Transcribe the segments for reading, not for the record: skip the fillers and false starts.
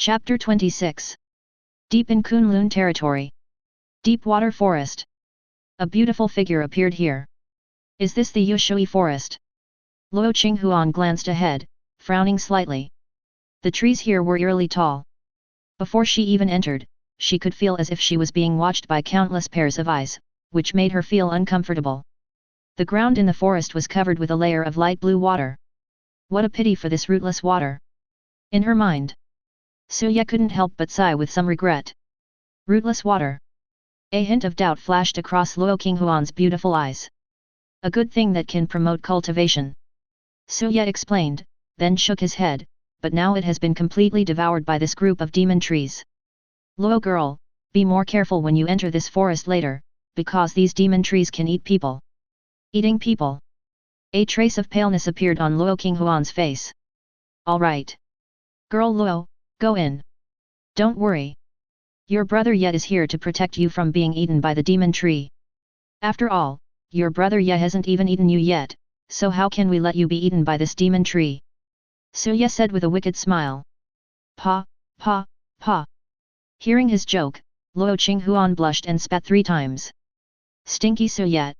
Chapter 26. Deep in Kunlun territory. Deep water forest. A beautiful figure appeared here. Is this the Yushui forest? Luo Qinghuan glanced ahead, frowning slightly. The trees here were eerily tall. Before she even entered, she could feel as if she was being watched by countless pairs of eyes, which made her feel uncomfortable. The ground in the forest was covered with a layer of light blue water. What a pity for this rootless water. In her mind, Suya couldn't help but sigh with some regret. Rootless water. A hint of doubt flashed across Luo Qinghuan's beautiful eyes. A good thing that can promote cultivation. Suya explained, then shook his head, but now it has been completely devoured by this group of demon trees. Luo girl, be more careful when you enter this forest later, because these demon trees can eat people. Eating people. A trace of paleness appeared on Luo Qinghuan's face. All right. Girl Luo, go in. Don't worry. Your brother Ye is here to protect you from being eaten by the demon tree. After all, your brother Ye hasn't even eaten you yet, so how can we let you be eaten by this demon tree? Suya said with a wicked smile. Pa, pa, pa. Hearing his joke, Luo Qinghuan blushed and spat 3 times. Stinky Suya.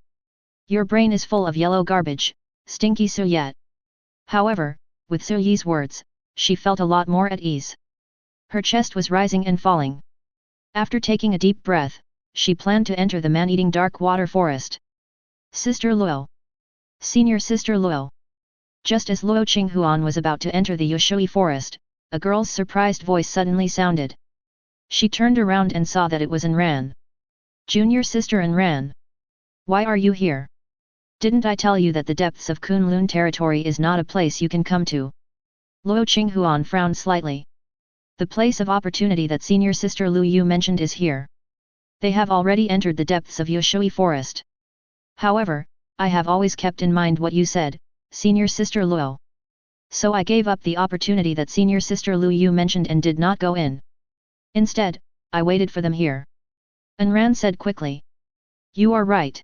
Your brain is full of yellow garbage, stinky Suya. However, with Suyi's words, she felt a lot more at ease. Her chest was rising and falling. After taking a deep breath, she planned to enter the man-eating dark water forest. Sister Luo. Senior Sister Luo. Just as Luo Qinghuan was about to enter the Yushui forest, a girl's surprised voice suddenly sounded. She turned around and saw that it was Anran. Junior Sister Anran. Why are you here? Didn't I tell you that the depths of Kunlun territory is not a place you can come to? Luo Qinghuan frowned slightly. The place of opportunity that Senior Sister Lu Yu mentioned is here. They have already entered the depths of Yushui forest. However, I have always kept in mind what you said, Senior Sister Luo. So I gave up the opportunity that Senior Sister Lu Yu mentioned and did not go in. Instead, I waited for them here. Anran said quickly. You are right.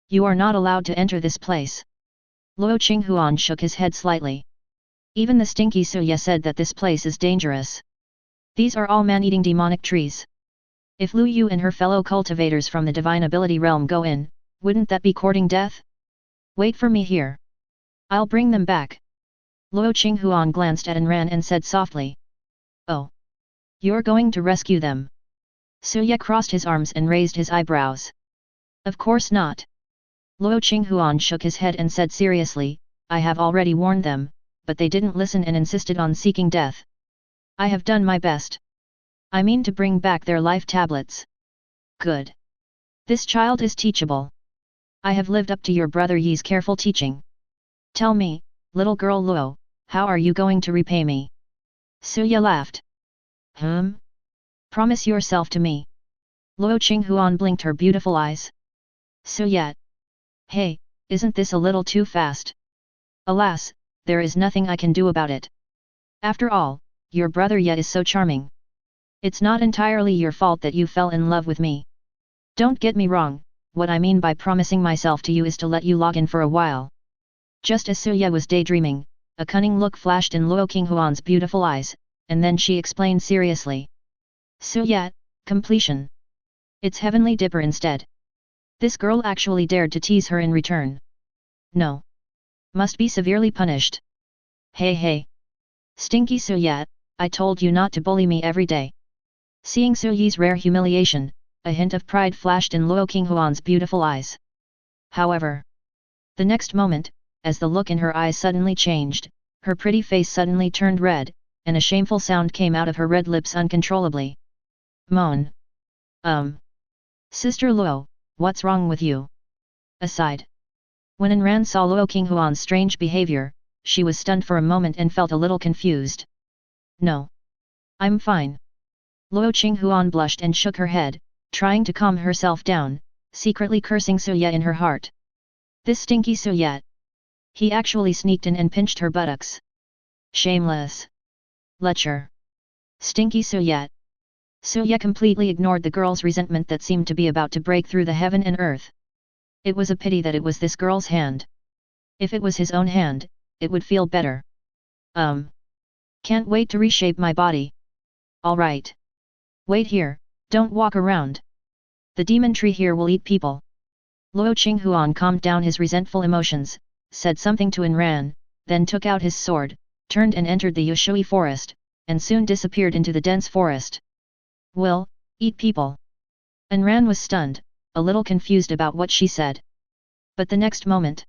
You are not allowed to enter this place. Luo Qinghuan shook his head slightly. Even the stinky Suya said that this place is dangerous. These are all man-eating demonic trees. If Lu Yu and her fellow cultivators from the divine ability realm go in, wouldn't that be courting death? Wait for me here. I'll bring them back. Luo Qinghuan glanced at Anran and said softly. Oh. You're going to rescue them? Suya crossed his arms and raised his eyebrows. Of course not. Luo Qinghuan shook his head and said seriously, I have already warned them, but they didn't listen and insisted on seeking death. I have done my best. I mean to bring back their life tablets. Good. This child is teachable. I have lived up to your brother Yi's careful teaching. Tell me, little girl Luo, how are you going to repay me? Suya laughed. Promise yourself to me. Luo Qinghuan blinked her beautiful eyes. Suya. Hey, isn't this a little too fast? Alas, there is nothing I can do about it. After all, your brother Ye is so charming. It's not entirely your fault that you fell in love with me. Don't get me wrong, what I mean by promising myself to you is to let you log in for a while. Just as Suya was daydreaming, a cunning look flashed in Luo Qinghuan's beautiful eyes, and then she explained seriously. Suya, completion. It's Heavenly Dipper instead. This girl actually dared to tease her in return. No. Must be severely punished. Hey. Stinky Suya, I told you not to bully me every day. Seeing Suyi's rare humiliation, a hint of pride flashed in Luo Qinghuan's beautiful eyes. However, the next moment, as the look in her eyes suddenly changed, her pretty face suddenly turned red, and a shameful sound came out of her red lips uncontrollably. Moan. Sister Luo, what's wrong with you? Aside. When Anran saw Luo Qinghuan's strange behavior, she was stunned for a moment and felt a little confused. No. I'm fine. Luo Qinghuan blushed and shook her head, trying to calm herself down, secretly cursing Suya in her heart. This stinky Suya. He actually sneaked in and pinched her buttocks. Shameless. Lecher. Stinky Suya. Suya completely ignored the girl's resentment that seemed to be about to break through the heaven and earth. It was a pity that it was this girl's hand. If it was his own hand, it would feel better. Can't wait to reshape my body. All right. Wait here, don't walk around. The demon tree here will eat people. Luo Qinghuan calmed down his resentful emotions, said something to Enran, then took out his sword, turned and entered the Yushui forest, and soon disappeared into the dense forest. Will, eat people. Enran was stunned, a little confused about what she said. But the next moment,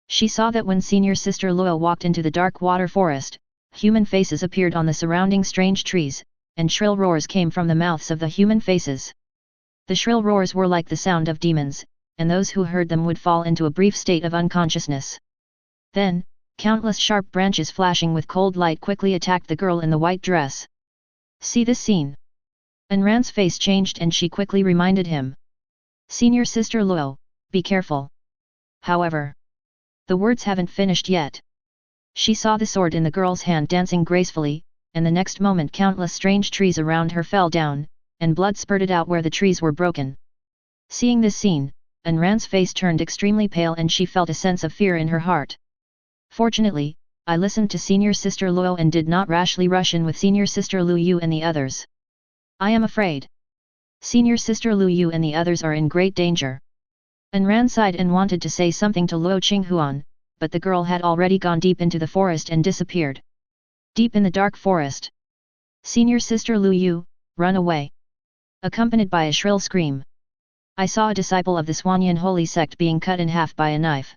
she saw that when senior sister Luo walked into the dark water forest, human faces appeared on the surrounding strange trees, and shrill roars came from the mouths of the human faces. The shrill roars were like the sound of demons, and those who heard them would fall into a brief state of unconsciousness. Then, countless sharp branches flashing with cold light quickly attacked the girl in the white dress. See this scene. Enran's face changed and she quickly reminded him. Senior sister Luo, be careful. However, the words haven't finished yet. She saw the sword in the girl's hand dancing gracefully, and the next moment countless strange trees around her fell down, and blood spurted out where the trees were broken. Seeing this scene, Enran's face turned extremely pale and she felt a sense of fear in her heart. Fortunately, I listened to senior sister Luo and did not rashly rush in with senior sister Lu Yu and the others. I am afraid. Senior sister Lu Yu and the others are in great danger. Enran sighed and wanted to say something to Luo Qinghuan, but the girl had already gone deep into the forest and disappeared. Deep in the dark forest. Senior sister Lu Yu, run away. Accompanied by a shrill scream. I saw a disciple of the Swanyan holy sect being cut in half by a knife.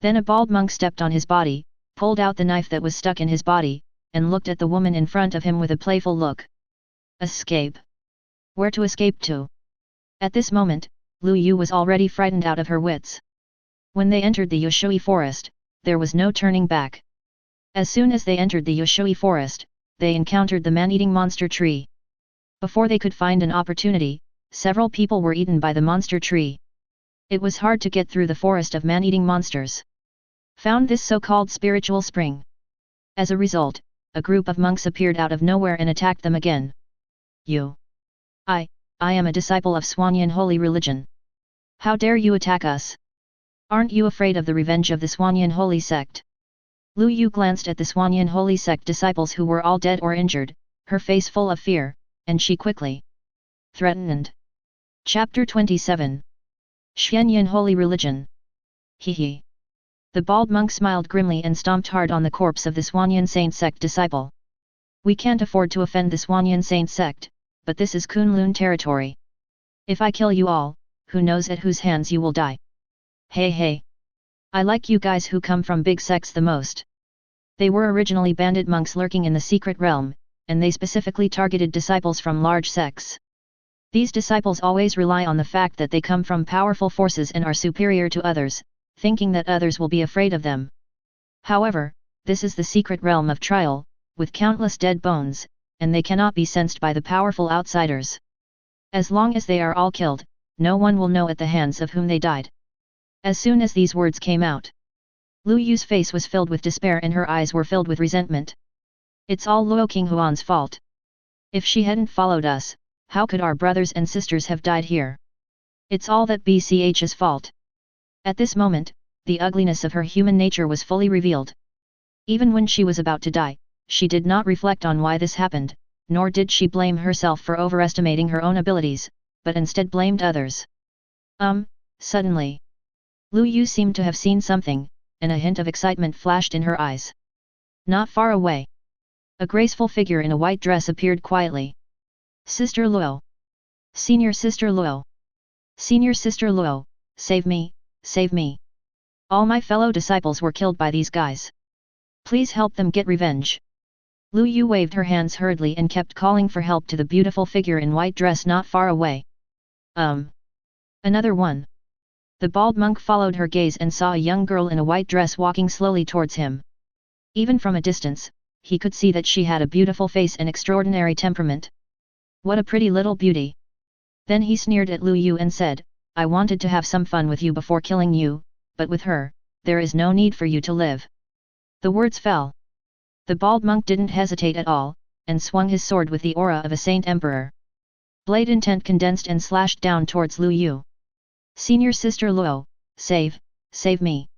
Then a bald monk stepped on his body, pulled out the knife that was stuck in his body, and looked at the woman in front of him with a playful look. Escape. Where to escape to? At this moment, Lu Yu was already frightened out of her wits. When they entered the Yushui forest, there was no turning back. As soon as they entered the Yushui forest, they encountered the man-eating monster tree. Before they could find an opportunity, several people were eaten by the monster tree. It was hard to get through the forest of man-eating monsters. Found this so-called spiritual spring. As a result, a group of monks appeared out of nowhere and attacked them again. You. I am a disciple of Swanyan holy religion. How dare you attack us? Aren't you afraid of the revenge of the Swanyan holy sect? Lu Yu glanced at the Swanyan holy sect disciples who were all dead or injured, her face full of fear, and she quickly threatened. Chapter 27. Xuanyan Holy Religion. Hee. The bald monk smiled grimly and stomped hard on the corpse of the Swanyan Saint sect disciple. We can't afford to offend the Swanyan Saint sect, but this is Kunlun territory. If I kill you all, who knows at whose hands you will die. Hey. I like you guys who come from big sects the most. They were originally bandit monks lurking in the secret realm, and they specifically targeted disciples from large sects. These disciples always rely on the fact that they come from powerful forces and are superior to others, thinking that others will be afraid of them. However, this is the secret realm of trial, with countless dead bones, and they cannot be sensed by the powerful outsiders. As long as they are all killed, no one will know at the hands of whom they died. As soon as these words came out, Lu Yu's face was filled with despair and her eyes were filled with resentment. It's all Luo Qinghuan's fault. If she hadn't followed us, how could our brothers and sisters have died here? It's all that BCH's fault. At this moment, the ugliness of her human nature was fully revealed. Even when she was about to die, she did not reflect on why this happened, nor did she blame herself for overestimating her own abilities, but instead blamed others. Suddenly, Lu Yu seemed to have seen something, and a hint of excitement flashed in her eyes. Not far away, a graceful figure in a white dress appeared quietly. Sister Luo. Senior Sister Luo. Senior Sister Luo, save me, save me. All my fellow disciples were killed by these guys. Please help them get revenge. Lu Yu waved her hands hurriedly and kept calling for help to the beautiful figure in white dress not far away. Another one. The bald monk followed her gaze and saw a young girl in a white dress walking slowly towards him. Even from a distance, he could see that she had a beautiful face and extraordinary temperament. What a pretty little beauty. Then he sneered at Lu Yu and said, I wanted to have some fun with you before killing you, but with her, there is no need for you to live. The words fell. The bald monk didn't hesitate at all, and swung his sword with the aura of a saint emperor. Blade intent condensed and slashed down towards Lu Yu. Senior Sister Luo, save me.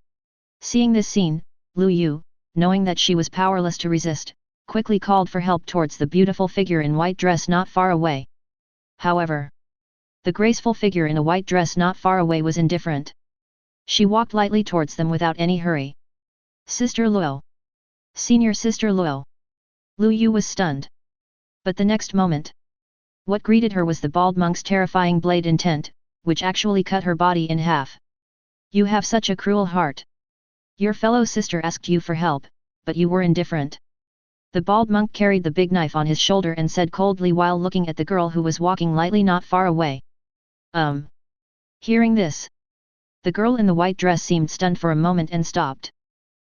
Seeing this scene, Lu Yu, knowing that she was powerless to resist, quickly called for help towards the beautiful figure in white dress not far away. However, the graceful figure in a white dress not far away was indifferent. She walked lightly towards them without any hurry. Sister Luo. Senior Sister Luo. Lu Yu was stunned. But the next moment, what greeted her was the bald monk's terrifying blade intent, which actually cut her body in half. You have such a cruel heart. Your fellow sister asked you for help, but you were indifferent. The bald monk carried the big knife on his shoulder and said coldly while looking at the girl who was walking lightly not far away. Hearing this, the girl in the white dress seemed stunned for a moment and stopped.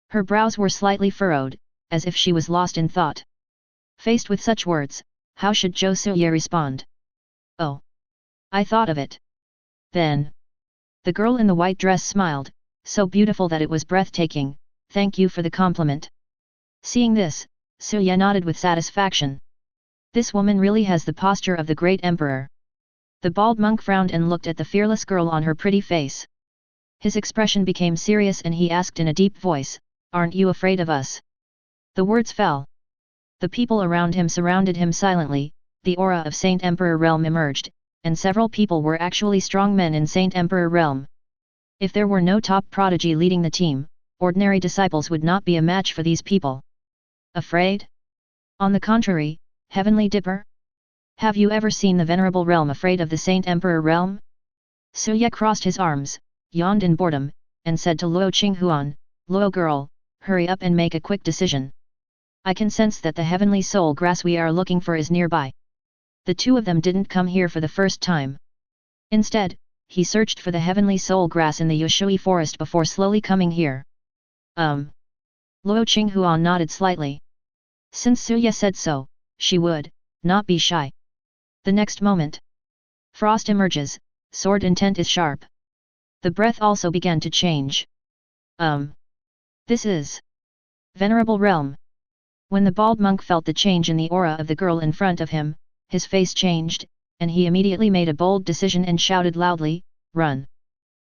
Her brows were slightly furrowed, as if she was lost in thought. Faced with such words, how should Zhou Suye respond? Oh! I thought of it. Then, the girl in the white dress smiled, so beautiful that it was breathtaking. Thank you for the compliment. Seeing this, Suye nodded with satisfaction. This woman really has the posture of the great emperor. The bald monk frowned and looked at the fearless girl on her pretty face. His expression became serious and he asked in a deep voice, "Aren't you afraid of us?" The words fell. The people around him surrounded him silently, the aura of Saint Emperor realm emerged, and several people were actually strong men in Saint Emperor realm. If there were no top prodigy leading the team, ordinary disciples would not be a match for these people. Afraid? On the contrary, Heavenly Dipper? Have you ever seen the Venerable Realm afraid of the Saint Emperor realm? Suye crossed his arms, yawned in boredom, and said to Luo Qinghuan, "Luo girl, hurry up and make a quick decision. I can sense that the heavenly soul grass we are looking for is nearby." The two of them didn't come here for the first time. Instead, he searched for the heavenly soul grass in the Yushui forest before slowly coming here. Luo Qinghuan nodded slightly. Since Suye said so, she would not be shy. The next moment, frost emerges, sword intent is sharp. The breath also began to change. This is Venerable Realm. When the bald monk felt the change in the aura of the girl in front of him, his face changed, and he immediately made a bold decision and shouted loudly, "Run!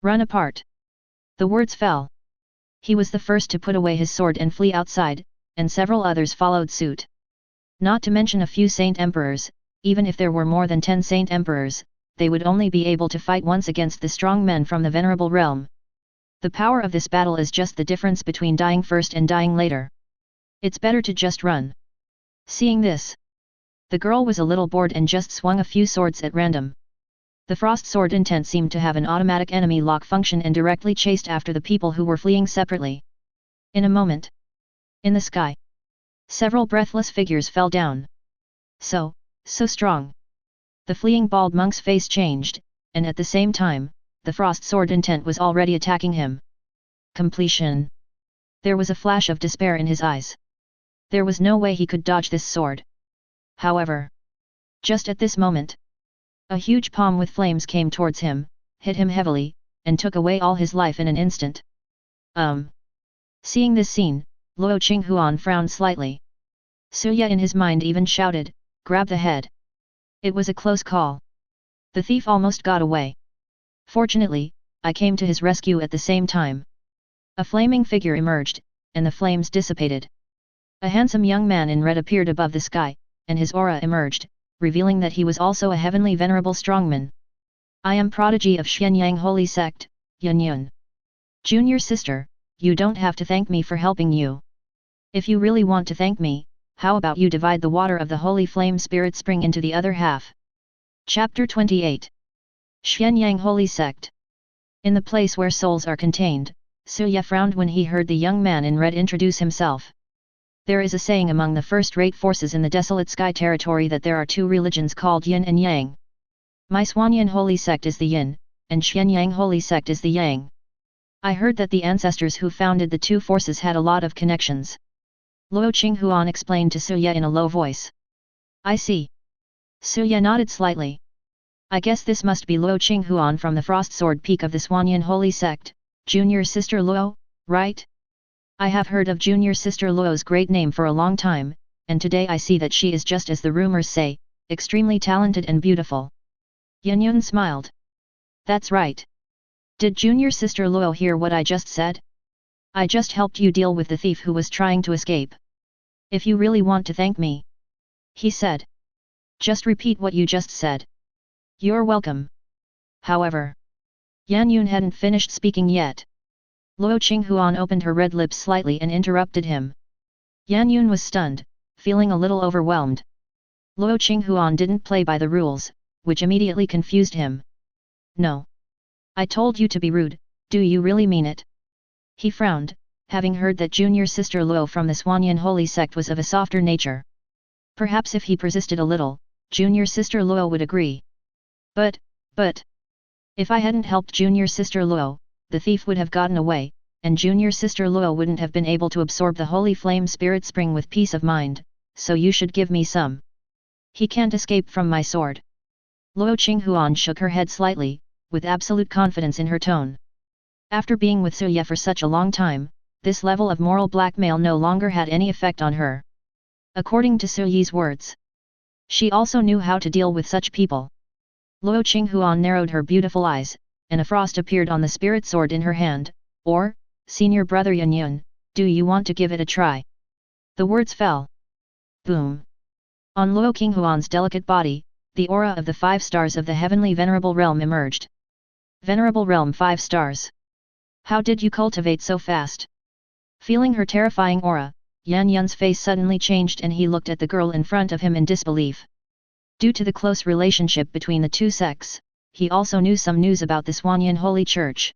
Run apart!" The words fell. He was the first to put away his sword and flee outside, and several others followed suit. Not to mention a few Saint Emperors. Even if there were more than 10 Saint Emperors, they would only be able to fight once against the strong men from the Venerable Realm. The power of this battle is just the difference between dying first and dying later. It's better to just run. Seeing this, the girl was a little bored and just swung a few swords at random. The frost sword intent seemed to have an automatic enemy lock function and directly chased after the people who were fleeing separately. In a moment, in the sky, several breathless figures fell down. So strong. The fleeing bald monk's face changed, and at the same time, the frost sword intent was already attacking him. Completion. There was a flash of despair in his eyes. There was no way he could dodge this sword. However, just at this moment, a huge palm with flames came towards him, hit him heavily, and took away all his life in an instant. Seeing this scene, Luo Qinghuan frowned slightly. Suye in his mind even shouted, "Grab the head!" It was a close call. The thief almost got away. Fortunately, I came to his rescue at the same time. A flaming figure emerged, and the flames dissipated. A handsome young man in red appeared above the sky, and his aura emerged, revealing that he was also a heavenly venerable strongman. "I am prodigy of Xianyang Holy Sect, Yunyun. Junior sister, you don't have to thank me for helping you. If you really want to thank me, how about you divide the water of the Holy Flame Spirit Spring into the other half?" Chapter 28. Xianyang Holy Sect. In the place where souls are contained, Suye frowned when he heard the young man in red introduce himself. There is a saying among the first-rate forces in the desolate sky territory that there are two religions called Yin and Yang. My Xuanyang Holy Sect is the Yin, and Xianyang Holy Sect is the Yang. I heard that the ancestors who founded the two forces had a lot of connections. Luo Qinghuan explained to Suye in a low voice. "I see." Suye nodded slightly. "I guess this must be Luo Qinghuan from the Frost Sword Peak of the Xuanyang Holy Sect, Junior Sister Luo, right? I have heard of Junior Sister Luo's great name for a long time, and today I see that she is just as the rumors say, extremely talented and beautiful." Yunyun smiled. "That's right. Did Junior Sister Luo hear what I just said? I just helped you deal with the thief who was trying to escape. If you really want to thank me, he said. Just repeat what you just said. You're welcome. However, Yan Yun hadn't finished speaking yet. Luo Qinghuan opened her red lips slightly and interrupted him. Yan Yun was stunned, feeling a little overwhelmed. Luo Qinghuan didn't play by the rules, which immediately confused him. No. I told you to be rude, do you really mean it? He frowned, having heard that junior sister Luo from the Xuanyan holy sect was of a softer nature. Perhaps if he persisted a little, junior sister Luo would agree. But, if I hadn't helped junior sister Luo, the thief would have gotten away, and junior sister Luo wouldn't have been able to absorb the holy flame spirit spring with peace of mind, so you should give me some. He can't escape from my sword. Luo Qinghuan shook her head slightly, with absolute confidence in her tone. After being with Su Ye for such a long time, this level of moral blackmail no longer had any effect on her. According to Su Ye's words, she also knew how to deal with such people. Luo Qinghuan narrowed her beautiful eyes, and a frost appeared on the spirit sword in her hand. Or, senior brother Yan Yun, do you want to give it a try? The words fell. Boom. On Luo Qinghuan's delicate body, the aura of the 5 stars of the heavenly venerable realm emerged. Venerable realm 5 stars. How did you cultivate so fast? Feeling her terrifying aura, Yan Yun's face suddenly changed and he looked at the girl in front of him in disbelief. Due to the close relationship between the two sects, he also knew some news about the Xuanyan Holy Church.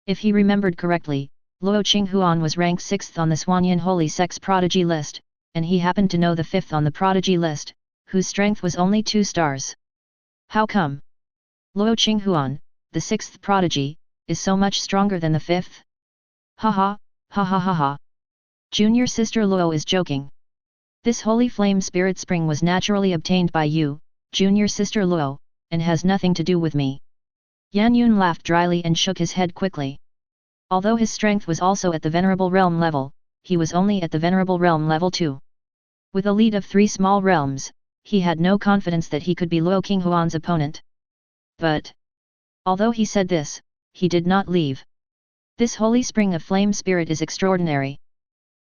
If he remembered correctly, Luo Qinghuan was ranked 6th on the Xuanyan Holy Sect's prodigy list, and he happened to know the 5th on the prodigy list, whose strength was only 2 stars. How come? Luo Qinghuan, the 6th prodigy, is so much stronger than the 5th? Ha ha, ha ha ha ha. Junior sister Luo is joking. This holy flame spirit spring was naturally obtained by you, junior sister Luo, and has nothing to do with me. Yan Yun laughed dryly and shook his head quickly. Although his strength was also at the venerable realm level, he was only at the venerable realm level 2. With a lead of 3 small realms, he had no confidence that he could be Luo Qinghuan's opponent. But, although he said this, he did not leave. This holy spring of flame spirit is extraordinary.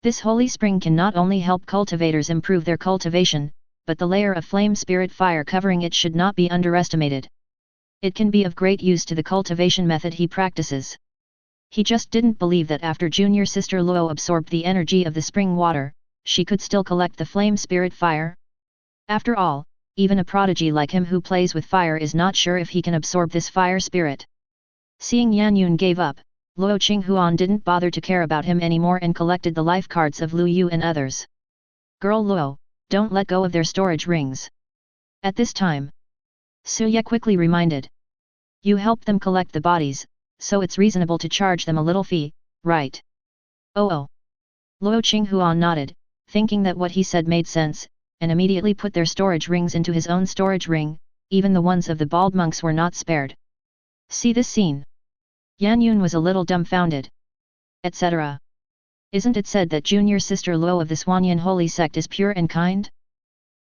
This holy spring can not only help cultivators improve their cultivation, but the layer of flame spirit fire covering it should not be underestimated. It can be of great use to the cultivation method he practices. He just didn't believe that after junior sister Luo absorbed the energy of the spring water, she could still collect the flame spirit fire. After all, even a prodigy like him who plays with fire is not sure if he can absorb this fire spirit. Seeing Yan Yun gave up, Luo Qinghuan didn't bother to care about him anymore and collected the life cards of Lu Yu and others. Girl Luo, don't let go of their storage rings. At this time, Su Ye quickly reminded. You helped them collect the bodies, so it's reasonable to charge them a little fee, right? Oh. Luo Qinghuan nodded, thinking that what he said made sense, and immediately put their storage rings into his own storage ring. Even the ones of the bald monks were not spared. See this scene. Yan Yun was a little dumbfounded. Etc. Isn't it said that junior sister Luo of the Xuanyan Holy Sect is pure and kind?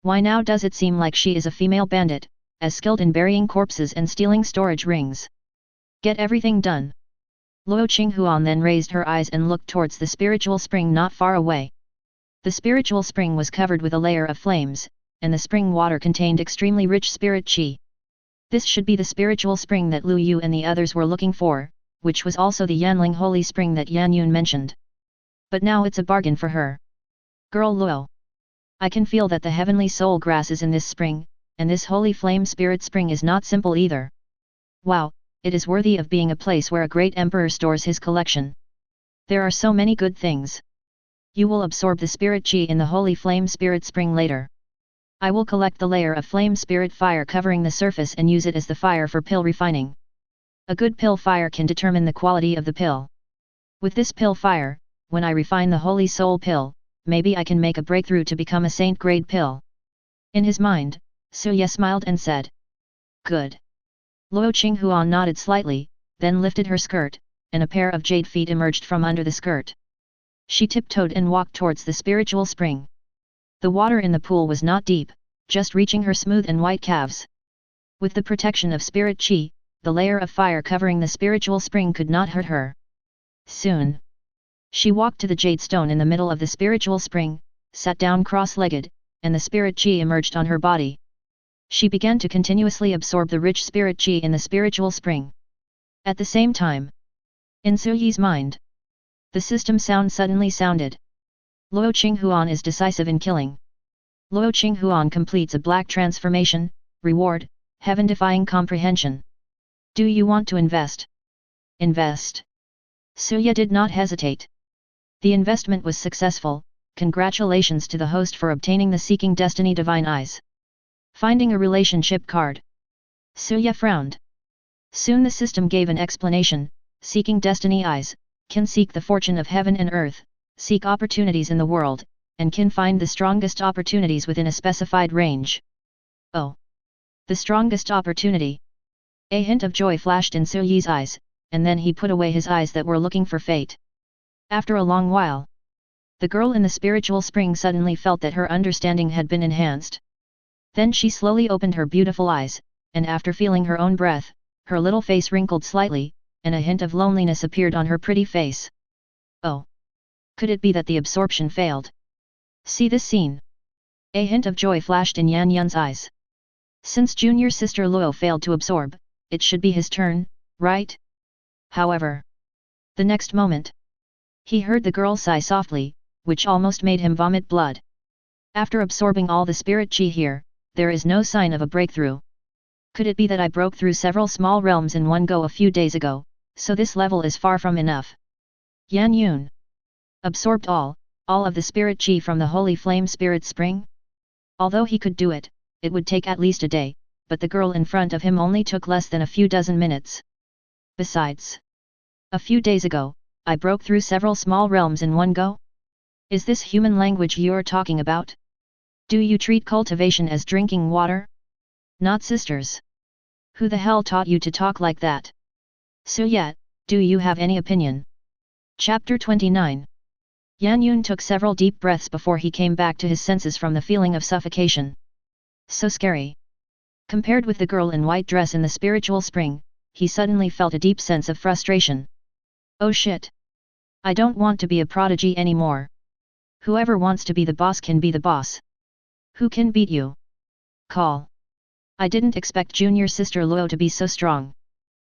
Why now does it seem like she is a female bandit, as skilled in burying corpses and stealing storage rings? Get everything done. Luo Qinghuan then raised her eyes and looked towards the spiritual spring not far away. The spiritual spring was covered with a layer of flames, and the spring water contained extremely rich spirit qi. This should be the spiritual spring that Lu Yu and the others were looking for, which was also the Yanling holy spring that Yan Yun mentioned. But now it's a bargain for her. Girl Luo. I can feel that the heavenly soul grass is in this spring, and this holy flame spirit spring is not simple either. Wow, it is worthy of being a place where a great emperor stores his collection. There are so many good things. You will absorb the spirit qi in the holy flame spirit spring later. I will collect the layer of flame spirit fire covering the surface and use it as the fire for pill refining. A good pill fire can determine the quality of the pill. With this pill fire, when I refine the holy soul pill, maybe I can make a breakthrough to become a saint-grade pill. In his mind, Su Ye smiled and said. Good. Luo Qinghuan nodded slightly, then lifted her skirt, and a pair of jade feet emerged from under the skirt. She tiptoed and walked towards the spiritual spring. The water in the pool was not deep, just reaching her smooth and white calves. With the protection of spirit qi, the layer of fire covering the spiritual spring could not hurt her. Soon, she walked to the jade stone in the middle of the spiritual spring, sat down cross-legged, and the spirit qi emerged on her body. She began to continuously absorb the rich spirit qi in the spiritual spring. At the same time, in Suyi's mind, the system sound suddenly sounded. Luo Qinghuan is decisive in killing. Luo Qinghuan completes a black transformation, reward, heaven-defying comprehension. Do you want to invest? Invest. Suya did not hesitate. The investment was successful. Congratulations to the host for obtaining the Seeking Destiny Divine Eyes. Finding a relationship card. Suya frowned. Soon the system gave an explanation. Seeking Destiny Eyes, can seek the fortune of heaven and earth, seek opportunities in the world, and can find the strongest opportunities within a specified range. Oh! The strongest opportunity. A hint of joy flashed in Suyi's eyes, and then he put away his eyes that were looking for fate. After a long while, the girl in the spiritual spring suddenly felt that her understanding had been enhanced. Then she slowly opened her beautiful eyes, and after feeling her own breath, her little face wrinkled slightly, and a hint of loneliness appeared on her pretty face. Oh! Could it be that the absorption failed? See this scene. A hint of joy flashed in Yan Yun's eyes. Since junior sister Luo failed to absorb, it should be his turn, right? However, the next moment, he heard the girl sigh softly, which almost made him vomit blood. After absorbing all the spirit qi here, there is no sign of a breakthrough. Could it be that I broke through several small realms in one go a few days ago, so this level is far from enough? Yan Yun absorbed all of the spirit qi from the holy flame spirit spring? Although he could do it, it would take at least a day, but the girl in front of him only took less than a few dozen minutes. Besides, a few days ago, I broke through several small realms in one go? Is this human language you're talking about? Do you treat cultivation as drinking water? Not sisters. Who the hell taught you to talk like that? Suya, do you have any opinion? Chapter 29. Yan Yun took several deep breaths before he came back to his senses from the feeling of suffocation. So scary. Compared with the girl in white dress in the spiritual spring, he suddenly felt a deep sense of frustration. Oh shit! I don't want to be a prodigy anymore. Whoever wants to be the boss can be the boss. Who can beat you? Call. I didn't expect junior sister Luo to be so strong.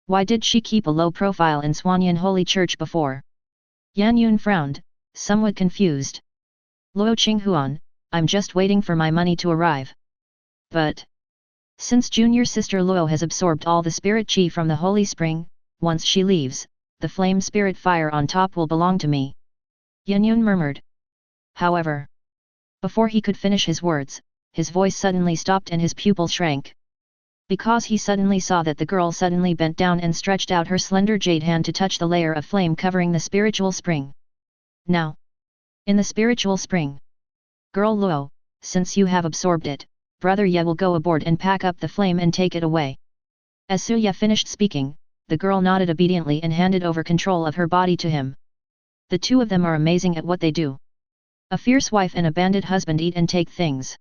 Why did she keep a low profile in Swanyan Holy Church before? Yan Yun frowned, somewhat confused. Luo Qinghuan, I'm just waiting for my money to arrive. But since junior sister Luo has absorbed all the spirit qi from the holy spring, once she leaves, the flame spirit fire on top will belong to me. Yan Yun murmured. However, before he could finish his words, his voice suddenly stopped and his pupil shrank. Because he suddenly saw that the girl suddenly bent down and stretched out her slender jade hand to touch the layer of flame covering the spiritual spring. Now, in the spiritual spring, girl Luo, since you have absorbed it, brother Ye will go aboard and pack up the flame and take it away. As Suya finished speaking, the girl nodded obediently and handed over control of her body to him. The two of them are amazing at what they do. A fierce wife and a bandit husband eat and take things.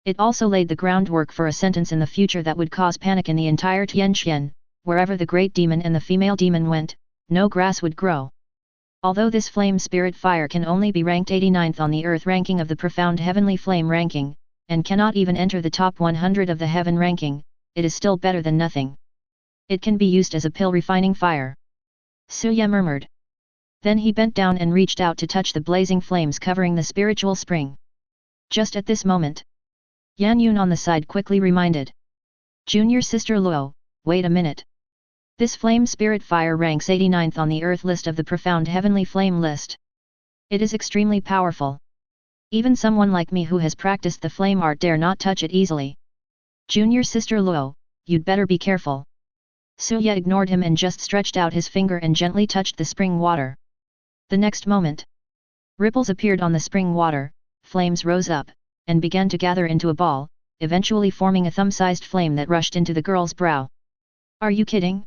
It also laid the groundwork for a sentence in the future that would cause panic in the entire Tianqian. Wherever the great demon and the female demon went, no grass would grow. Although this flame spirit fire can only be ranked 89th on the earth ranking of the profound heavenly flame ranking, and cannot even enter the top 100 of the heaven ranking, it is still better than nothing. It can be used as a pill refining fire. Suya murmured. Then he bent down and reached out to touch the blazing flames covering the spiritual spring. Just at this moment, Yan Yun on the side quickly reminded. Junior sister Luo, wait a minute. This flame spirit fire ranks 89th on the earth list of the profound heavenly flame list. It is extremely powerful. Even someone like me who has practiced the flame art dare not touch it easily. Junior sister Luo, you'd better be careful. Suya ignored him and just stretched out his finger and gently touched the spring water. The next moment, ripples appeared on the spring water, flames rose up, and began to gather into a ball, eventually forming a thumb-sized flame that rushed into the girl's brow. Are you kidding?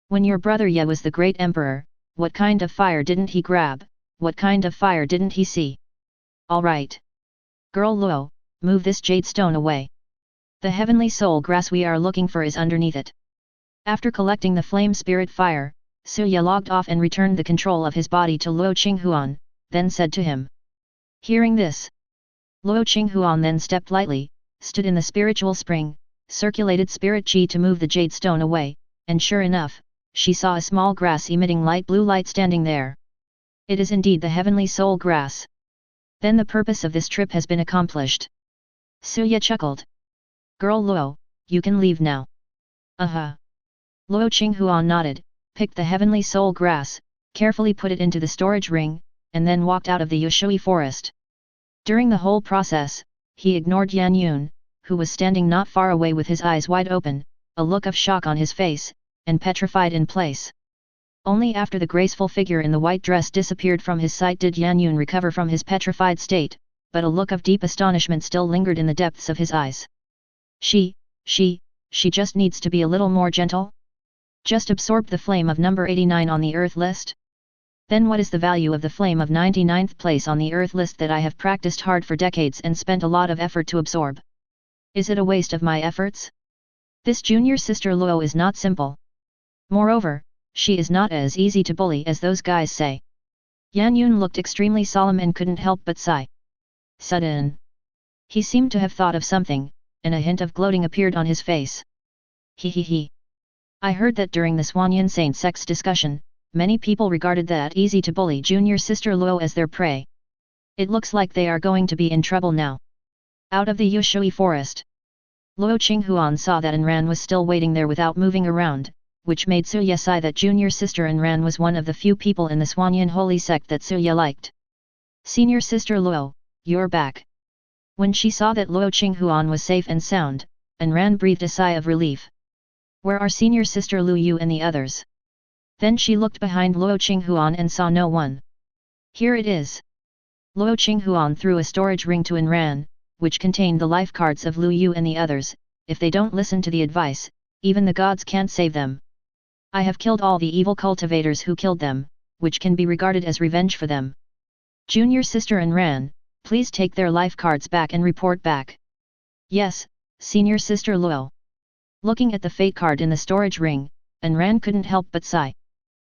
When your brother Ye was the great emperor, what kind of fire didn't he grab, what kind of fire didn't he see? Alright. Girl Luo, move this jade stone away. The heavenly soul grass we are looking for is underneath it. After collecting the flame spirit fire, Suya logged off and returned the control of his body to Luo Qinghuan, then said to him. Hearing this, Luo Qinghuan then stepped lightly, stood in the spiritual spring, circulated spirit chi to move the jade stone away, and sure enough, she saw a small grass emitting light blue light standing there. It is indeed the heavenly soul grass. Then the purpose of this trip has been accomplished. Suya chuckled. Girl Luo, you can leave now. Aha. Luo Qinghuan nodded, picked the heavenly soul grass, carefully put it into the storage ring, and then walked out of the Yushui forest. During the whole process, he ignored Yan Yun, who was standing not far away with his eyes wide open, a look of shock on his face, and petrified in place. Only after the graceful figure in the white dress disappeared from his sight did Yan Yun recover from his petrified state, but a look of deep astonishment still lingered in the depths of his eyes. She just needs to be a little more gentle? Just absorbed the flame of number 89 on the earth list? Then what is the value of the flame of 99th place on the earth list that I have practiced hard for decades and spent a lot of effort to absorb? Is it a waste of my efforts? This junior sister Luo is not simple. Moreover, she is not as easy to bully as those guys say. Yan Yun looked extremely solemn and couldn't help but sigh. Sudden. He seemed to have thought of something, and a hint of gloating appeared on his face. He. I heard that during the Swanyan Saint sex discussion, many people regarded that easy to bully junior sister Luo as their prey. It looks like they are going to be in trouble now. Out of the Yushui forest. Luo Qinghuan saw that Anran was still waiting there without moving around, which made Suya sigh that junior sister Anran was one of the few people in the Swanyan holy sect that Suya liked. Senior sister Luo, you're back. When she saw that Luo Qinghuan was safe and sound, Anran breathed a sigh of relief. Where are senior sister Lu Yu and the others? Then she looked behind Luo Qinghuan and saw no one. Here it is. Luo Qinghuan threw a storage ring to Anran, which contained the life cards of Lu Yu and the others. If they don't listen to the advice, even the gods can't save them. I have killed all the evil cultivators who killed them, which can be regarded as revenge for them. Junior sister Anran, please take their life cards back and report back. Yes, senior sister Luo. Looking at the fate card in the storage ring, Anran couldn't help but sigh.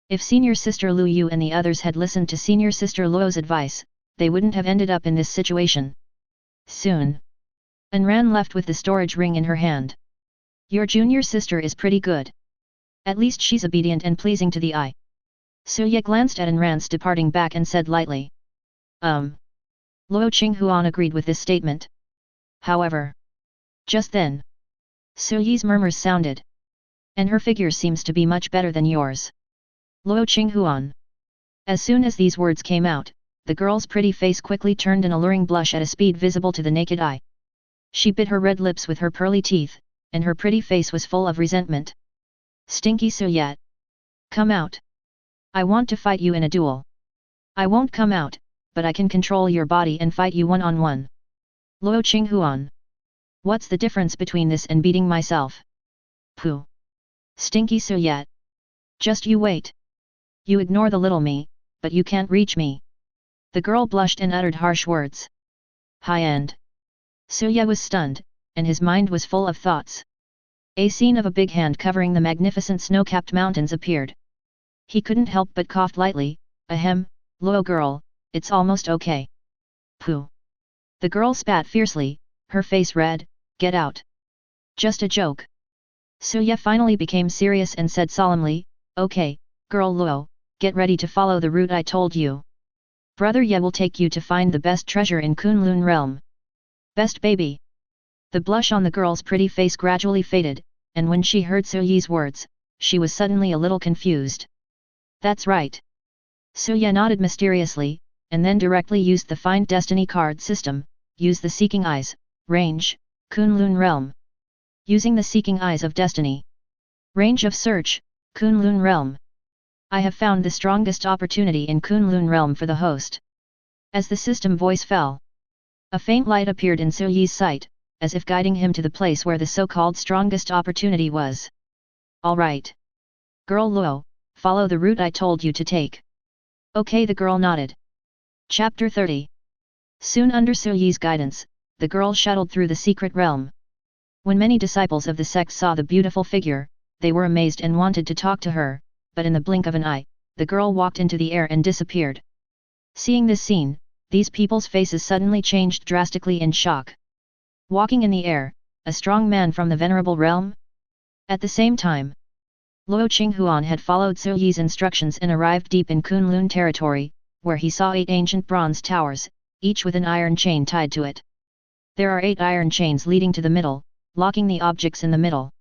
If senior sister Lu Yu and the others had listened to senior sister Luo's advice, they wouldn't have ended up in this situation. Soon. Anran left with the storage ring in her hand. Your junior sister is pretty good. At least she's obedient and pleasing to the eye. Suya glanced at Anran's departing back and said lightly. Luo Qinghuan agreed with this statement. However. Just then. Suyi's murmurs sounded. And her figure seems to be much better than yours. Luo Qinghuan. As soon as these words came out, the girl's pretty face quickly turned an alluring blush at a speed visible to the naked eye. She bit her red lips with her pearly teeth, and her pretty face was full of resentment. Stinky Suyat. Come out. I want to fight you in a duel. I won't come out, but I can control your body and fight you one-on-one. Luo Qinghuan. What's the difference between this and beating myself? Pooh. Stinky Suyat. Just you wait. You ignore the little me, but you can't reach me. The girl blushed and uttered harsh words. High-end. Suya was stunned, and his mind was full of thoughts. A scene of a big hand covering the magnificent snow-capped mountains appeared. He couldn't help but cough lightly. Ahem, Luo girl, it's almost okay. Pooh. The girl spat fiercely, her face red. Get out. Just a joke. Suya finally became serious and said solemnly, okay, girl Luo, get ready to follow the route I told you. Brother Ye will take you to find the best treasure in Kunlun realm. Best baby. The blush on the girl's pretty face gradually faded, and when she heard Suyi's words, she was suddenly a little confused. That's right. Suya nodded mysteriously, and then directly used the Find Destiny card system, use the Seeking Eyes, range, Kunlun realm. Using the Seeking Eyes of Destiny. Range of search, Kunlun realm. I have found the strongest opportunity in Kunlun realm for the host. As the system voice fell, a faint light appeared in Suyi's sight, as if guiding him to the place where the so-called strongest opportunity was. All right. Girl Luo, follow the route I told you to take. Okay, the girl nodded. Chapter 30. Soon under Suyi's guidance, the girl shuttled through the secret realm. When many disciples of the sect saw the beautiful figure, they were amazed and wanted to talk to her, but in the blink of an eye, the girl walked into the air and disappeared. Seeing this scene, these people's faces suddenly changed drastically in shock. Walking in the air, a strong man from the venerable realm? At the same time, Luo Qinghuan had followed Su Yi's instructions and arrived deep in Kunlun territory, where he saw 8 ancient bronze towers, each with an iron chain tied to it. There are 8 iron chains leading to the middle, locking the objects in the middle.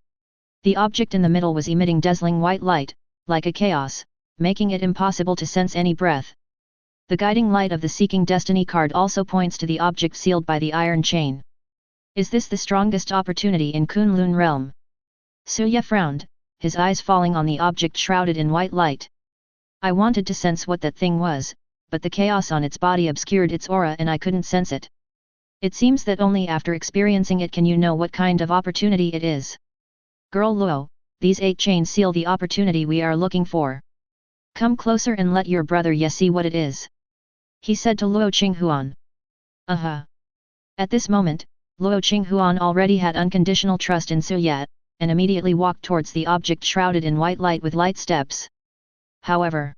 The object in the middle was emitting dazzling white light, like a chaos, making it impossible to sense any breath. The guiding light of the Seeking Destiny card also points to the object sealed by the iron chain. Is this the strongest opportunity in Kunlun realm? Su Yi frowned, his eyes falling on the object shrouded in white light. I wanted to sense what that thing was, but the chaos on its body obscured its aura and I couldn't sense it. It seems that only after experiencing it can you know what kind of opportunity it is. Girl Luo, these 8 chains seal the opportunity we are looking for. Come closer and let your brother Ye see what it is. He said to Luo Qinghuan. At this moment, Luo Qinghuan already had unconditional trust in Su Yi, and immediately walked towards the object shrouded in white light with light steps. However,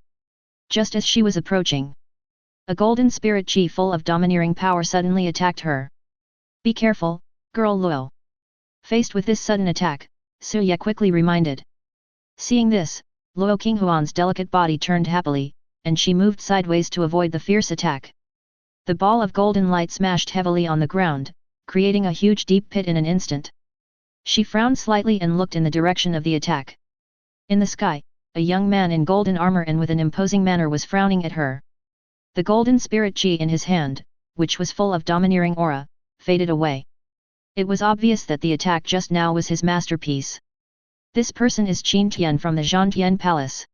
just as she was approaching, a golden spirit chi full of domineering power suddenly attacked her. Be careful, girl Luo. Faced with this sudden attack, Su Yi quickly reminded. Seeing this, Luo Qinghuan's delicate body turned happily, and she moved sideways to avoid the fierce attack. The ball of golden light smashed heavily on the ground, creating a huge deep pit in an instant. She frowned slightly and looked in the direction of the attack. In the sky, a young man in golden armor and with an imposing manner was frowning at her. The golden spirit chi in his hand, which was full of domineering aura, faded away. It was obvious that the attack just now was his masterpiece. This person is Qin Tian from the Zhantian Palace.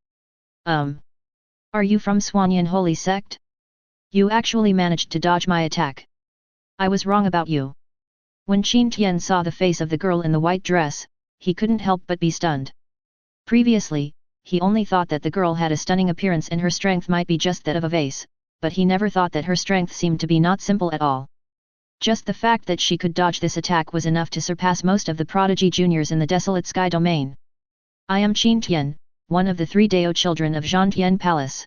Are you from Suanyan Holy Sect? You actually managed to dodge my attack. I was wrong about you. When Qin Tian saw the face of the girl in the white dress, he couldn't help but be stunned. Previously, he only thought that the girl had a stunning appearance and her strength might be just that of a vase, but he never thought that her strength seemed to be not simple at all. Just the fact that she could dodge this attack was enough to surpass most of the prodigy juniors in the desolate sky domain. I am Qin Tian, one of the 3 Dao children of Zhantian Palace.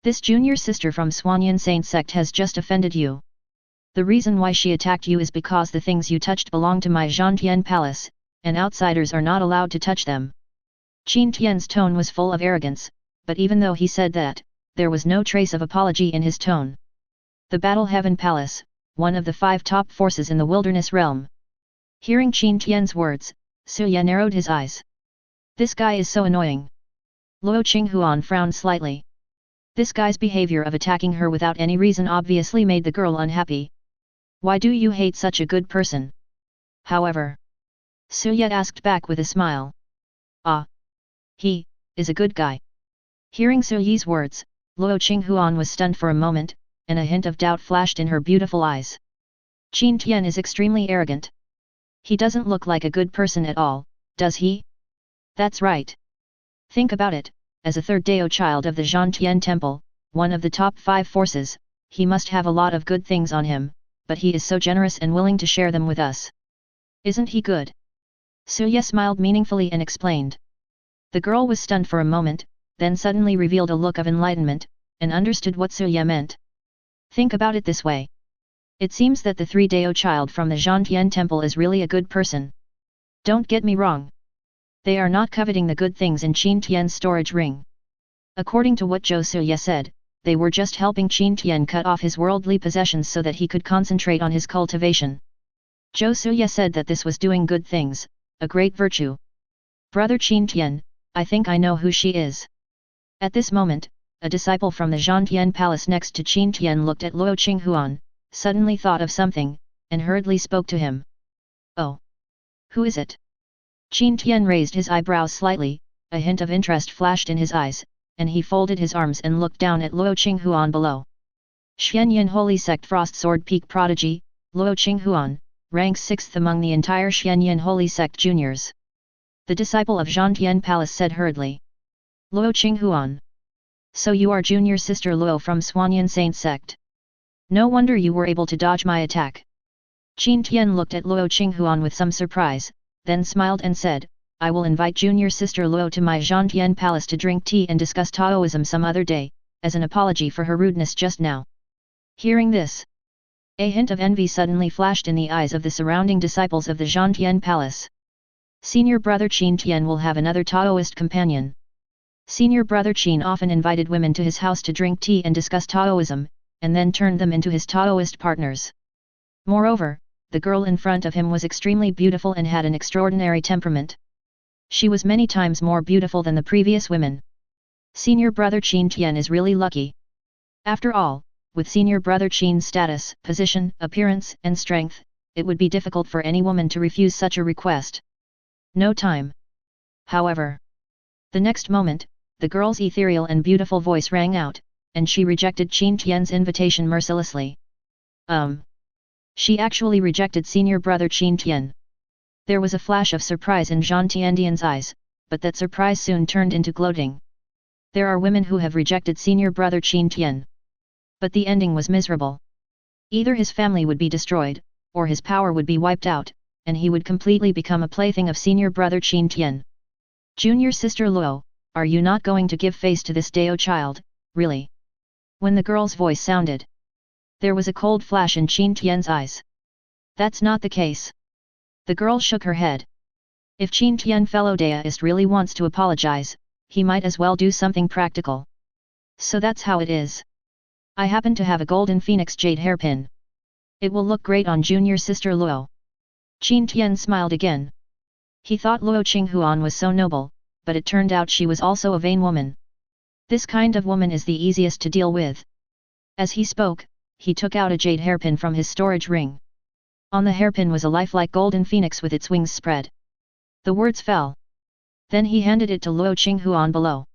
This junior sister from Suanyan Saint Sect has just offended you. The reason why she attacked you is because the things you touched belong to my Zhantian Palace, and outsiders are not allowed to touch them. Qin Tian's tone was full of arrogance, but even though he said that, there was no trace of apology in his tone. The Battle Heaven Palace, one of the 5 top forces in the wilderness realm. Hearing Qin Tian's words, Su Yi narrowed his eyes. This guy is so annoying. Luo Qinghuan frowned slightly. This guy's behavior of attacking her without any reason obviously made the girl unhappy. Why do you hate such a good person? However, Su Yi asked back with a smile. He is a good guy. Hearing Su Yi's words, Luo Qinghuan was stunned for a moment, and a hint of doubt flashed in her beautiful eyes. Qin Tian is extremely arrogant. He doesn't look like a good person at all, does he? That's right. Think about it, as a 3rd Dao child of the Zhantian Temple, one of the top 5 forces, he must have a lot of good things on him, but he is so generous and willing to share them with us. Isn't he good? Su Yi smiled meaningfully and explained. The girl was stunned for a moment, then suddenly revealed a look of enlightenment, and understood what Su Yi meant. Think about it this way. It seems that the 3 Dao child from the Zhantian Temple is really a good person. Don't get me wrong. They are not coveting the good things in Qin Tian's storage ring. According to what Zhou Su Ye said, they were just helping Qin Tian cut off his worldly possessions so that he could concentrate on his cultivation. Zhou Su Ye said that this was doing good things, a great virtue. Brother Qin Tian, I think I know who she is. At this moment, a disciple from the Zhantian Palace next to Qin Tian looked at Luo Qinghuan, suddenly thought of something, and hurriedly spoke to him. Oh! Who is it? Qin Tian raised his eyebrows slightly, a hint of interest flashed in his eyes, and he folded his arms and looked down at Luo Qinghuan below. Xianyan Holy Sect Frost Sword Peak Prodigy, Luo Qinghuan, ranks 6th among the entire Xianyan Holy Sect juniors. The disciple of Zhantian Palace said hurriedly. Luo Qinghuan. So you are junior sister Luo from Suanyan Saint Sect. No wonder you were able to dodge my attack. Qin Tian looked at Luo Qinghuan with some surprise, then smiled and said, I will invite junior sister Luo to my Zhantian Palace to drink tea and discuss Taoism some other day, as an apology for her rudeness just now. Hearing this, a hint of envy suddenly flashed in the eyes of the surrounding disciples of the Zhantian Palace. Senior brother Qin Tian will have another Taoist companion. Senior brother Qin often invited women to his house to drink tea and discuss Taoism, and then turned them into his Taoist partners. Moreover, the girl in front of him was extremely beautiful and had an extraordinary temperament. She was many times more beautiful than the previous women. Senior brother Qin Tian is really lucky. After all, with senior brother Qin's status, position, appearance, and strength, it would be difficult for any woman to refuse such a request. No time. However, the next moment, the girl's ethereal and beautiful voice rang out, and she rejected Qin Tian's invitation mercilessly. She actually rejected senior brother Qin Tian. There was a flash of surprise in Zhan Tiandian's eyes, but that surprise soon turned into gloating. There are women who have rejected senior brother Qin Tian. But the ending was miserable. Either his family would be destroyed, or his power would be wiped out, and he would completely become a plaything of senior brother Qin Tian. Junior sister Luo, are you not going to give face to this Dao child, really? When the girl's voice sounded, there was a cold flash in Qin Tian's eyes. That's not the case. The girl shook her head. If Qin Tian fellow Daoist really wants to apologize, he might as well do something practical. So that's how it is. I happen to have a golden phoenix jade hairpin. It will look great on junior sister Luo. Qin Tian smiled again. He thought Luo Qinghuan was so noble, but it turned out she was also a vain woman. This kind of woman is the easiest to deal with. As he spoke, he took out a jade hairpin from his storage ring. On the hairpin was a lifelike golden phoenix with its wings spread. The words fell. Then he handed it to Luo Qinghuan below.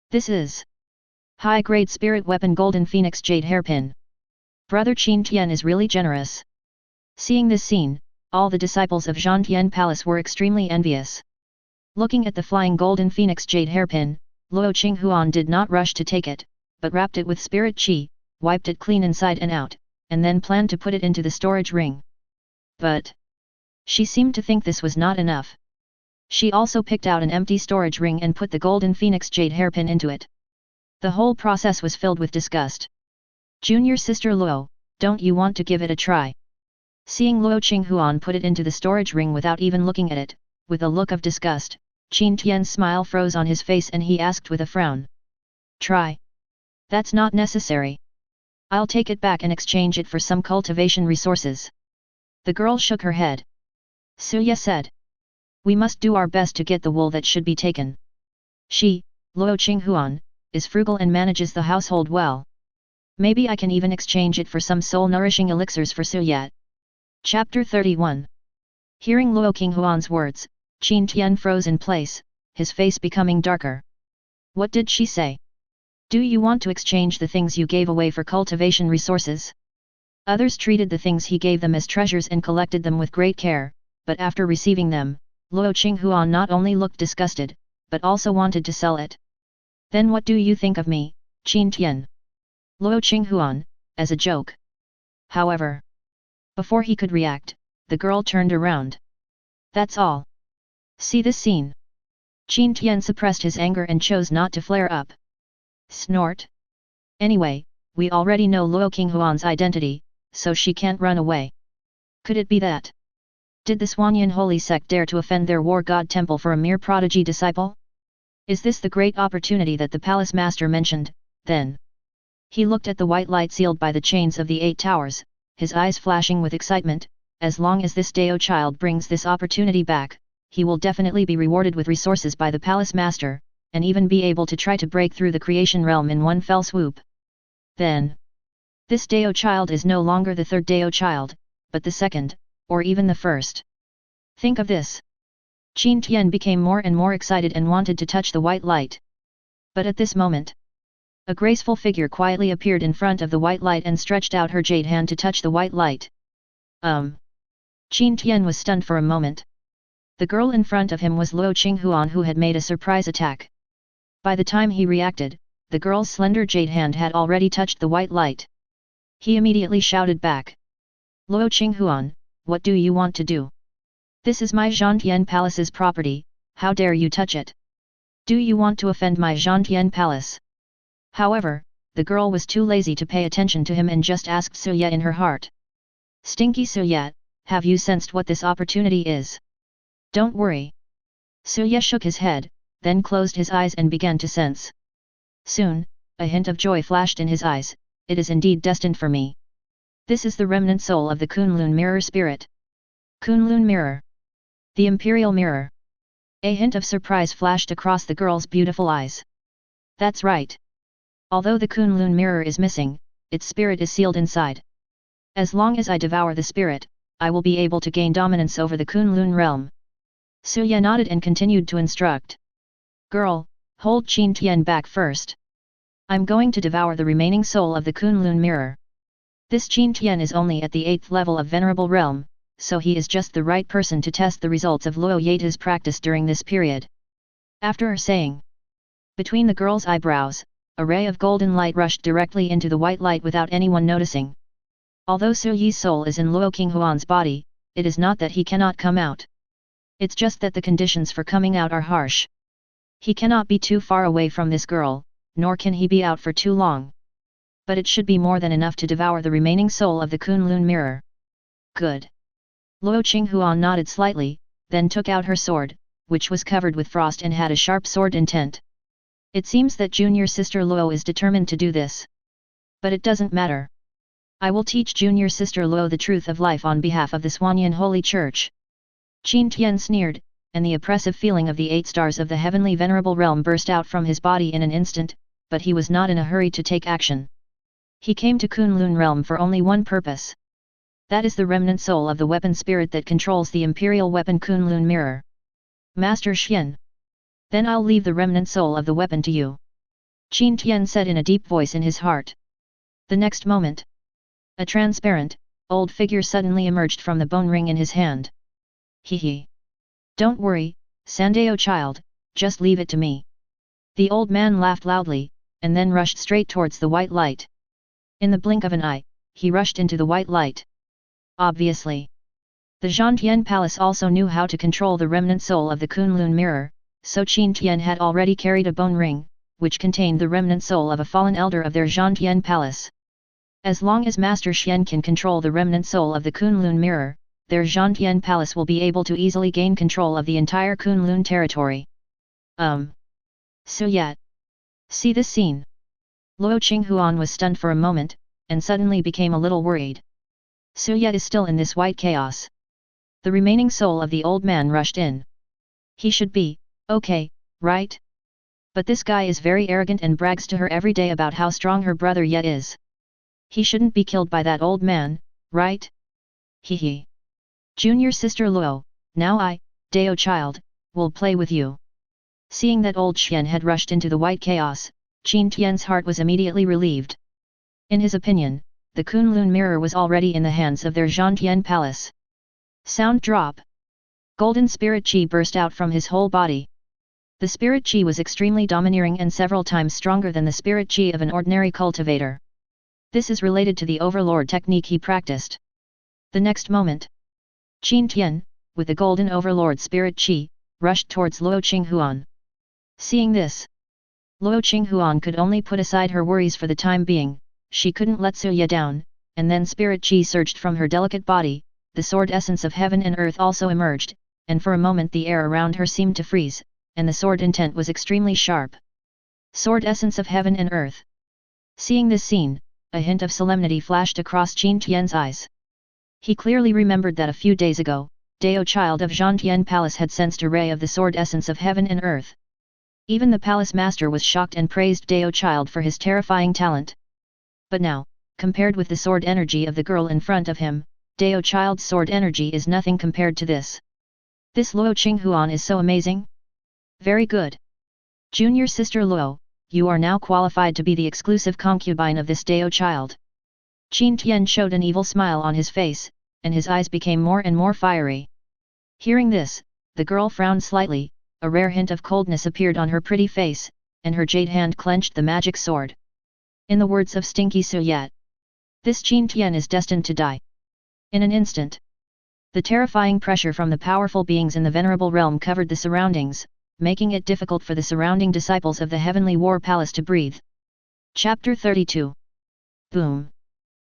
This is high-grade spirit weapon golden phoenix jade hairpin. Brother Qin Tian is really generous. Seeing this scene, all the disciples of Zhantian Palace were extremely envious. Looking at the flying golden phoenix jade hairpin, Luo Qinghuan did not rush to take it, but wrapped it with spirit qi, wiped it clean inside and out, and then planned to put it into the storage ring. But she seemed to think this was not enough. She also picked out an empty storage ring and put the golden phoenix jade hairpin into it. The whole process was filled with disgust. Junior sister Luo, don't you want to give it a try? Seeing Luo Qinghuan put it into the storage ring without even looking at it, with a look of disgust, Qin Tian's smile froze on his face and he asked with a frown. Try? That's not necessary. I'll take it back and exchange it for some cultivation resources. The girl shook her head. Suya said. We must do our best to get the wool that should be taken. She, Luo Qinghuan, is frugal and manages the household well. Maybe I can even exchange it for some soul-nourishing elixirs for Suya. Chapter 31. Hearing Luo Qinghuan's words, Qin Tian froze in place, his face becoming darker. What did she say? Do you want to exchange the things you gave away for cultivation resources? Others treated the things he gave them as treasures and collected them with great care, but after receiving them, Luo Qinghuan not only looked disgusted, but also wanted to sell it. Then what do you think of me, Qin Tian? Luo Qinghuan, as a joke. However, before he could react, the girl turned around. That's all. See this scene. Qin Tian suppressed his anger and chose not to flare up. Snort. Anyway, we already know Luo Qinghuan's identity, so she can't run away. Could it be that? Did the Xuanyan holy sect dare to offend their war god temple for a mere prodigy disciple? Is this the great opportunity that the palace master mentioned, then? He looked at the white light sealed by the chains of the 8 towers, his eyes flashing with excitement. As long as this Dao child brings this opportunity back, he will definitely be rewarded with resources by the palace master, and even be able to try to break through the creation realm in one fell swoop. Then, this Dao child is no longer the 3rd Dao child, but the 2nd, or even the 1st. Think of this. Qin Tian became more and more excited and wanted to touch the white light. But at this moment, a graceful figure quietly appeared in front of the white light and stretched out her jade hand to touch the white light. Qin Tian was stunned for a moment. The girl in front of him was Luo Qinghuan, who had made a surprise attack. By the time he reacted, the girl's slender jade hand had already touched the white light. He immediately shouted back. Luo Qinghuan, what do you want to do? This is my Zhantian Palace's property, how dare you touch it? Do you want to offend my Zhantian Palace? However, the girl was too lazy to pay attention to him and just asked Suya in her heart. Stinky Suya, have you sensed what this opportunity is? Don't worry. Suya shook his head, then closed his eyes and began to sense. Soon, a hint of joy flashed in his eyes. It is indeed destined for me. This is the remnant soul of the Kunlun mirror spirit. Kunlun mirror. The imperial mirror. A hint of surprise flashed across the girl's beautiful eyes. That's right. Although the Kunlun mirror is missing, its spirit is sealed inside. As long as I devour the spirit, I will be able to gain dominance over the Kunlun realm. Suya nodded and continued to instruct. Girl, hold Qin Tian back first. I'm going to devour the remaining soul of the Kunlun mirror. This Qin Tian is only at the 8th level of Venerable Realm, so he is just the right person to test the results of Luo Yeta's practice during this period. After saying. Between the girl's eyebrows, a ray of golden light rushed directly into the white light without anyone noticing. Although Su Yi's soul is in Luo Qinghuan's body, it is not that he cannot come out. It's just that the conditions for coming out are harsh. He cannot be too far away from this girl, nor can he be out for too long. But it should be more than enough to devour the remaining soul of the Kunlun mirror. Good. Luo Qinghuan nodded slightly, then took out her sword, which was covered with frost and had a sharp sword intent. It seems that junior sister Luo is determined to do this. But it doesn't matter. I will teach junior sister Luo the truth of life on behalf of the Swanyan Holy Church. Qin Tian sneered, and the oppressive feeling of the 8 stars of the heavenly venerable realm burst out from his body in an instant, but he was not in a hurry to take action. He came to Kunlun realm for only one purpose. That is the remnant soul of the weapon spirit that controls the imperial weapon Kunlun mirror. Master Xian. Then I'll leave the remnant soul of the weapon to you. Qin Tian said in a deep voice in his heart. The next moment, a transparent, old figure suddenly emerged from the bone ring in his hand. Hee. Don't worry, Sandeo child, just leave it to me. The old man laughed loudly, and then rushed straight towards the white light. In the blink of an eye, he rushed into the white light. Obviously, the Zhantian Palace also knew how to control the remnant soul of the Kunlun mirror, so Qin Tian had already carried a bone ring, which contained the remnant soul of a fallen elder of their Zhantian Palace. As long as Master Xian can control the remnant soul of the Kunlun mirror, their Zhantian Palace will be able to easily gain control of the entire Kunlun territory. Suya. See this scene. Luo Qinghuan was stunned for a moment, and suddenly became a little worried. Suya is still in this white chaos. The remaining soul of the old man rushed in. He should be, okay, right? But this guy is very arrogant and brags to her every day about how strong her brother yet is. He shouldn't be killed by that old man, right? Hee. Junior sister Luo, now I, Dao child, will play with you. Seeing that old Xian had rushed into the white chaos, Qin Tian's heart was immediately relieved. In his opinion, the Kunlun mirror was already in the hands of their Zhantian Palace. Sound drop. Golden spirit chi burst out from his whole body. The spirit chi was extremely domineering and several times stronger than the spirit chi of an ordinary cultivator. This is related to the overlord technique he practiced. The next moment, Qin Tian, with the golden overlord spirit chi, rushed towards Luo Qinghuan. Seeing this, Luo Qinghuan could only put aside her worries for the time being. She couldn't let Suya down, and then spirit chi surged from her delicate body, the sword essence of heaven and earth also emerged, and for a moment the air around her seemed to freeze, and the sword intent was extremely sharp. Sword essence of heaven and earth. Seeing this scene, a hint of solemnity flashed across Qin Tian's eyes. He clearly remembered that a few days ago, Dao child of Zhantian Palace had sensed a ray of the sword essence of heaven and earth. Even the palace master was shocked and praised Dao child for his terrifying talent. But now, compared with the sword energy of the girl in front of him, Dao child's sword energy is nothing compared to this. This Luo Qinghuan is so amazing. Very good. Junior sister Luo, you are now qualified to be the exclusive concubine of this Dao child. Qin Tian showed an evil smile on his face, and his eyes became more and more fiery. Hearing this, the girl frowned slightly, a rare hint of coldness appeared on her pretty face, and her jade hand clenched the magic sword. In the words of Stinky Suyat, this Qin Tian is destined to die. In an instant, the terrifying pressure from the powerful beings in the venerable realm covered the surroundings, making it difficult for the surrounding disciples of the heavenly war palace to breathe. Chapter 32. Boom.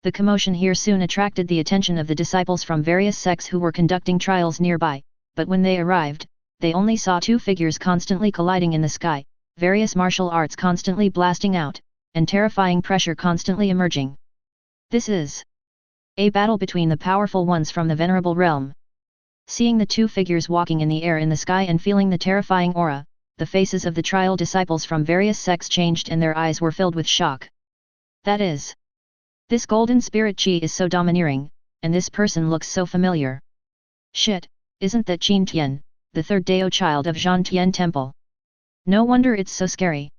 The commotion here soon attracted the attention of the disciples from various sects who were conducting trials nearby, but when they arrived, they only saw two figures constantly colliding in the sky, various martial arts constantly blasting out, and terrifying pressure constantly emerging. This is a battle between the powerful ones from the venerable realm. Seeing the two figures walking in the air in the sky and feeling the terrifying aura, the faces of the trial disciples from various sects changed and their eyes were filled with shock. That is, this golden spirit chi is so domineering, and this person looks so familiar. Shit, isn't that Qin Tian, the third Dao child of Zhan Tian Temple? No wonder it's so scary.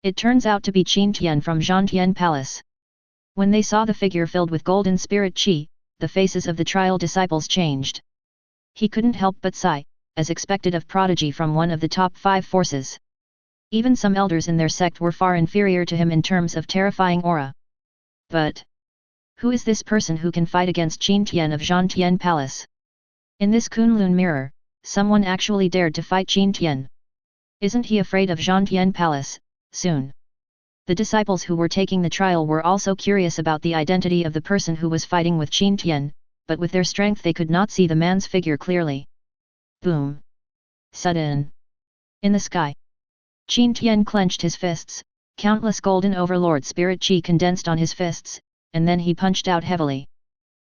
It turns out to be Qin Tian from Zhan Tian Palace. When they saw the figure filled with golden spirit chi, the faces of the trial disciples changed. He couldn't help but sigh, as expected of prodigy from one of the top 5 forces. Even some elders in their sect were far inferior to him in terms of terrifying aura. But who is this person who can fight against Qin Tian of Zhan Tian Palace? In this Kunlun mirror, someone actually dared to fight Qin Tian. Isn't he afraid of Zhan Tian Palace, soon? The disciples who were taking the trial were also curious about the identity of the person who was fighting with Qin Tian, but with their strength they could not see the man's figure clearly. Boom! Sudden! In the sky, Qin Tian clenched his fists, countless golden overlord spirit chi condensed on his fists, and then he punched out heavily.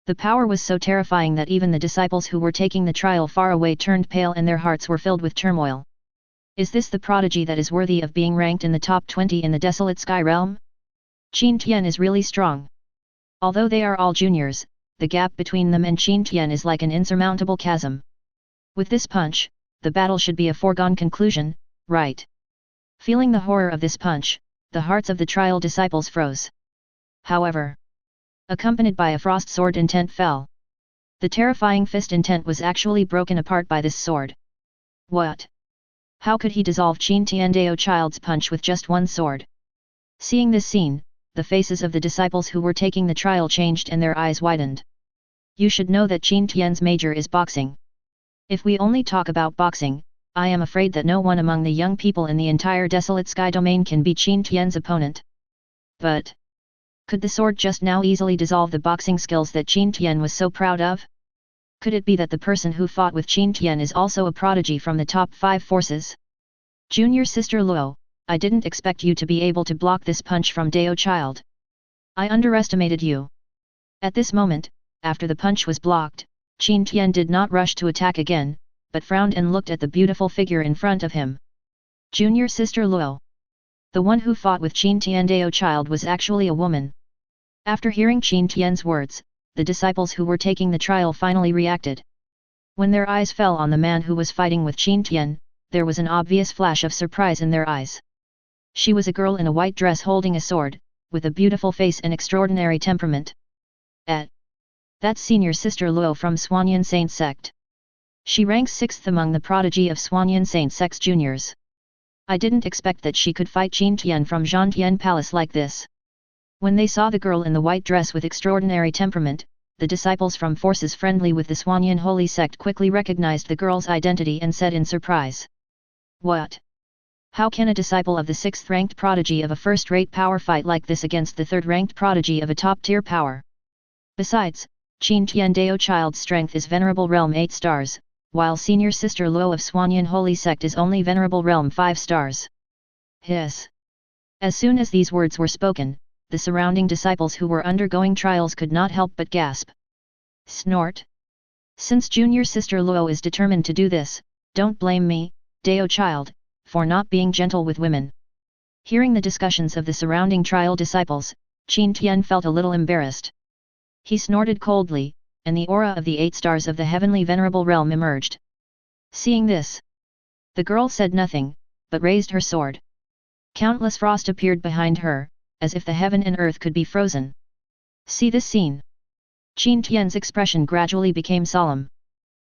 The power was so terrifying that even the disciples who were taking the trial far away turned pale and their hearts were filled with turmoil. Is this the prodigy that is worthy of being ranked in the top 20 in the desolate sky realm? Qin Tian is really strong. Although they are all juniors, the gap between them and Qin Tian is like an insurmountable chasm. With this punch, the battle should be a foregone conclusion, right? Feeling the horror of this punch, the hearts of the trial disciples froze. However, accompanied by a frost sword intent fell. The terrifying fist intent was actually broken apart by this sword. What? How could he dissolve Qin Tian Dao child's punch with just one sword? Seeing this scene, the faces of the disciples who were taking the trial changed and their eyes widened. You should know that Qin Tian's major is boxing. If we only talk about boxing, I am afraid that no one among the young people in the entire desolate sky domain can be Qin Tian's opponent. But could the sword just now easily dissolve the boxing skills that Qin Tian was so proud of? Could it be that the person who fought with Qin Tian is also a prodigy from the top 5 forces? Junior Sister Luo, I didn't expect you to be able to block this punch from Dao child. I underestimated you. At this moment, after the punch was blocked, Qin Tian did not rush to attack again, but frowned and looked at the beautiful figure in front of him. Junior Sister Luo. The one who fought with Qin Tian Dao child was actually a woman. After hearing Qin Tian's words, the disciples who were taking the trial finally reacted. When their eyes fell on the man who was fighting with Qin Tian, there was an obvious flash of surprise in their eyes. She was a girl in a white dress holding a sword, with a beautiful face and extraordinary temperament. That's Senior Sister Luo from Xuanyan Saint Sect. She ranks 6th among the prodigy of Xuanyan Saint Sect's juniors. I didn't expect that she could fight Qin Tian from Zhan Tian Palace like this. When they saw the girl in the white dress with extraordinary temperament, the disciples from forces friendly with the Xuanyan Holy Sect quickly recognized the girl's identity and said in surprise. What? How can a disciple of the 6th-ranked prodigy of a first-rate power fight like this against the 3rd-ranked prodigy of a top-tier power? Besides, Qin Tian Dao child's strength is Venerable Realm 8 stars, while Senior Sister Luo of Xuanyan Holy Sect is only Venerable Realm 5 stars. Hiss. As soon as these words were spoken, the surrounding disciples who were undergoing trials could not help but gasp. Snort. Since Junior Sister Luo is determined to do this, don't blame me, Dao child, for not being gentle with women. Hearing the discussions of the surrounding trial disciples, Qin Tian felt a little embarrassed. He snorted coldly, and the aura of the 8 stars of the heavenly venerable realm emerged. Seeing this, the girl said nothing, but raised her sword. Countless frost appeared behind her, as if the heaven and earth could be frozen. See this scene. Qin Tian's expression gradually became solemn.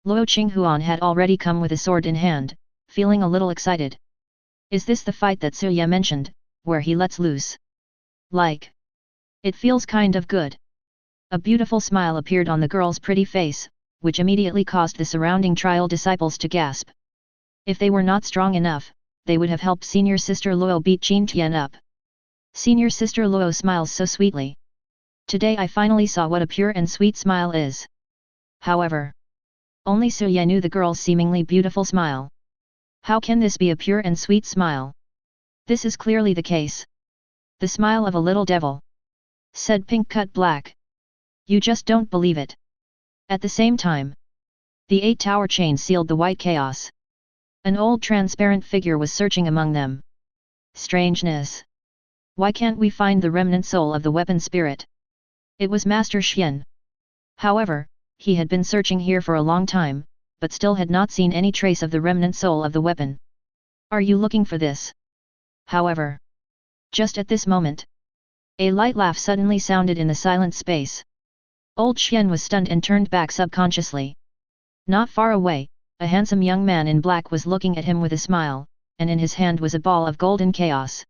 Luo Qinghuan had already come with a sword in hand, feeling a little excited. Is this the fight that Suya mentioned, where he lets loose? Like. It feels kind of good. A beautiful smile appeared on the girl's pretty face, which immediately caused the surrounding trial disciples to gasp. If they were not strong enough, they would have helped Senior Sister Luo beat Qin Tian up. Senior sister Luo smiles so sweetly. Today I finally saw what a pure and sweet smile is. However, only Suye knew the girl's seemingly beautiful smile. How can this be a pure and sweet smile? This is clearly the case. The smile of a little devil, said Pink Cut Black. You just don't believe it. At the same time, the 8-tower chain sealed the white chaos. An old transparent figure was searching among them. Strangeness. Why can't we find the remnant soul of the weapon spirit? It was Master Xian. However, he had been searching here for a long time, but still had not seen any trace of the remnant soul of the weapon. Are you looking for this? However, just at this moment, a light laugh suddenly sounded in the silent space. Old Xian was stunned and turned back subconsciously. Not far away, a handsome young man in black was looking at him with a smile, and in his hand was a ball of golden chaos.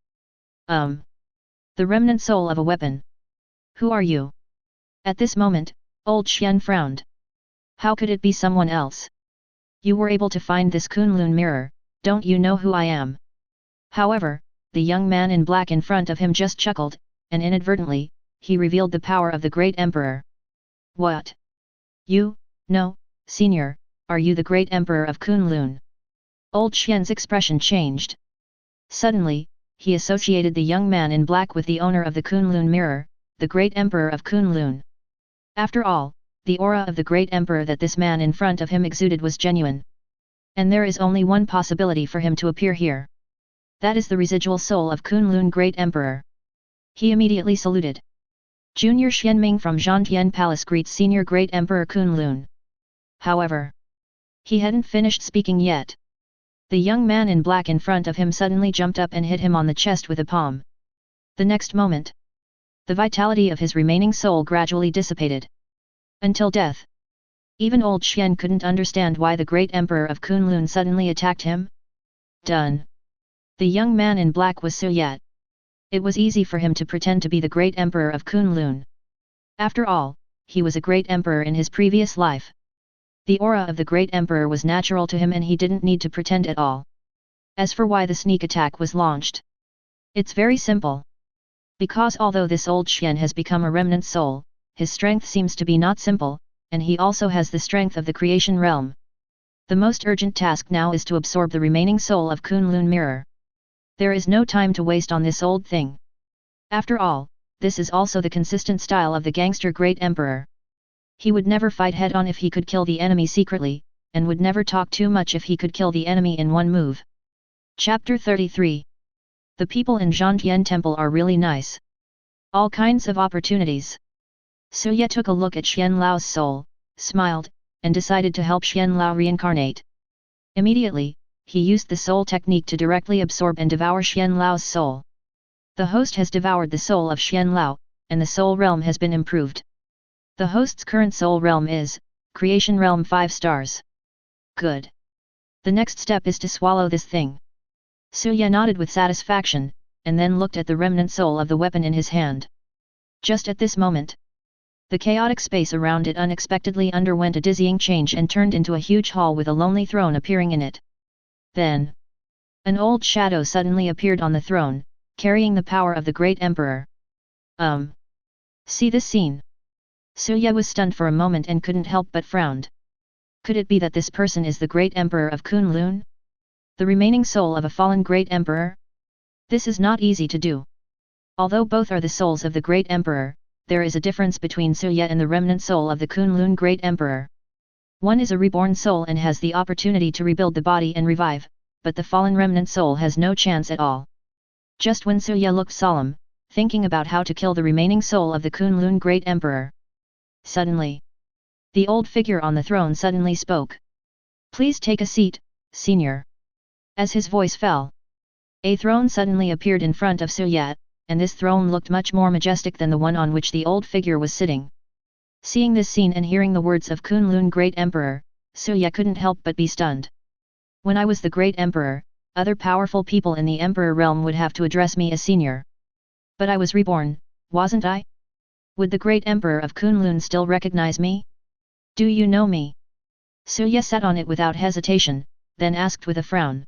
The remnant soul of a weapon. Who are you? At this moment, Old Xian frowned. How could it be someone else? You were able to find this Kunlun mirror, don't you know who I am? However, the young man in black in front of him just chuckled, and inadvertently, he revealed the power of the great emperor. What? You, no, senior, are you the great emperor of Kunlun? Old Xian's expression changed. Suddenly, he associated the young man in black with the owner of the Kunlun mirror, the great emperor of Kunlun. After all, the aura of the great emperor that this man in front of him exuded was genuine. And there is only one possibility for him to appear here. That is the residual soul of Kunlun Great Emperor. He immediately saluted. Junior Xianming from Zhangtian Palace greets Senior Great Emperor Kunlun. However, he hadn't finished speaking yet. The young man in black in front of him suddenly jumped up and hit him on the chest with a palm. The next moment, the vitality of his remaining soul gradually dissipated. Until death. Even old Xian couldn't understand why the great emperor of Kunlun suddenly attacked him. Done. The young man in black was Suyat. It was easy for him to pretend to be the great emperor of Kunlun. After all, he was a great emperor in his previous life. The aura of the great emperor was natural to him and he didn't need to pretend at all. As for why the sneak attack was launched, it's very simple. Because although this old Xian has become a remnant soul, his strength seems to be not simple, and he also has the strength of the creation realm. The most urgent task now is to absorb the remaining soul of Kunlun mirror. There is no time to waste on this old thing. After all, this is also the consistent style of the gangster great emperor. He would never fight head-on if he could kill the enemy secretly, and would never talk too much if he could kill the enemy in one move. Chapter 33. The people in Zhangtian Temple are really nice. All kinds of opportunities. Suye took a look at Xian Lao's soul, smiled, and decided to help Xian Lao reincarnate. Immediately, he used the soul technique to directly absorb and devour Xian Lao's soul. The host has devoured the soul of Xian Lao, and the soul realm has been improved. The host's current soul realm is, Creation Realm 5 stars. Good. The next step is to swallow this thing. Suye nodded with satisfaction, and then looked at the remnant soul of the weapon in his hand. Just at this moment, the chaotic space around it unexpectedly underwent a dizzying change and turned into a huge hall with a lonely throne appearing in it. Then, an old shadow suddenly appeared on the throne, carrying the power of the great emperor. See this scene? Suye was stunned for a moment and couldn't help but frowned. Could it be that this person is the great emperor of Kunlun? The remaining soul of a fallen great emperor? This is not easy to do. Although both are the souls of the great emperor, there is a difference between Suye and the remnant soul of the Kunlun great emperor. One is a reborn soul and has the opportunity to rebuild the body and revive, but the fallen remnant soul has no chance at all. Just when Suye looked solemn, thinking about how to kill the remaining soul of the Kunlun great emperor, suddenly, the old figure on the throne suddenly spoke. Please take a seat, senior. As his voice fell, a throne suddenly appeared in front of Suye, and this throne looked much more majestic than the one on which the old figure was sitting. Seeing this scene and hearing the words of Kunlun Great Emperor, Suye couldn't help but be stunned. When I was the Great Emperor, other powerful people in the Emperor realm would have to address me as senior. But I was reborn, wasn't I? Would the Great Emperor of Kunlun still recognize me? Do you know me? Suye sat on it without hesitation, then asked with a frown.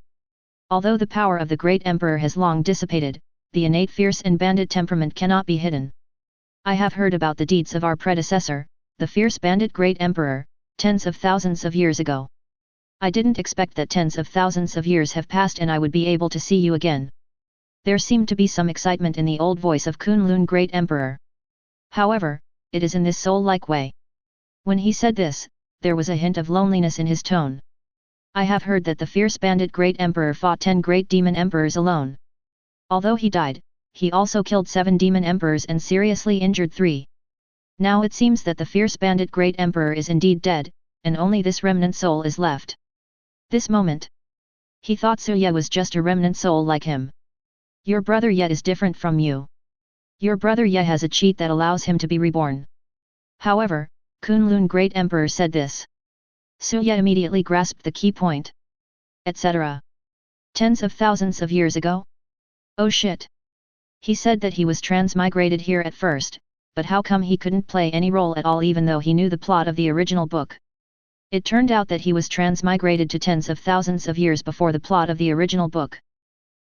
Although the power of the Great Emperor has long dissipated, the innate fierce and bandit temperament cannot be hidden. I have heard about the deeds of our predecessor, the fierce bandit great emperor, tens of thousands of years ago. I didn't expect that tens of thousands of years have passed and I would be able to see you again. There seemed to be some excitement in the old voice of Kunlun great emperor. However, it is in this soul-like way. When he said this, there was a hint of loneliness in his tone. I have heard that the fierce bandit great emperor fought 10 great demon emperors alone. Although he died, he also killed 7 demon emperors and seriously injured 3. Now it seems that the fierce bandit great emperor is indeed dead, and only this remnant soul is left. This moment, he thought Suya was just a remnant soul like him. Your brother Ye is different from you. Your brother Ye has a cheat that allows him to be reborn. However, Kunlun great emperor said this. Suya immediately grasped the key point. Etc. Tens of thousands of years ago? Oh shit! He said that he was transmigrated here at first, but how come he couldn't play any role at all even though he knew the plot of the original book? It turned out that he was transmigrated to tens of thousands of years before the plot of the original book.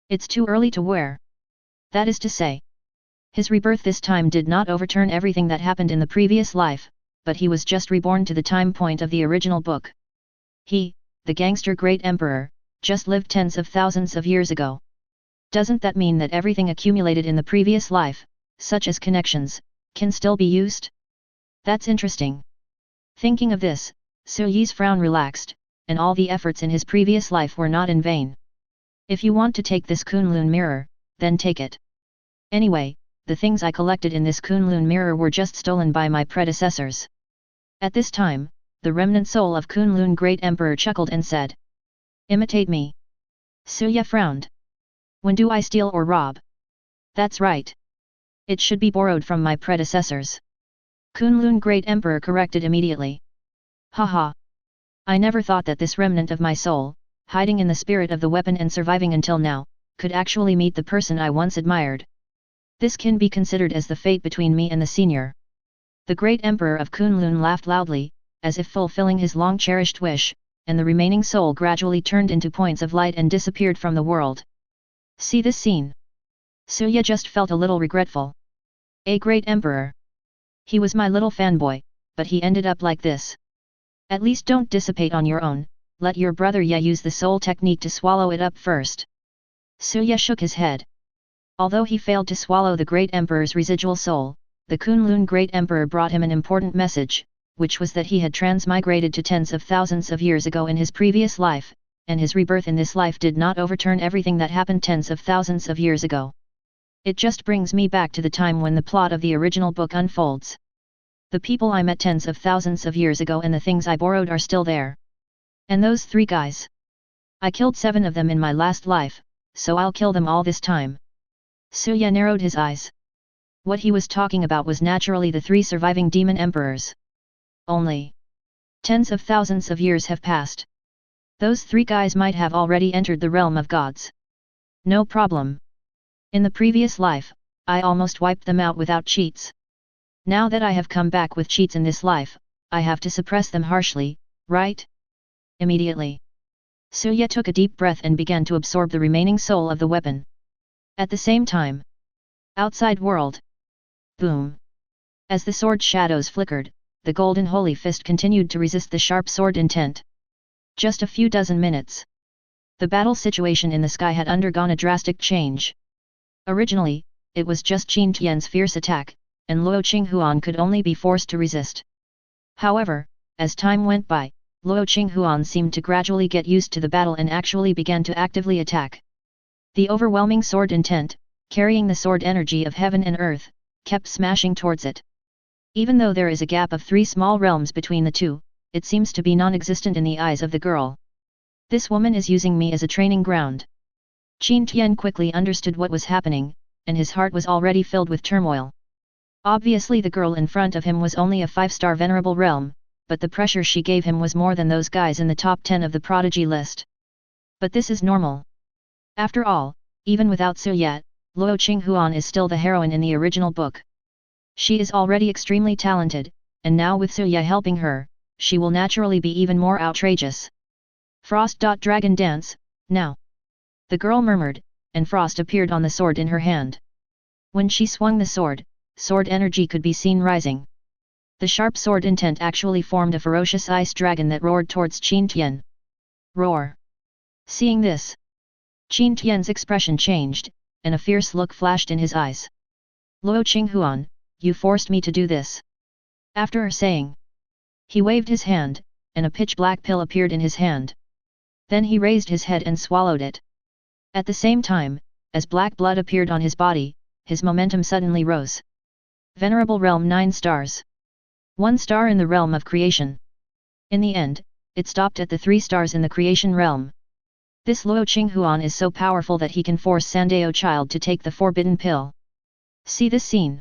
It's too early to wear. That is to say, his rebirth this time did not overturn everything that happened in the previous life, but he was just reborn to the time point of the original book. He, the gangster great emperor, just lived tens of thousands of years ago. Doesn't that mean that everything accumulated in the previous life, such as connections, can still be used? That's interesting. Thinking of this, Su Yi's frown relaxed, and all the efforts in his previous life were not in vain. If you want to take this Kunlun mirror, then take it. Anyway, the things I collected in this Kunlun mirror were just stolen by my predecessors. At this time, the remnant soul of Kunlun great emperor chuckled and said. Imitate me. Suya frowned. When do I steal or rob? That's right. It should be borrowed from my predecessors. Kunlun great emperor corrected immediately. Haha. I never thought that this remnant of my soul, hiding in the spirit of the weapon and surviving until now, could actually meet the person I once admired. This can be considered as the fate between me and the senior. The great emperor of Kunlun laughed loudly, as if fulfilling his long-cherished wish, and the remaining soul gradually turned into points of light and disappeared from the world. See this scene. Suya just felt a little regretful. A great emperor. He was my little fanboy, but he ended up like this. At least don't dissipate on your own, let your brother Ye use the soul technique to swallow it up first. Suya shook his head. Although he failed to swallow the great emperor's residual soul, the Kunlun great emperor brought him an important message, which was that he had transmigrated to tens of thousands of years ago in his previous life, and his rebirth in this life did not overturn everything that happened tens of thousands of years ago. It just brings me back to the time when the plot of the original book unfolds. The people I met tens of thousands of years ago and the things I borrowed are still there. And those 3 guys? I killed 7 of them in my last life, so I'll kill them all this time. Suya narrowed his eyes. What he was talking about was naturally the 3 surviving demon emperors. Only tens of thousands of years have passed. Those 3 guys might have already entered the realm of gods. No problem. In the previous life, I almost wiped them out without cheats. Now that I have come back with cheats in this life, I have to suppress them harshly, right? Immediately, Suya took a deep breath and began to absorb the remaining soul of the weapon. At the same time, outside world. Boom. As the sword shadows flickered, the golden holy fist continued to resist the sharp sword intent. Just a few dozen minutes. The battle situation in the sky had undergone a drastic change. Originally, it was just Qin Tian's fierce attack, and Luo Qinghuan could only be forced to resist. However, as time went by, Luo Qinghuan seemed to gradually get used to the battle and actually began to actively attack. The overwhelming sword intent, carrying the sword energy of heaven and earth, kept smashing towards it. Even though there is a gap of 3 small realms between the two, it seems to be non-existent in the eyes of the girl. This woman is using me as a training ground. Qin Tian quickly understood what was happening, and his heart was already filled with turmoil. Obviously the girl in front of him was only a 5-star venerable realm, but the pressure she gave him was more than those guys in the top 10 of the prodigy list. But this is normal. After all, even without Suya, Luo Qinghuan is still the heroine in the original book. She is already extremely talented, and now with Suya helping her, she will naturally be even more outrageous. Frost. Dragon dance, now. The girl murmured, and frost appeared on the sword in her hand. When she swung the sword, sword energy could be seen rising. The sharp sword intent actually formed a ferocious ice dragon that roared towards Qin Tian. Roar! Seeing this, Qin Tian's expression changed, and a fierce look flashed in his eyes. Luo Qinghuan, you forced me to do this. After saying, he waved his hand, and a pitch-black pill appeared in his hand. Then he raised his head and swallowed it. At the same time, as black blood appeared on his body, his momentum suddenly rose. Venerable Realm 9 stars. 1 star in the realm of creation. In the end, it stopped at the 3 stars in the creation realm. This Luo Qinghuan is so powerful that he can force Sandao child to take the forbidden pill. See this scene.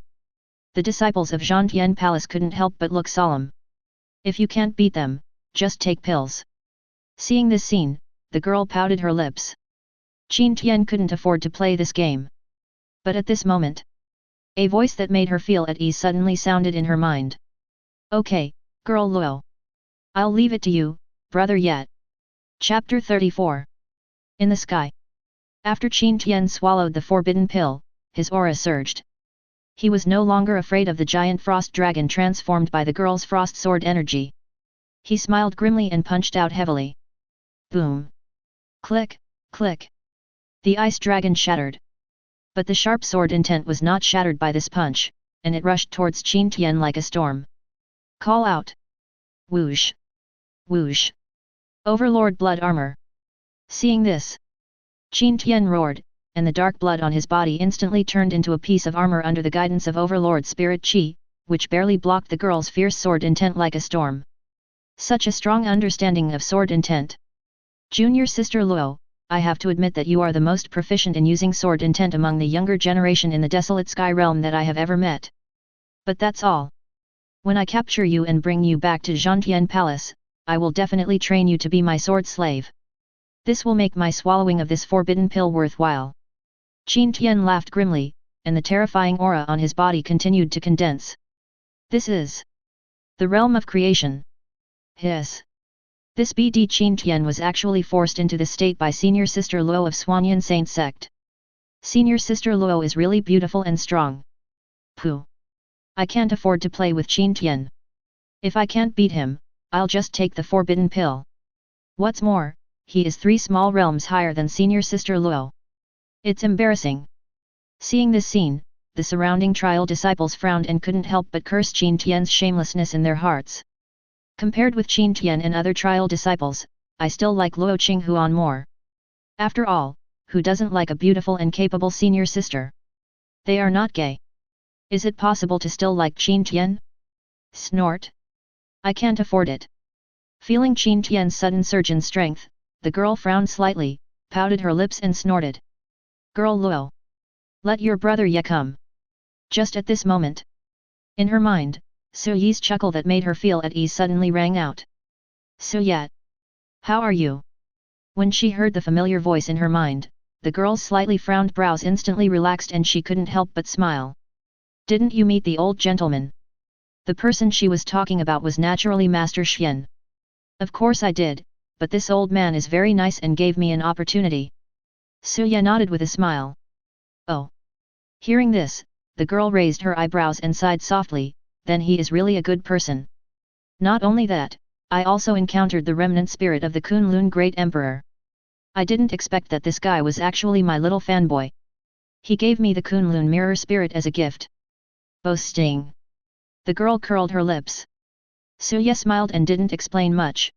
The disciples of Zhantian Palace couldn't help but look solemn. If you can't beat them, just take pills. Seeing this scene, the girl pouted her lips. Qin Tian couldn't afford to play this game. But at this moment, a voice that made her feel at ease suddenly sounded in her mind. Okay, girl Luo. I'll leave it to you, brother yet. Chapter 34. In the sky. After Qin Tian swallowed the forbidden pill, his aura surged. He was no longer afraid of the giant frost dragon transformed by the girl's frost sword energy. He smiled grimly and punched out heavily. Boom! Click, click! The ice dragon shattered. But the sharp sword intent was not shattered by this punch, and it rushed towards Qin Tian like a storm. Call out! Whoosh! Whoosh! Overlord blood armor! Seeing this, Qin Tian roared, and the dark blood on his body instantly turned into a piece of armor under the guidance of Overlord Spirit Qi, which barely blocked the girl's fierce sword intent like a storm. Such a strong understanding of sword intent. Junior sister Luo, I have to admit that you are the most proficient in using sword intent among the younger generation in the desolate sky realm that I have ever met. But that's all. When I capture you and bring you back to Zhantian Palace, I will definitely train you to be my sword slave. This will make my swallowing of this forbidden pill worthwhile. Qin Tian laughed grimly, and the terrifying aura on his body continued to condense. This is the realm of creation. Hiss. This BD Qin Tian was actually forced into this state by senior sister Luo of Swanyan Saint sect. Senior sister Luo is really beautiful and strong. Pooh. I can't afford to play with Qin Tian. If I can't beat him, I'll just take the forbidden pill. What's more, he is 3 small realms higher than senior sister Luo. It's embarrassing. Seeing this scene, the surrounding trial disciples frowned and couldn't help but curse Qin Tian's shamelessness in their hearts. Compared with Qin Tian and other trial disciples, I still like Luo Qinghuan more. After all, who doesn't like a beautiful and capable senior sister? They are not gay. Is it possible to still like Qin Tian? Snort. I can't afford it. Feeling Qin Tian's sudden surge in strength, the girl frowned slightly, pouted her lips and snorted. Girl Luo. Let your brother Ye come. Just at this moment. In her mind, Su Yi's chuckle that made her feel at ease suddenly rang out. Su Yat. How are you? When she heard the familiar voice in her mind, the girl's slightly frowned brows instantly relaxed and she couldn't help but smile. Didn't you meet the old gentleman? The person she was talking about was naturally Master Xian. Of course I did, but this old man is very nice and gave me an opportunity. Su Ye nodded with a smile. Oh. Hearing this, the girl raised her eyebrows and sighed softly, then he is really a good person. Not only that, I also encountered the remnant spirit of the Kunlun Great Emperor. I didn't expect that this guy was actually my little fanboy. He gave me the Kunlun mirror spirit as a gift. Boasting. The girl curled her lips. Su Ye smiled and didn't explain much.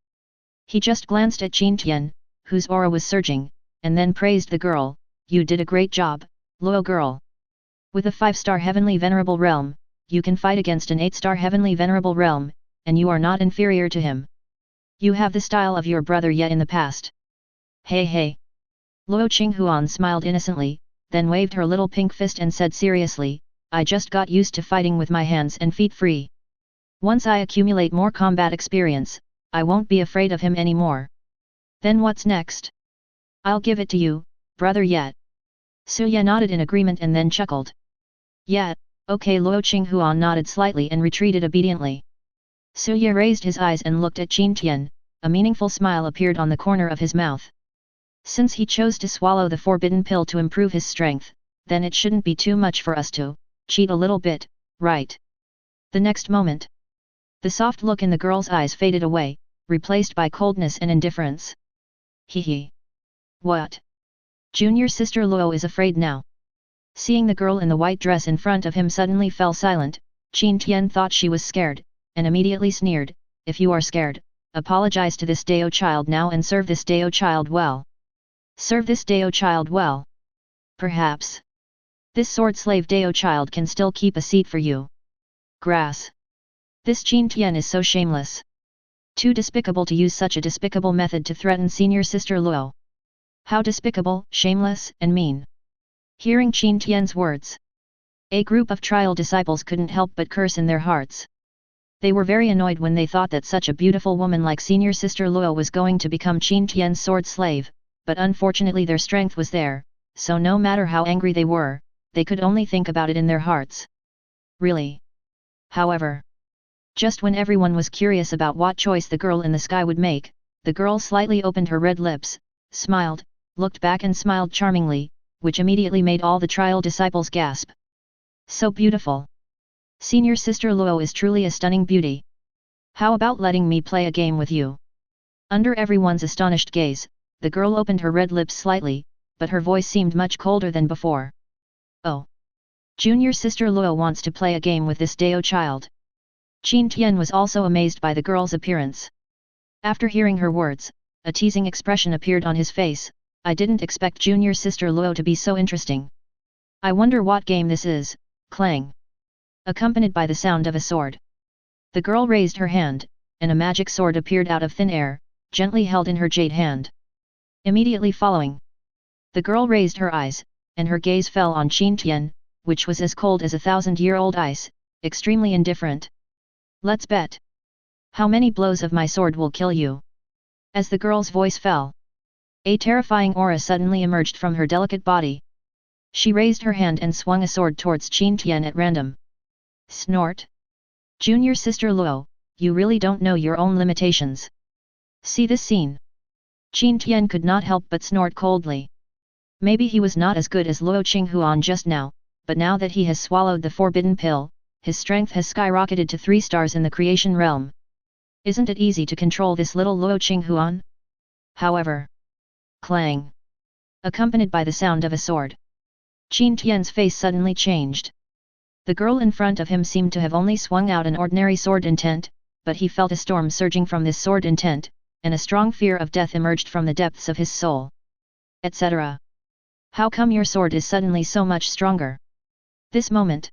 He just glanced at Qin Tian, whose aura was surging, and then praised the girl. You did a great job, Luo girl. With a 5-star heavenly venerable realm, you can fight against an 8-star heavenly venerable realm, and you are not inferior to him. You have the style of your brother Ye in the past. Hey hey. Luo Qinghuan smiled innocently, then waved her little pink fist and said seriously, I just got used to fighting with my hands and feet free. Once I accumulate more combat experience, I won't be afraid of him anymore. Then what's next? I'll give it to you, brother Ye. Su Ye nodded in agreement and then chuckled. Yeah, okay. Luo Qinghuan nodded slightly and retreated obediently. Su Ye raised his eyes and looked at Qin Tian, a meaningful smile appeared on the corner of his mouth. Since he chose to swallow the forbidden pill to improve his strength, then it shouldn't be too much for us to cheat a little bit, right? The next moment, the soft look in the girl's eyes faded away, replaced by coldness and indifference. Hee. What? Junior sister Luo is afraid now. Seeing the girl in the white dress in front of him suddenly fell silent, Qin Tian thought she was scared, and immediately sneered, if you are scared, apologize to this Dao child now and serve this Dao child well. Serve this Dao child well. Perhaps this sword slave Dao child can still keep a seat for you. Grass. This Qin Tian is so shameless. Too despicable to use such a despicable method to threaten senior sister Luo. How despicable, shameless, and mean. Hearing Qin Tian's words, a group of trial disciples couldn't help but curse in their hearts. They were very annoyed when they thought that such a beautiful woman like senior sister Luo was going to become Qin Tian's sword slave, but unfortunately their strength was there, so no matter how angry they were, they could only think about it in their hearts. Really? However, just when everyone was curious about what choice the girl in the sky would make, the girl slightly opened her red lips, smiled, looked back and smiled charmingly, which immediately made all the trial disciples gasp. So beautiful! Senior sister Luo is truly a stunning beauty. How about letting me play a game with you? Under everyone's astonished gaze, the girl opened her red lips slightly, but her voice seemed much colder than before. Oh! Junior sister Luo wants to play a game with this Dao child. Qin Tian was also amazed by the girl's appearance. After hearing her words, a teasing expression appeared on his face. I didn't expect junior sister Luo to be so interesting. I wonder what game this is, clang. Accompanied by the sound of a sword. The girl raised her hand, and a magic sword appeared out of thin air, gently held in her jade hand. Immediately following, the girl raised her eyes, and her gaze fell on Qin Tian, which was as cold as 1,000-year-old ice, extremely indifferent. Let's bet. How many blows of my sword will kill you? As the girl's voice fell, a terrifying aura suddenly emerged from her delicate body. She raised her hand and swung a sword towards Qin Tian at random. Snort. Junior sister Luo, you really don't know your own limitations. See this scene. Qin Tian could not help but snort coldly. Maybe he was not as good as Luo Qinghuan just now, but now that he has swallowed the forbidden pill, his strength has skyrocketed to 3 stars in the creation realm. Isn't it easy to control this little Luo Qinghuan? However, clang. Accompanied by the sound of a sword, Qin Tian's face suddenly changed. The girl in front of him seemed to have only swung out an ordinary sword intent, but he felt a storm surging from this sword intent, and a strong fear of death emerged from the depths of his soul. Etc. How come your sword is suddenly so much stronger? This moment,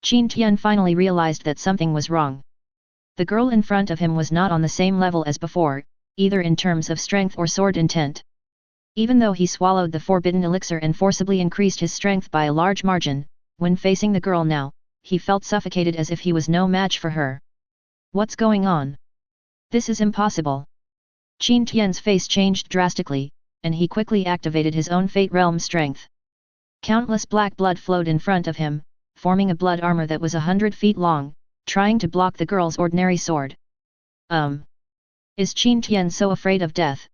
Qin Tian finally realized that something was wrong. The girl in front of him was not on the same level as before, either in terms of strength or sword intent. Even though he swallowed the forbidden elixir and forcibly increased his strength by a large margin, when facing the girl now, he felt suffocated as if he was no match for her. What's going on? This is impossible. Qin Tian's face changed drastically, and he quickly activated his own fate realm strength. Countless black blood flowed in front of him, forming a blood armor that was 100 feet long, trying to block the girl's ordinary sword. Is Qin Tian so afraid of death?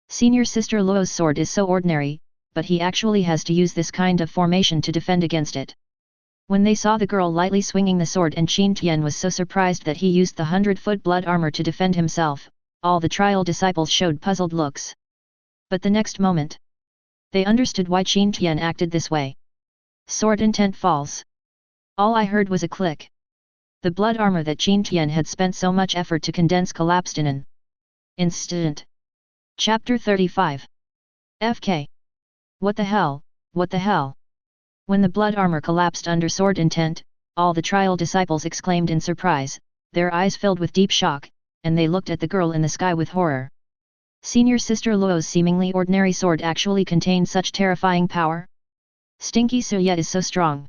Senior sister Luo's sword is so ordinary, but he actually has to use this kind of formation to defend against it. When they saw the girl lightly swinging the sword and Qin Tian was so surprised that he used the 100-foot blood armor to defend himself, all the trial disciples showed puzzled looks. But the next moment, they understood why Qin Tian acted this way. Sword intent falls. All I heard was a click. The blood armor that Qin Tian had spent so much effort to condense collapsed in an instant. Chapter 35. FK. What the hell, what the hell? When the blood armor collapsed under sword intent, all the trial disciples exclaimed in surprise, their eyes filled with deep shock, and they looked at the girl in the sky with horror. Senior sister Luo's seemingly ordinary sword actually contained such terrifying power? Stinky Suya is so strong.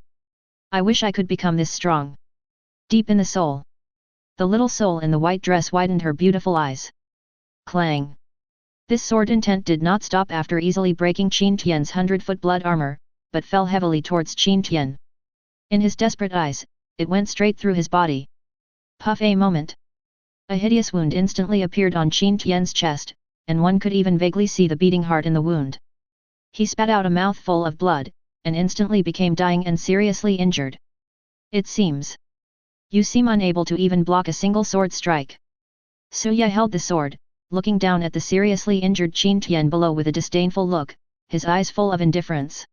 I wish I could become this strong. Deep in the soul. The little soul in the white dress widened her beautiful eyes. Clang. This sword intent did not stop after easily breaking Qin Tian's 100-foot blood armor, but fell heavily towards Qin Tian. In his desperate eyes, it went straight through his body. Puff a moment. A hideous wound instantly appeared on Qin Tian's chest, and one could even vaguely see the beating heart in the wound. He spat out a mouthful of blood, and instantly became dying and seriously injured. It seems. You seem unable to even block a single sword strike. Suya held the sword, looking down at the seriously injured Qin Tian below with a disdainful look, his eyes full of indifference.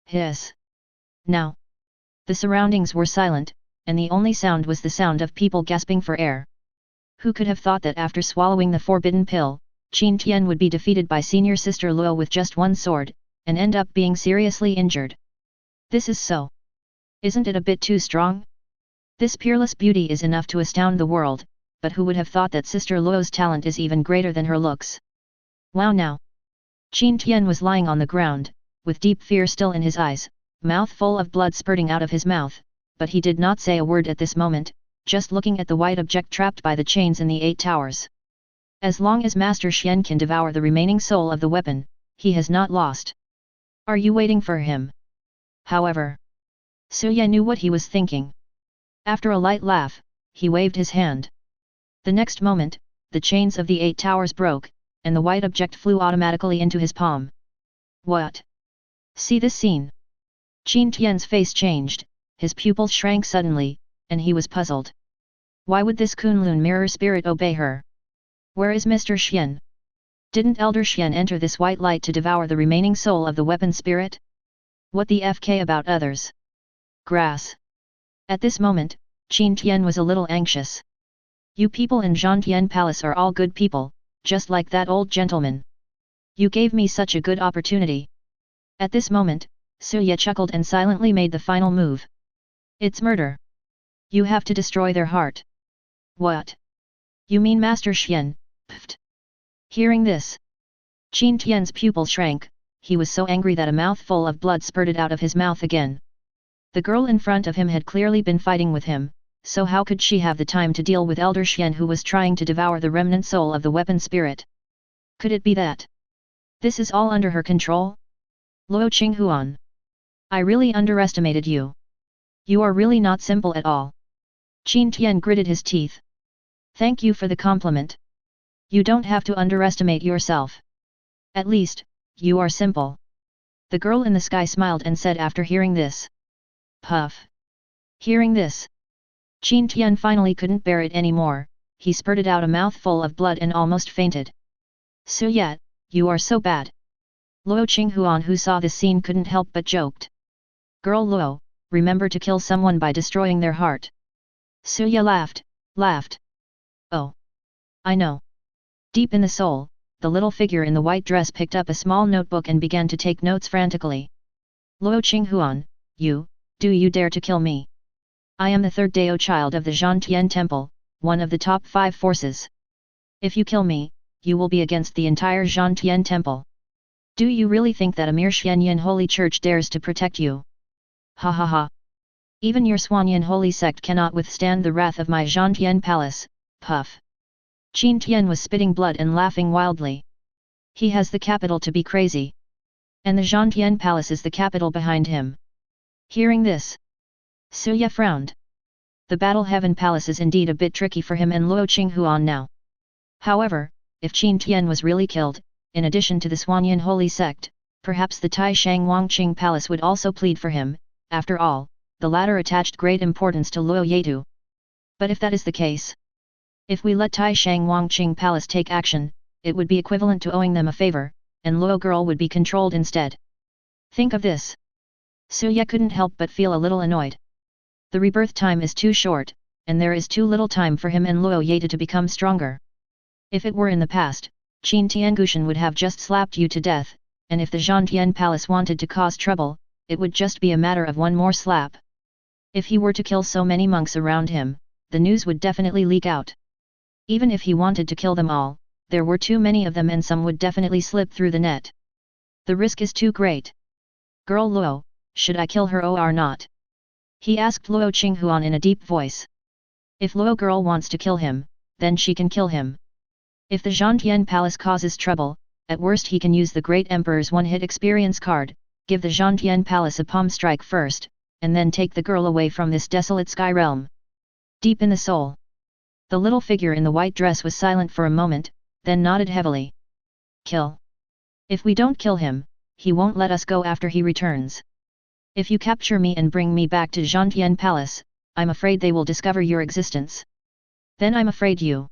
Hiss. Now. The surroundings were silent, and the only sound was the sound of people gasping for air. Who could have thought that after swallowing the forbidden pill, Qin Tian would be defeated by senior sister Luo with just one sword, and end up being seriously injured? This is so. Isn't it a bit too strong? This peerless beauty is enough to astound the world, but who would have thought that Sister Luo's talent is even greater than her looks? Wow now! Qin Tian was lying on the ground, with deep fear still in his eyes, mouth full of blood spurting out of his mouth, but he did not say a word at this moment, just looking at the white object trapped by the chains in the 8 towers. As long as Master Xian can devour the remaining soul of the weapon, he has not lost. Are you waiting for him? However, Suya knew what he was thinking. After a light laugh, he waved his hand. The next moment, the chains of the 8 towers broke, and the white object flew automatically into his palm. What? See this scene? Qin Tian's face changed, his pupils shrank suddenly, and he was puzzled. Why would this Kunlun mirror spirit obey her? Where is Mr. Xian? Didn't Elder Xian enter this white light to devour the remaining soul of the weapon spirit? What the FK about others? Grass. At this moment, Qin Tian was a little anxious. You people in Zhantian Palace are all good people, just like that old gentleman. You gave me such a good opportunity. At this moment, Suya chuckled and silently made the final move. It's murder. You have to destroy their heart. What? You mean Master Xian? Pfft. Hearing this, Qin Tian's pupil shrank, he was so angry that a mouthful of blood spurted out of his mouth again. The girl in front of him had clearly been fighting with him, so how could she have the time to deal with Elder Xian who was trying to devour the remnant soul of the weapon spirit? Could it be that this is all under her control? Luo Qinghuan. I really underestimated you. You are really not simple at all. Qin Tian gritted his teeth. Thank you for the compliment. You don't have to underestimate yourself. At least, you are simple. The girl in the sky smiled and said after hearing this. Puff. Hearing this, Qin Tian finally couldn't bear it anymore, he spurted out a mouthful of blood and almost fainted. Suya, you are so bad. Luo Qinghuan who saw this scene couldn't help but joked. Girl Luo, remember to kill someone by destroying their heart. Suya laughed. Oh. I know. Deep in the soul, the little figure in the white dress picked up a small notebook and began to take notes frantically. Luo Qinghuan, do you dare to kill me? I am the 3rd Dao child of the Zhantian Temple, one of the top 5 forces. If you kill me, you will be against the entire Zhantian Temple. Do you really think that a mere Xianyan Holy Church dares to protect you? Ha ha ha. Even your Xuanyan Holy Sect cannot withstand the wrath of my Zhantian Palace, puff. Qin Tian was spitting blood and laughing wildly. He has the capital to be crazy. And the Zhantian Palace is the capital behind him. Hearing this, Suya frowned. The Battle Heaven Palace is indeed a bit tricky for him and Luo Qinghuan now. However, if Qin Tian was really killed, in addition to the Xuanyan Holy Sect, perhaps the Tai Shang Wangqing Palace would also plead for him. After all, the latter attached great importance to Luo Yetu. But if that is the case, if we let Tai Shang Wangqing Palace take action, it would be equivalent to owing them a favor, and Luo girl would be controlled instead. Think of this. Suya couldn't help but feel a little annoyed. The rebirth time is too short, and there is too little time for him and Luo Yetu to become stronger. If it were in the past, Qin Tiangushan would have just slapped you to death, and if the Zhantian Palace wanted to cause trouble, it would just be a matter of one more slap. If he were to kill so many monks around him, the news would definitely leak out. Even if he wanted to kill them all, there were too many of them and some would definitely slip through the net. The risk is too great. Girl Luo, should I kill her or not? He asked Luo Qinghuan in a deep voice. If Luo girl wants to kill him, then she can kill him. If the Zhantian Palace causes trouble, at worst he can use the Great Emperor's one-hit experience card, give the Zhantian Palace a palm strike first, and then take the girl away from this desolate sky realm. Deep in the soul, the little figure in the white dress was silent for a moment, then nodded heavily. Kill. If we don't kill him, he won't let us go after he returns. If you capture me and bring me back to Zhantian Palace, I'm afraid they will discover your existence. Then I'm afraid you.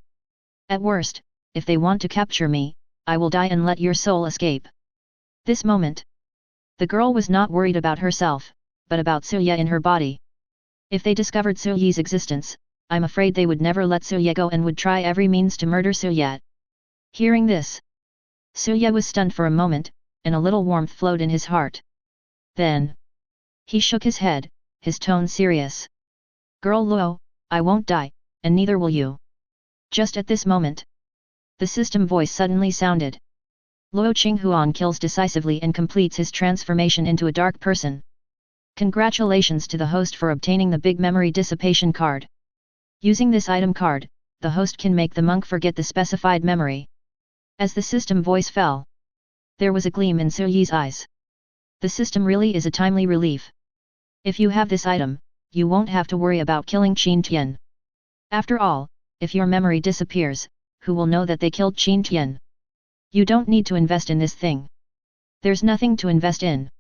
At worst, if they want to capture me, I will die and let your soul escape. This moment. The girl was not worried about herself, but about Suye in her body. If they discovered Suye's existence, I'm afraid they would never let Suye go and would try every means to murder Suye. Hearing this, Suye was stunned for a moment, and a little warmth flowed in his heart. Then, he shook his head, his tone serious. Girl Luo, I won't die, and neither will you. Just at this moment, the system voice suddenly sounded. Luo Qinghuan kills decisively and completes his transformation into a dark person. Congratulations to the host for obtaining the big memory dissipation card. Using this item card, the host can make the monk forget the specified memory. As the system voice fell, there was a gleam in Suyi's eyes. The system really is a timely relief. If you have this item, you won't have to worry about killing Qin Tian. After all, if your memory disappears, who will know that they killed Qin Tian? You don't need to invest in this thing. There's nothing to invest in.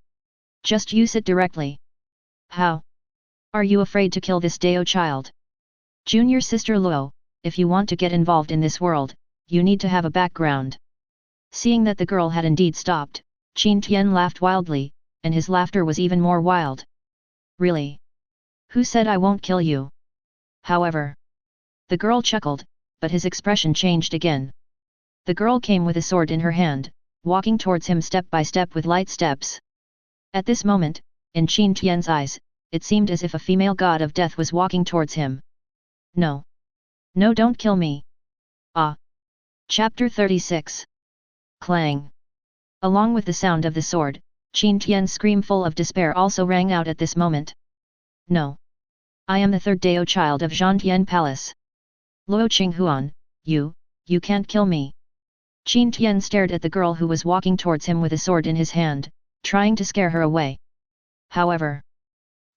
Just use it directly. How? Are you afraid to kill this Dao child? Junior sister Luo, if you want to get involved in this world, you need to have a background. Seeing that the girl had indeed stopped, Qin Tian laughed wildly, and his laughter was even more wild. Really? Who said I won't kill you? However, the girl chuckled, but his expression changed again. The girl came with a sword in her hand, walking towards him step by step with light steps. At this moment, in Qin Tian's eyes, it seemed as if a female god of death was walking towards him. No. No, don't kill me. Ah. Chapter 36. Clang. Along with the sound of the sword, Qin Tian's scream full of despair also rang out at this moment. No. I am the third Dao child of Zhantian Palace. Luo Qinghuan, you can't kill me. Qin Tian stared at the girl who was walking towards him with a sword in his hand, trying to scare her away. However,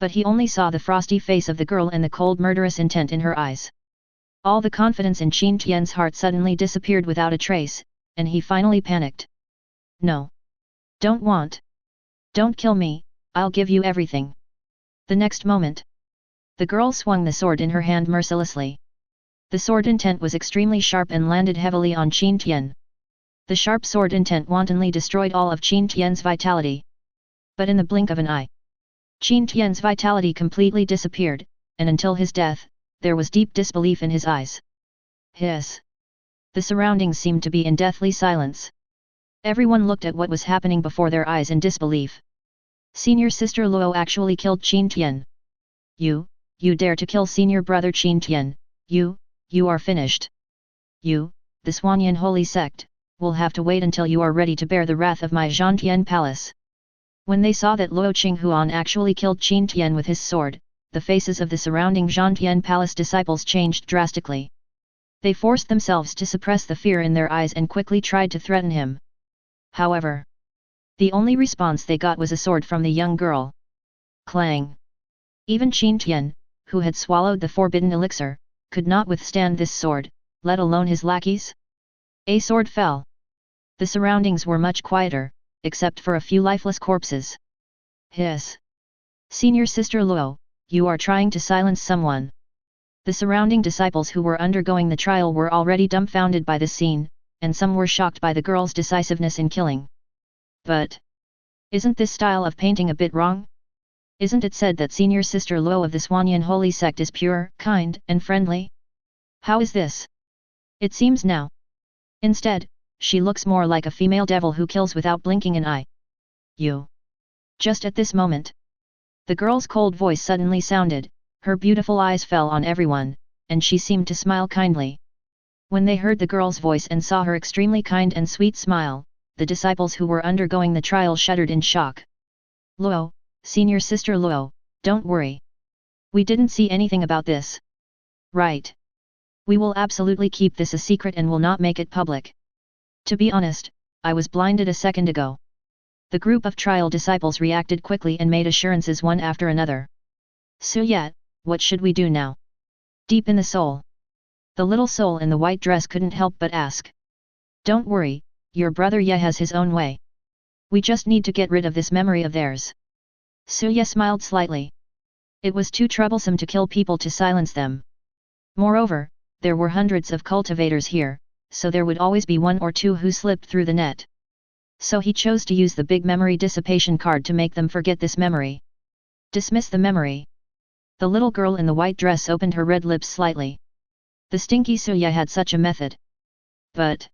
but he only saw the frosty face of the girl and the cold murderous intent in her eyes. All the confidence in Qin Tian's heart suddenly disappeared without a trace, and he finally panicked. No. Don't kill me, I'll give you everything. The next moment, the girl swung the sword in her hand mercilessly. The sword intent was extremely sharp and landed heavily on Qin Tian. The sharp sword intent wantonly destroyed all of Qin Tian's vitality. But in the blink of an eye, Qin Tian's vitality completely disappeared, and until his death, there was deep disbelief in his eyes. Hiss! The surroundings seemed to be in deathly silence. Everyone looked at what was happening before their eyes in disbelief. Senior sister Luo actually killed Qin Tian. You dare to kill senior brother Qin Tian, you are finished. You, the Swanyan holy sect, will have to wait until you are ready to bear the wrath of my Zhantian Palace. When they saw that Luo Qinghuan actually killed Qin Tian with his sword, the faces of the surrounding Zhantian Palace disciples changed drastically. They forced themselves to suppress the fear in their eyes and quickly tried to threaten him. However, the only response they got was a sword from the young girl. Clang! Even Qin Tian, who had swallowed the forbidden elixir, could not withstand this sword, let alone his lackeys. A sword fell. The surroundings were much quieter, except for a few lifeless corpses. Hiss! Senior sister Luo, you are trying to silence someone. The surrounding disciples who were undergoing the trial were already dumbfounded by this scene, and some were shocked by the girl's decisiveness in killing. But isn't this style of painting a bit wrong? Isn't it said that senior sister Luo of the Swanyan holy sect is pure, kind, and friendly? How is this? It seems now. Instead, she looks more like a female devil who kills without blinking an eye. You. Just at this moment, the girl's cold voice suddenly sounded, her beautiful eyes fell on everyone, and she seemed to smile kindly. When they heard the girl's voice and saw her extremely kind and sweet smile, the disciples who were undergoing the trial shuddered in shock. Luo, senior sister Luo, don't worry. We didn't see anything about this. Right. We will absolutely keep this a secret and will not make it public. To be honest, I was blinded a second ago. The group of trial disciples reacted quickly and made assurances one after another. Suye, what should we do now? Deep in the soul. The little soul in the white dress couldn't help but ask. Don't worry, your brother Ye has his own way. We just need to get rid of this memory of theirs. Suya smiled slightly. It was too troublesome to kill people to silence them. Moreover, there were hundreds of cultivators here, so there would always be one or two who slipped through the net. So he chose to use the big memory dissipation card to make them forget this memory. Dismiss the memory. The little girl in the white dress opened her red lips slightly. The stinky Suya had such a method. But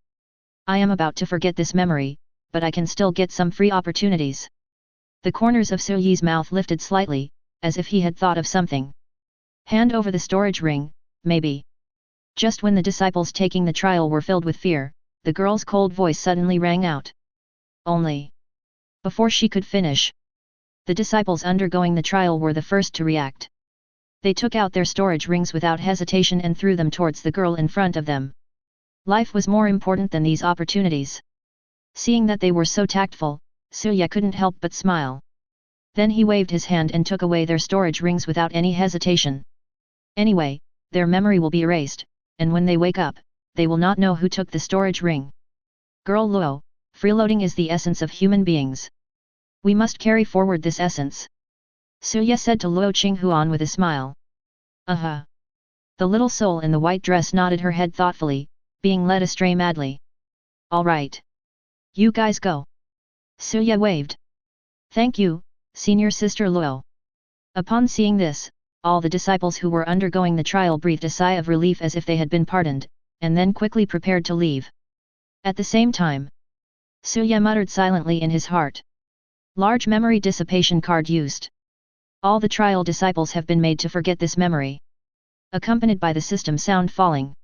I am about to forget this memory, but I can still get some free opportunities. The corners of Suyi's mouth lifted slightly, as if he had thought of something. Hand over the storage ring, maybe. Just when the disciples taking the trial were filled with fear, the girl's cold voice suddenly rang out. Only. Before she could finish, the disciples undergoing the trial were the first to react. They took out their storage rings without hesitation and threw them towards the girl in front of them. Life was more important than these opportunities. Seeing that they were so tactful, Suya couldn't help but smile. Then he waved his hand and took away their storage rings without any hesitation. Anyway, their memory will be erased, and when they wake up, they will not know who took the storage ring. Girl Luo, freeloading is the essence of human beings. We must carry forward this essence. Suya said to Luo Qinghuan with a smile. Uh-huh. The little soul in the white dress nodded her head thoughtfully, being led astray madly. All right. You guys go. Suya waved. Thank you, senior sister Luo. Upon seeing this, all the disciples who were undergoing the trial breathed a sigh of relief as if they had been pardoned, and then quickly prepared to leave. At the same time, Suya muttered silently in his heart. Large memory dissipation card used. All the trial disciples have been made to forget this memory. Accompanied by the system sound falling.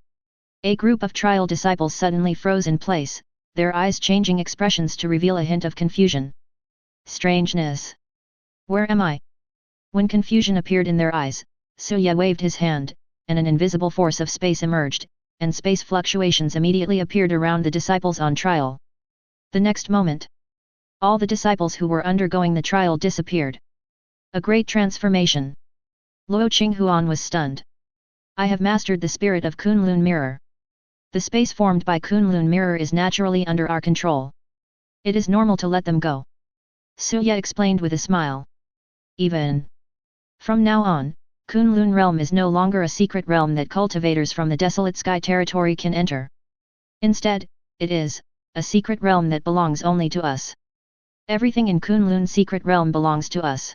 A group of trial disciples suddenly froze in place, their eyes changing expressions to reveal a hint of confusion. Strangeness. Where am I? When confusion appeared in their eyes, Suya waved his hand, and an invisible force of space emerged, and space fluctuations immediately appeared around the disciples on trial. The next moment, all the disciples who were undergoing the trial disappeared. A great transformation. Luo Qinghuan was stunned. I have mastered the spirit of Kunlun Mirror. The space formed by Kunlun Mirror is naturally under our control. It is normal to let them go. Suya explained with a smile. Even from now on, Kunlun Realm is no longer a secret realm that cultivators from the desolate sky territory can enter. Instead, it is a secret realm that belongs only to us. Everything in Kunlun secret realm belongs to us.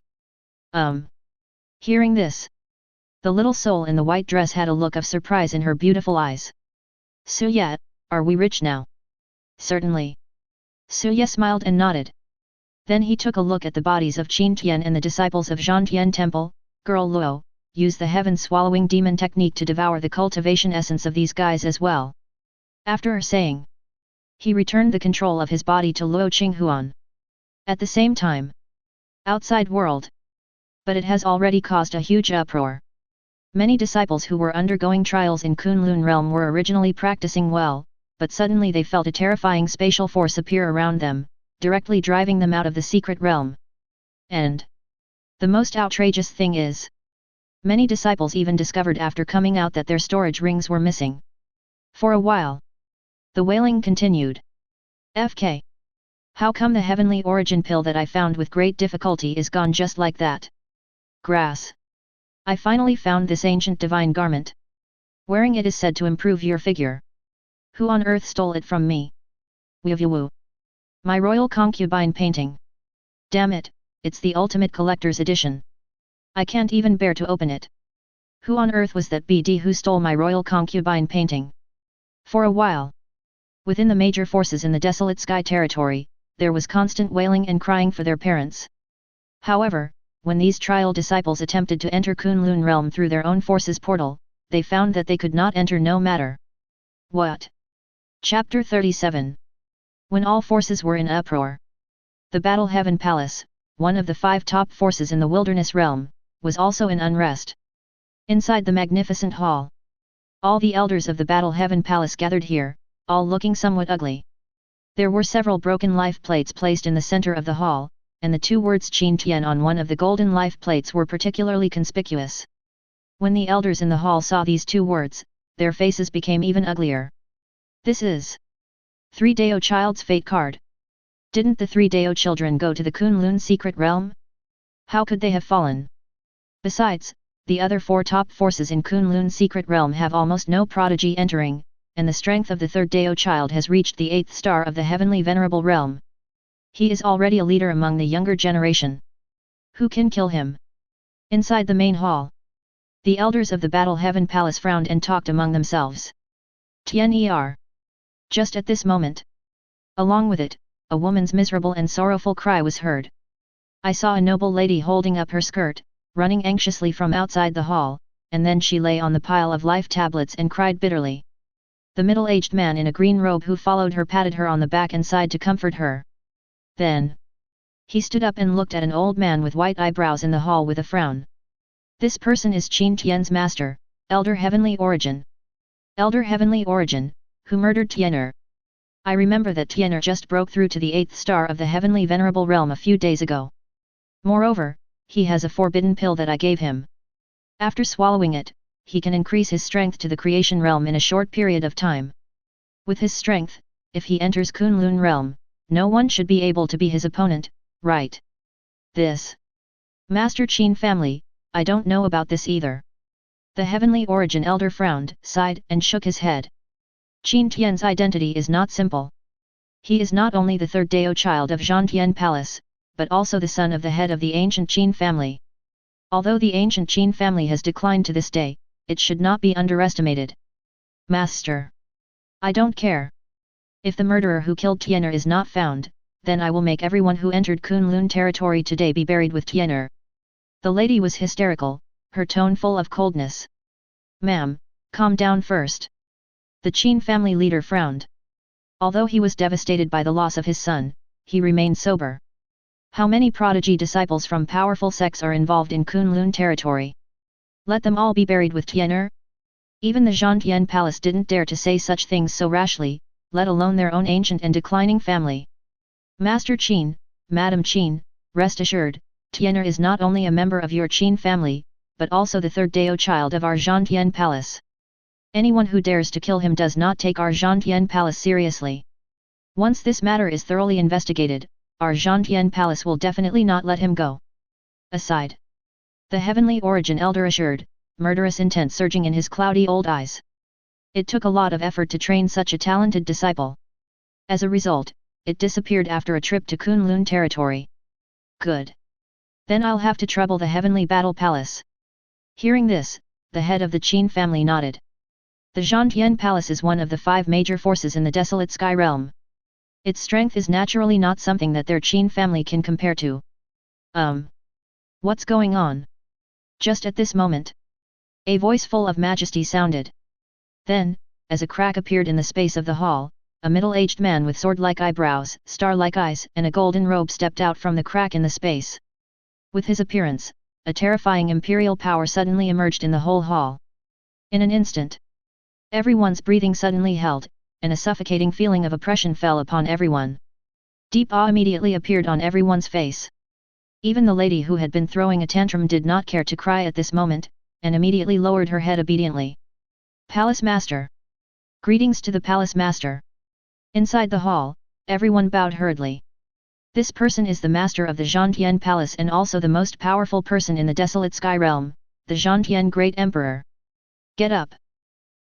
Hearing this, the little soul in the white dress had a look of surprise in her beautiful eyes. Suya, are we rich now? Certainly. Suya smiled and nodded. Then he took a look at the bodies of Qin Tian and the disciples of Zhantian Temple. Girl Luo, use the heaven-swallowing demon technique to devour the cultivation essence of these guys as well. After saying, he returned the control of his body to Luo Qinghuan. At the same time, outside world. But it has already caused a huge uproar. Many disciples who were undergoing trials in Kunlun realm were originally practicing well, but suddenly they felt a terrifying spatial force appear around them, directly driving them out of the secret realm. And the most outrageous thing is, many disciples even discovered after coming out that their storage rings were missing. For a while, the wailing continued. FK. How come the heavenly origin pill that I found with great difficulty is gone just like that? Grass. I finally found this ancient divine garment. Wearing it is said to improve your figure. Who on earth stole it from me? Woo. My royal concubine painting. Damn it, it's the ultimate collector's edition. I can't even bear to open it. Who on earth was that BD who stole my royal concubine painting? For a while, within the major forces in the desolate sky territory, there was constant wailing and crying for their parents. However, when these trial disciples attempted to enter Kunlun realm through their own forces portal, they found that they could not enter no matter what. Chapter 37. When all forces were in uproar. The Battle Heaven Palace, one of the 5 top forces in the wilderness realm, was also in unrest. Inside the magnificent hall, all the elders of the Battle Heaven Palace gathered here, all looking somewhat ugly. There were several broken life plates placed in the center of the hall, and the 2 words Qin Tian on one of the golden life plates were particularly conspicuous. When the elders in the hall saw these 2 words, their faces became even uglier. This is 3 Dao Child's Fate card. Didn't the 3 Dao children go to the Kunlun secret realm? How could they have fallen? Besides, the other 4 top forces in Kunlun secret realm have almost no prodigy entering, and the strength of the 3rd Dao child has reached the 8th star of the heavenly venerable realm. He is already a leader among the younger generation. Who can kill him? Inside the main hall, the elders of the Battle Heaven Palace frowned and talked among themselves. Tian. Just at this moment, along with it, a woman's miserable and sorrowful cry was heard. I saw a noble lady holding up her skirt, running anxiously from outside the hall, and then she lay on the pile of life tablets and cried bitterly. The middle-aged man in a green robe who followed her patted her on the back and sighed to comfort her. Then, he stood up and looked at an old man with white eyebrows in the hall with a frown. This person is Qin Tian's master, Elder Heavenly Origin. Elder Heavenly Origin, who murdered Tianer. I remember that Tianer just broke through to the 8th star of the heavenly venerable realm a few days ago. Moreover, he has a forbidden pill that I gave him. After swallowing it, he can increase his strength to the creation realm in a short period of time. With his strength, if he enters Kunlun realm, no one should be able to be his opponent, right? This Master Qin family, I don't know about this either. The heavenly origin elder frowned, sighed, and shook his head. Qin Tian's identity is not simple. He is not only the 3rd Dao child of Zhantian Palace, but also the son of the head of the ancient Qin family. Although the ancient Qin family has declined to this day, it should not be underestimated. Master, I don't care. If the murderer who killed Tianer is not found, then I will make everyone who entered Kunlun territory today be buried with Tianer. The lady was hysterical, her tone full of coldness. Ma'am, calm down first. The Qin family leader frowned. Although he was devastated by the loss of his son, he remained sober. How many prodigy disciples from powerful sects are involved in Kunlun territory? Let them all be buried with Tianer? Even the Zhantian Palace didn't dare to say such things so rashly, let alone their own ancient and declining family. Master Qin, Madam Qin, rest assured, Tianer is not only a member of your Qin family, but also the 3rd Dao child of our Zhantian Palace. Anyone who dares to kill him does not take our Zhantian Palace seriously. Once this matter is thoroughly investigated, our Zhantian Palace will definitely not let him go. Aside, the heavenly origin elder assured, murderous intent surging in his cloudy old eyes. It took a lot of effort to train such a talented disciple. As a result, it disappeared after a trip to Kunlun territory. Good. Then I'll have to trouble the heavenly battle palace. Hearing this, the head of the Qin family nodded. The Zhantian Palace is one of the 5 major forces in the desolate sky realm. Its strength is naturally not something that their Qin family can compare to. What's going on? Just at this moment, a voice full of majesty sounded. Then, as a crack appeared in the space of the hall, a middle-aged man with sword-like eyebrows, star-like eyes, and a golden robe stepped out from the crack in the space. With his appearance, a terrifying imperial power suddenly emerged in the whole hall. In an instant, everyone's breathing suddenly held, and a suffocating feeling of oppression fell upon everyone. Deep awe immediately appeared on everyone's face. Even the lady who had been throwing a tantrum did not care to cry at this moment, and immediately lowered her head obediently. Palace Master! Greetings to the Palace Master! Inside the hall, everyone bowed hurriedly. This person is the master of the Zhantian Palace and also the most powerful person in the desolate sky realm, the Zhantian Great Emperor. Get up!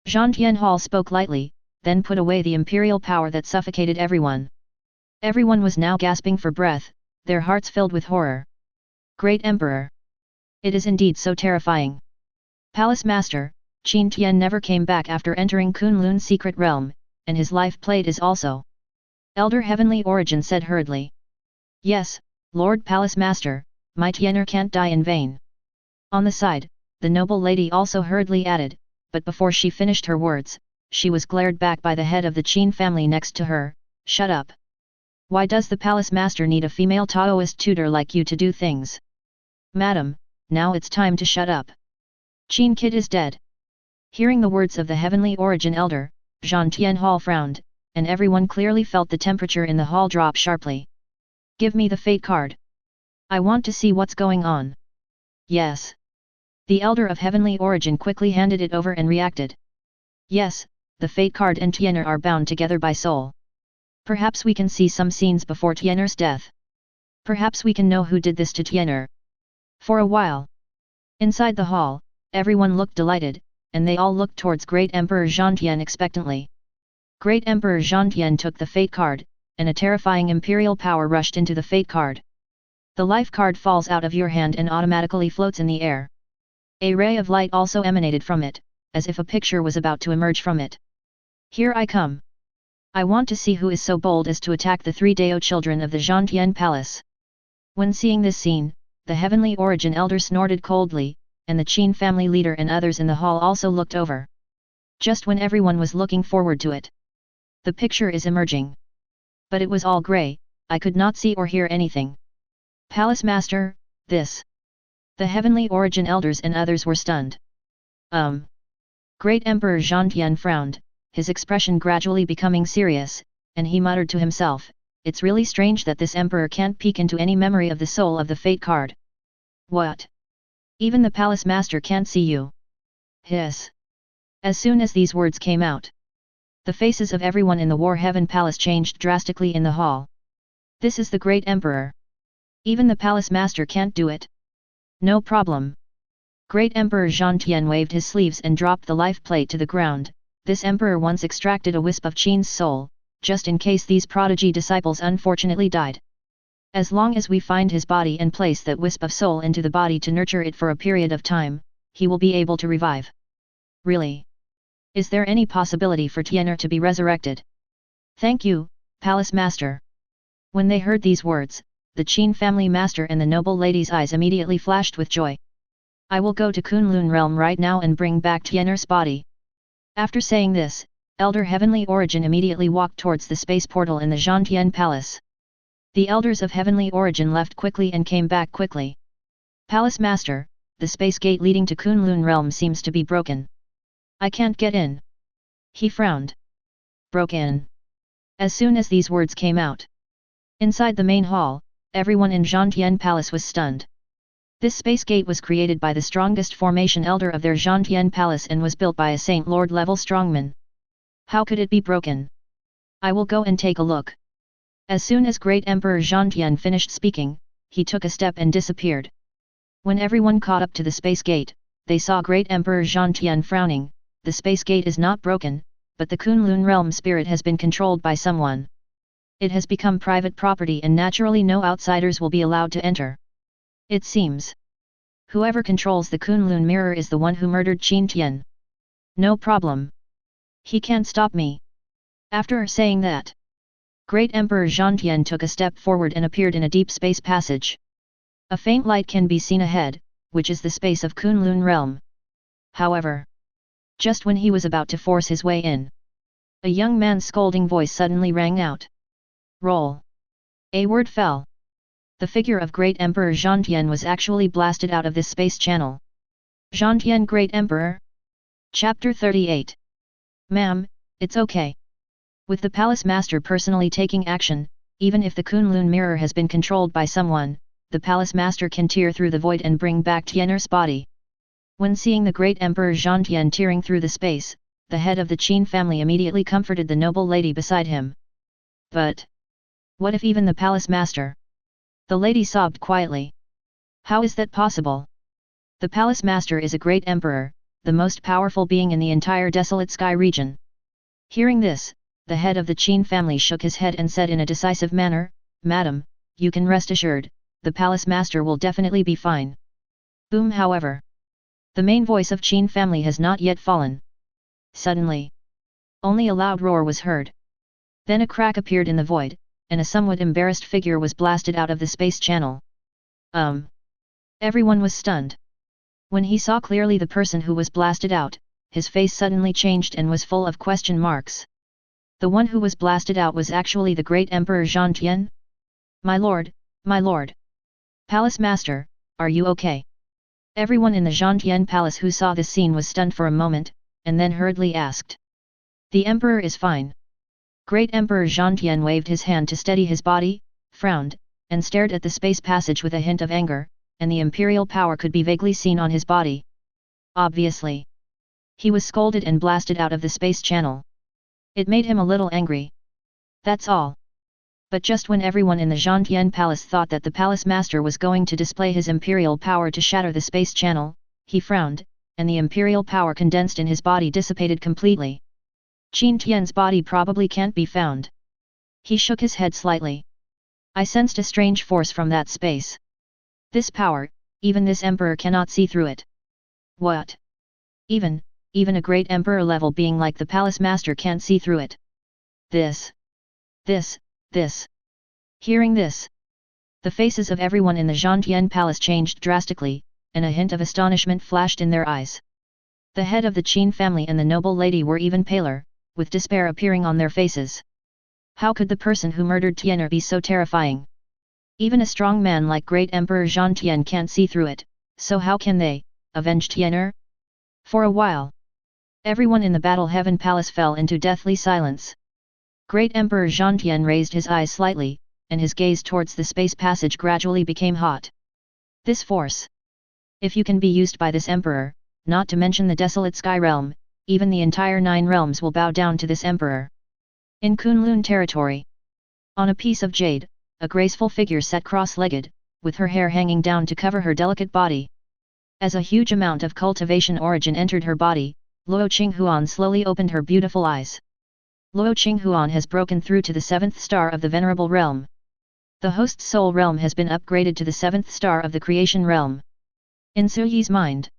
Zhantian Hall spoke lightly, then put away the imperial power that suffocated everyone. Everyone was now gasping for breath, their hearts filled with horror. Great Emperor! It is indeed so terrifying. Palace Master, Qin Tian never came back after entering Kunlun secret realm, and his life plate is also. Elder Heavenly Origin said hurriedly. Yes, Lord Palace Master, my Tianer can't die in vain. On the side, the noble lady also hurriedly added, but before she finished her words, she was glared back by the head of the Qin family next to her. Shut up! Why does the Palace Master need a female Taoist tutor like you to do things? Madam, now it's time to shut up. Qin Kid is dead. Hearing the words of the Heavenly Origin Elder, Zhantian Hall frowned, and everyone clearly felt the temperature in the hall drop sharply. Give me the fate card. I want to see what's going on. Yes. The Elder of Heavenly Origin quickly handed it over and reacted. Yes, the fate card and Tianer are bound together by soul. Perhaps we can see some scenes before Tian'er's death. Perhaps we can know who did this to Tian'er. For a while. Inside the hall, everyone looked delighted, and they all looked towards Great Emperor Zhangtian expectantly. Great Emperor Zhangtian took the fate card, and a terrifying imperial power rushed into the fate card. The life card falls out of your hand and automatically floats in the air. A ray of light also emanated from it, as if a picture was about to emerge from it. Here I come. I want to see who is so bold as to attack the 3 Dao children of the Zhangtian Palace. When seeing this scene, the Heavenly Origin Elder snorted coldly, and the Qin family leader and others in the hall also looked over. Just when everyone was looking forward to it. The picture is emerging. But it was all grey, I could not see or hear anything. Palace Master, this. The Heavenly Origin Elders and others were stunned. Great Emperor Zhangtian frowned, his expression gradually becoming serious, and he muttered to himself, it's really strange that this emperor can't peek into any memory of the soul of the fate card. What? Even the Palace Master can't see you. Hiss. As soon as these words came out, the faces of everyone in the War Heaven Palace changed drastically in the hall. This is the Great Emperor. Even the Palace Master can't do it. No problem. Great Emperor Zhangtian waved his sleeves and dropped the life plate to the ground. This emperor once extracted a wisp of Qin's soul, just in case these prodigy disciples unfortunately died. As long as we find his body and place that wisp of soul into the body to nurture it for a period of time, he will be able to revive. Really? Is there any possibility for Tian'er to be resurrected? Thank you, Palace Master. When they heard these words, the Qin family master and the noble lady's eyes immediately flashed with joy. I will go to Kunlun realm right now and bring back Tian'er's body. After saying this, Elder Heavenly Origin immediately walked towards the space portal in the Zhangtian Palace. The elders of Heavenly Origin left quickly and came back quickly. Palace Master, the space gate leading to Kunlun realm seems to be broken. I can't get in. He frowned. Broken. As soon as these words came out. Inside the main hall, everyone in Zhangtian Palace was stunned. This space gate was created by the strongest formation elder of their Zhangtian Palace and was built by a Saint Lord level strongman. How could it be broken? I will go and take a look. As soon as Great Emperor Zhangtian finished speaking, he took a step and disappeared. When everyone caught up to the space gate, they saw Great Emperor Zhangtian frowning. The space gate is not broken, but the Kunlun realm spirit has been controlled by someone. It has become private property and naturally no outsiders will be allowed to enter. It seems. Whoever controls the Kunlun mirror is the one who murdered Qin Tian. No problem. He can't stop me. After saying that, Great Emperor Zhangtian took a step forward and appeared in a deep space passage. A faint light can be seen ahead, which is the space of Kunlun realm. However, just when he was about to force his way in, a young man's scolding voice suddenly rang out. Roll. A word fell. The figure of Great Emperor Zhangtian was actually blasted out of this space channel. Zhangtian Great Emperor? Chapter 38. Ma'am, it's okay. With the Palace Master personally taking action, even if the Kunlun mirror has been controlled by someone, the Palace Master can tear through the void and bring back Tian'er's body. When seeing the Great Emperor Zhangtian tearing through the space, the head of the Qin family immediately comforted the noble lady beside him. But what if even the Palace Master? The lady sobbed quietly. How is that possible? The Palace Master is a great emperor, the most powerful being in the entire desolate sky region. Hearing this, the head of the Qin family shook his head and said in a decisive manner, Madam, you can rest assured, the Palace Master will definitely be fine. Boom. However, the main voice of Qin family has not yet fallen. Suddenly, only a loud roar was heard. Then a crack appeared in the void, and a somewhat embarrassed figure was blasted out of the space channel. Everyone was stunned. When he saw clearly the person who was blasted out, his face suddenly changed and was full of question marks. The one who was blasted out was actually the great Emperor Zhangtian? My lord, my lord. Palace Master, are you okay? Everyone in the Zhangtian Palace who saw this scene was stunned for a moment, and then hurriedly asked. The Emperor is fine. Great Emperor Zhangtian waved his hand to steady his body, frowned, and stared at the space passage with a hint of anger, and the imperial power could be vaguely seen on his body. Obviously, he was scolded and blasted out of the space channel. It made him a little angry. That's all. But just when everyone in the Zhangtian Palace thought that the palace master was going to display his imperial power to shatter the space channel, he frowned, and the imperial power condensed in his body dissipated completely. Qin Tian's body probably can't be found. He shook his head slightly. I sensed a strange force from that space. This power, even this emperor cannot see through it. What? Even a great emperor-level being like the palace master can't see through it. This. Hearing this, the faces of everyone in the Zhangtian Palace changed drastically, and a hint of astonishment flashed in their eyes. The head of the Qin family and the noble lady were even paler, with despair appearing on their faces. How could the person who murdered Tian'er be so terrifying? Even a strong man like Great Emperor Zhangtian can't see through it, so how can they avenge Tian'er? For a while, everyone in the Battle Heaven Palace fell into deathly silence. Great Emperor Zhangtian raised his eyes slightly, and his gaze towards the space passage gradually became hot. This force. If you can be used by this emperor, not to mention the desolate sky realm, even the entire 9 realms will bow down to this emperor. In Kunlun territory, on a piece of jade, a graceful figure sat cross-legged, with her hair hanging down to cover her delicate body. As a huge amount of cultivation origin entered her body, Luo Qinghuan slowly opened her beautiful eyes. Luo Qinghuan has broken through to the 7th star of the Venerable Realm. The host's soul realm has been upgraded to the 7th star of the Creation Realm. In Suyi's mind,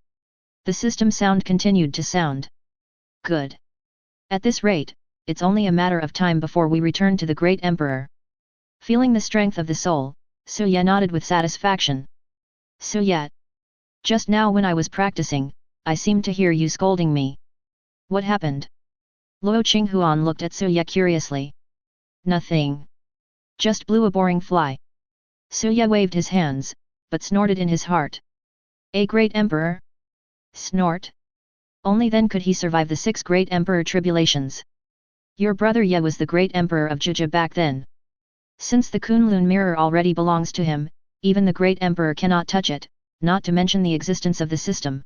the system sound continued to sound. Good. At this rate, it's only a matter of time before we return to the Great Emperor. Feeling the strength of the soul, Suya nodded with satisfaction. Suya. Just now when I was practicing, I seemed to hear you scolding me. What happened? Luo Qinghuan looked at Suya curiously. Nothing. Just blew a boring fly. Suya waved his hands, but snorted in his heart. A great emperor? Snort? Only then could he survive the 6 great emperor tribulations. Your brother Ye was the great emperor of Jija back then. Since the Kunlun mirror already belongs to him, even the great emperor cannot touch it, not to mention the existence of the system.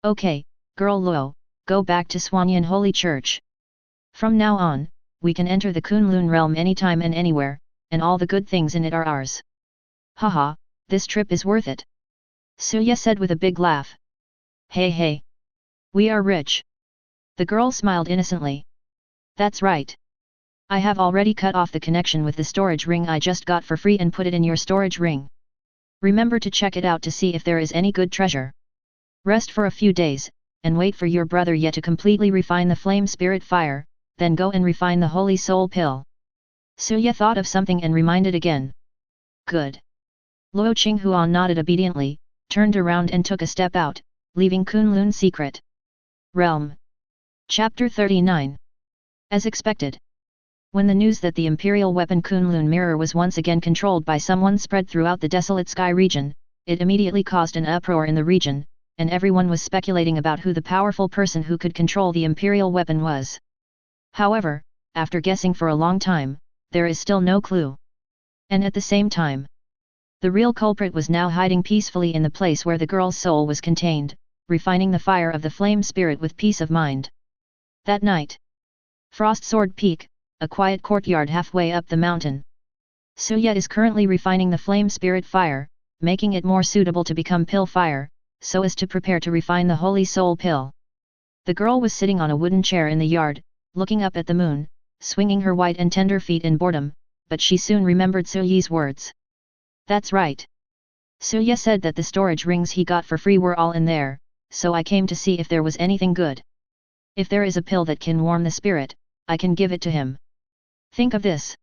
Okay, girl Luo, go back to Swanyan Holy Church. From now on, we can enter the Kunlun realm anytime and anywhere, and all the good things in it are ours. Haha, this trip is worth it. Suya said with a big laugh. Hey. We are rich. The girl smiled innocently. That's right. I have already cut off the connection with the storage ring I just got for free and put it in your storage ring. Remember to check it out to see if there is any good treasure. Rest for a few days, and wait for your brother Ye to completely refine the flame spirit fire, then go and refine the holy soul pill. Suya thought of something and reminded again. Good. Luo Qinghuan nodded obediently, turned around and took a step out, leaving Kunlun's secret realm. Chapter 39. As expected. When the news that the imperial weapon Kunlun mirror was once again controlled by someone spread throughout the desolate sky region, it immediately caused an uproar in the region, and everyone was speculating about who the powerful person who could control the imperial weapon was. However, after guessing for a long time, there is still no clue. And at the same time, the real culprit was now hiding peacefully in the place where the girl's soul was contained, refining the fire of the flame spirit with peace of mind. That night, Frost Sword Peak, a quiet courtyard halfway up the mountain. Suya is currently refining the flame spirit fire, making it more suitable to become pill fire, so as to prepare to refine the holy soul pill. The girl was sitting on a wooden chair in the yard, looking up at the moon, swinging her white and tender feet in boredom, but she soon remembered Suyi's words. That's right. Suya said that the storage rings he got for free were all in there, so I came to see if there was anything good. If there is a pill that can warm the spirit, I can give it to him. Think of this.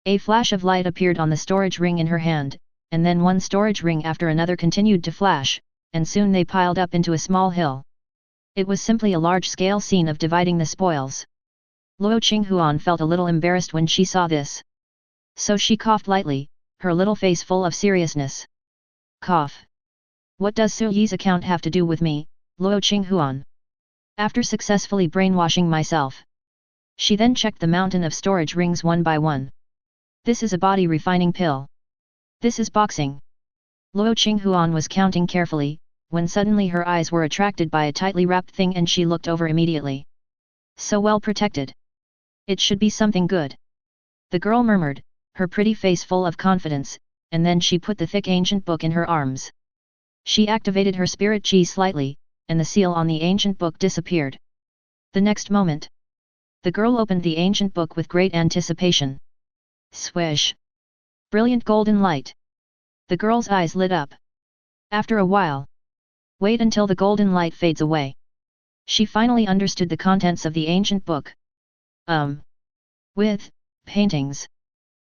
A flash of light appeared on the storage ring in her hand, and then one storage ring after another continued to flash, and soon they piled up into a small hill. It was simply a large-scale scene of dividing the spoils. Luo Qinghuan felt a little embarrassed when she saw this. So she coughed lightly, her little face full of seriousness. Cough. What does Suyi's account have to do with me, Luo Qinghuan? After successfully brainwashing myself, she then checked the mountain of storage rings one by one. This is a body refining pill. This is boxing. Luo Qinghuan was counting carefully, when suddenly her eyes were attracted by a tightly wrapped thing and she looked over immediately. So well protected. It should be something good. The girl murmured, her pretty face full of confidence, and then she put the thick ancient book in her arms. She activated her spirit chi slightly, and the seal on the ancient book disappeared. The next moment, the girl opened the ancient book with great anticipation. Swish! Brilliant golden light. The girl's eyes lit up. After a while, wait until the golden light fades away. She finally understood the contents of the ancient book. With paintings.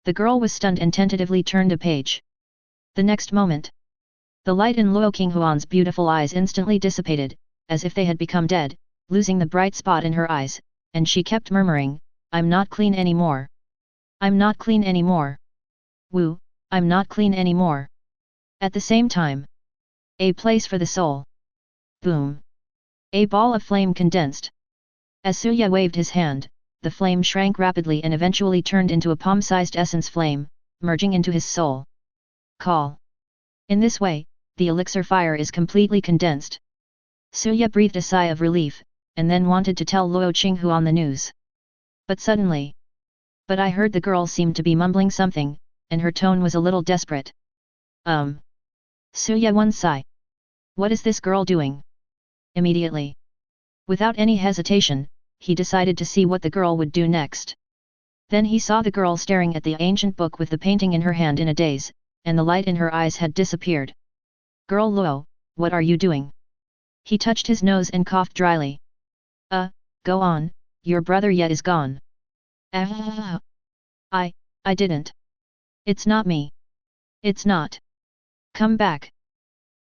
The girl was stunned and tentatively turned a page. The next moment, the light in Luo Qinghuan's beautiful eyes instantly dissipated, as if they had become dead, losing the bright spot in her eyes, and she kept murmuring, "I'm not clean anymore. I'm not clean anymore. Woo, I'm not clean anymore." At the same time, a place for the soul. Boom! A ball of flame condensed. As Suya waved his hand, the flame shrank rapidly and eventually turned into a palm-sized essence flame, merging into his soul. Call. In this way, the elixir fire is completely condensed. Suya breathed a sigh of relief, and then wanted to tell Luo Qinghuan the news. But suddenly, I heard the girl seemed to be mumbling something, and her tone was a little desperate. Suya one sigh. What is this girl doing? Immediately, without any hesitation, he decided to see what the girl would do next. Then he saw the girl staring at the ancient book with the painting in her hand in a daze, and the light in her eyes had disappeared. Girl Luo, what are you doing? He touched his nose and coughed dryly. Go on, your brother yet is gone. I didn't. It's not me. It's not. Come back.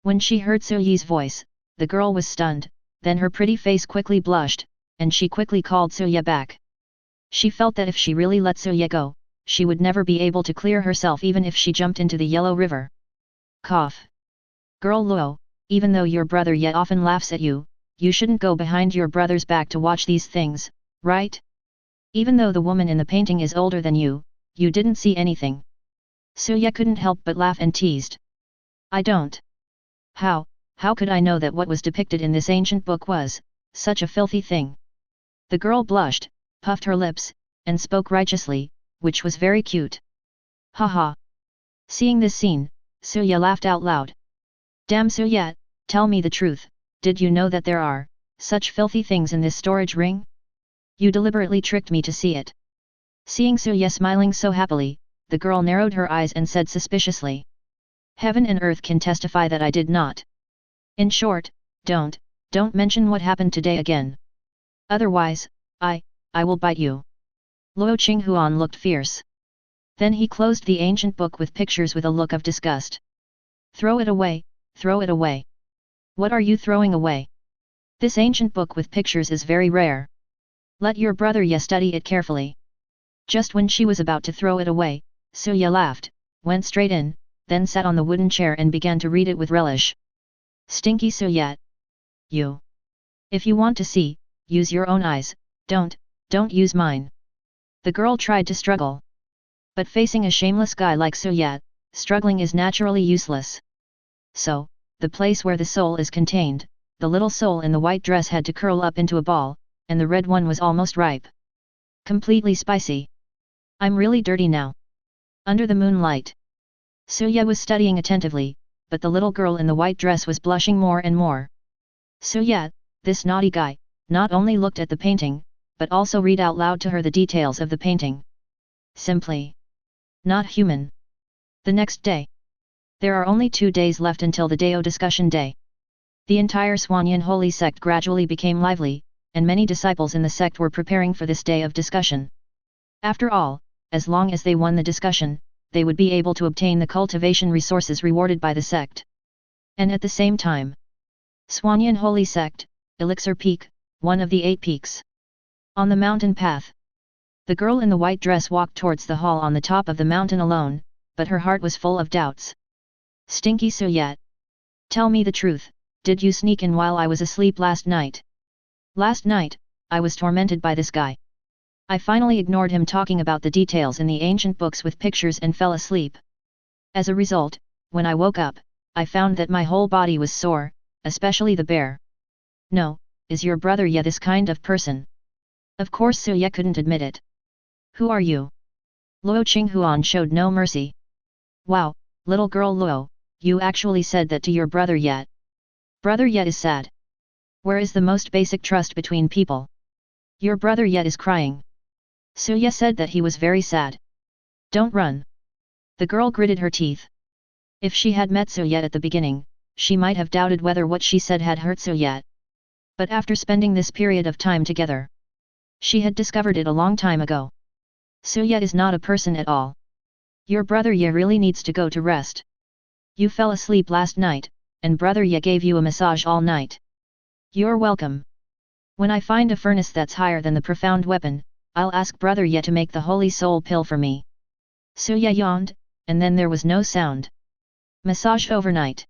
When she heard Suyi's voice, the girl was stunned, then her pretty face quickly blushed, and she quickly called Suya back. She felt that if she really let Suya go, she would never be able to clear herself even if she jumped into the yellow river. Cough. Girl Luo, even though your brother yet often laughs at you, you shouldn't go behind your brother's back to watch these things, right? Even though the woman in the painting is older than you didn't see anything. Suya couldn't help but laugh and teased. I don't. How could I know that what was depicted in this ancient book was such a filthy thing? The girl blushed, puffed her lips, and spoke righteously, which was very cute. Haha. Seeing this scene, Suya laughed out loud. Damn Suya, tell me the truth, did you know that there are such filthy things in this storage ring? You deliberately tricked me to see it. Seeing Suya smiling so happily, the girl narrowed her eyes and said suspiciously. Heaven and earth can testify that I did not. In short, don't mention what happened today again. Otherwise, I will bite you. Luo Qinghuan looked fierce. Then he closed the ancient book with pictures with a look of disgust. Throw it away, throw it away. What are you throwing away? This ancient book with pictures is very rare. Let your brother Ye study it carefully. Just when she was about to throw it away, Suya laughed, went straight in, then sat on the wooden chair and began to read it with relish. Stinky Suya. You. If you want to see, use your own eyes, don't use mine. The girl tried to struggle. But facing a shameless guy like Suya, struggling is naturally useless. So, the place where the soul is contained, the little soul in the white dress had to curl up into a ball, and the red one was almost ripe. Completely spicy. I'm really dirty now. Under the moonlight. Suya was studying attentively, but the little girl in the white dress was blushing more and more. Suya, this naughty guy, not only looked at the painting, but also read out loud to her the details of the painting. Simply not human. The next day. There are only 2 days left until the Dao discussion day. The entire Swanyan holy sect gradually became lively, and many disciples in the sect were preparing for this day of discussion. After all, as long as they won the discussion, they would be able to obtain the cultivation resources rewarded by the sect. And at the same time, Swanyan holy sect, Elixir Peak, one of the 8 peaks. On the mountain path. The girl in the white dress walked towards the hall on the top of the mountain alone, but her heart was full of doubts. Stinky Suya. Tell me the truth, did you sneak in while I was asleep last night? Last night, I was tormented by this guy. I finally ignored him talking about the details in the ancient books with pictures and fell asleep. As a result, when I woke up, I found that my whole body was sore, especially the bear. No, is your brother Ye this kind of person? Of course Suya couldn't admit it. Who are you? Luo Qinghuan showed no mercy. Wow, little girl Luo, you actually said that to your brother yet. Brother yet is sad. Where is the most basic trust between people? Your brother yet is crying. Suya said that he was very sad. Don't run. The girl gritted her teeth. If she had met Suya at the beginning, she might have doubted whether what she said had hurt Suya. But after spending this period of time together, she had discovered it a long time ago. Suya is not a person at all. Your brother Ye really needs to go to rest. You fell asleep last night, and brother Ye gave you a massage all night. You're welcome. When I find a furnace that's higher than the profound weapon, I'll ask brother Ye to make the holy soul pill for me. Suya yawned, and then there was no sound. Massage overnight.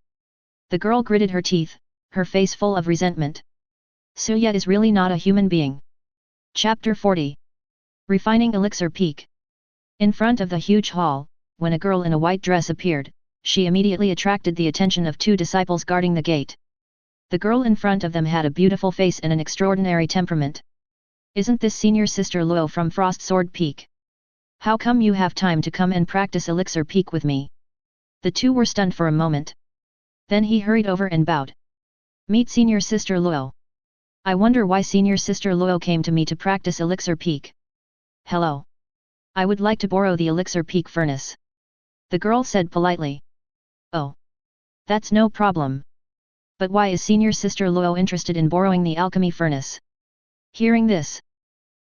The girl gritted her teeth, her face full of resentment. Suya is really not a human being. Chapter 40. Refining Elixir Peak. In front of the huge hall, when a girl in a white dress appeared, she immediately attracted the attention of two disciples guarding the gate. The girl in front of them had a beautiful face and an extraordinary temperament. Isn't this senior sister Luo from Frost Sword Peak? How come you have time to come and practice Elixir Peak with me? The two were stunned for a moment. Then he hurried over and bowed. Meet senior sister Luo. I wonder why senior sister Luo came to me to practice Elixir Peak. Hello. I would like to borrow the Elixir Peak furnace. The girl said politely. Oh. That's no problem. But why is senior sister Luo interested in borrowing the alchemy furnace? Hearing this,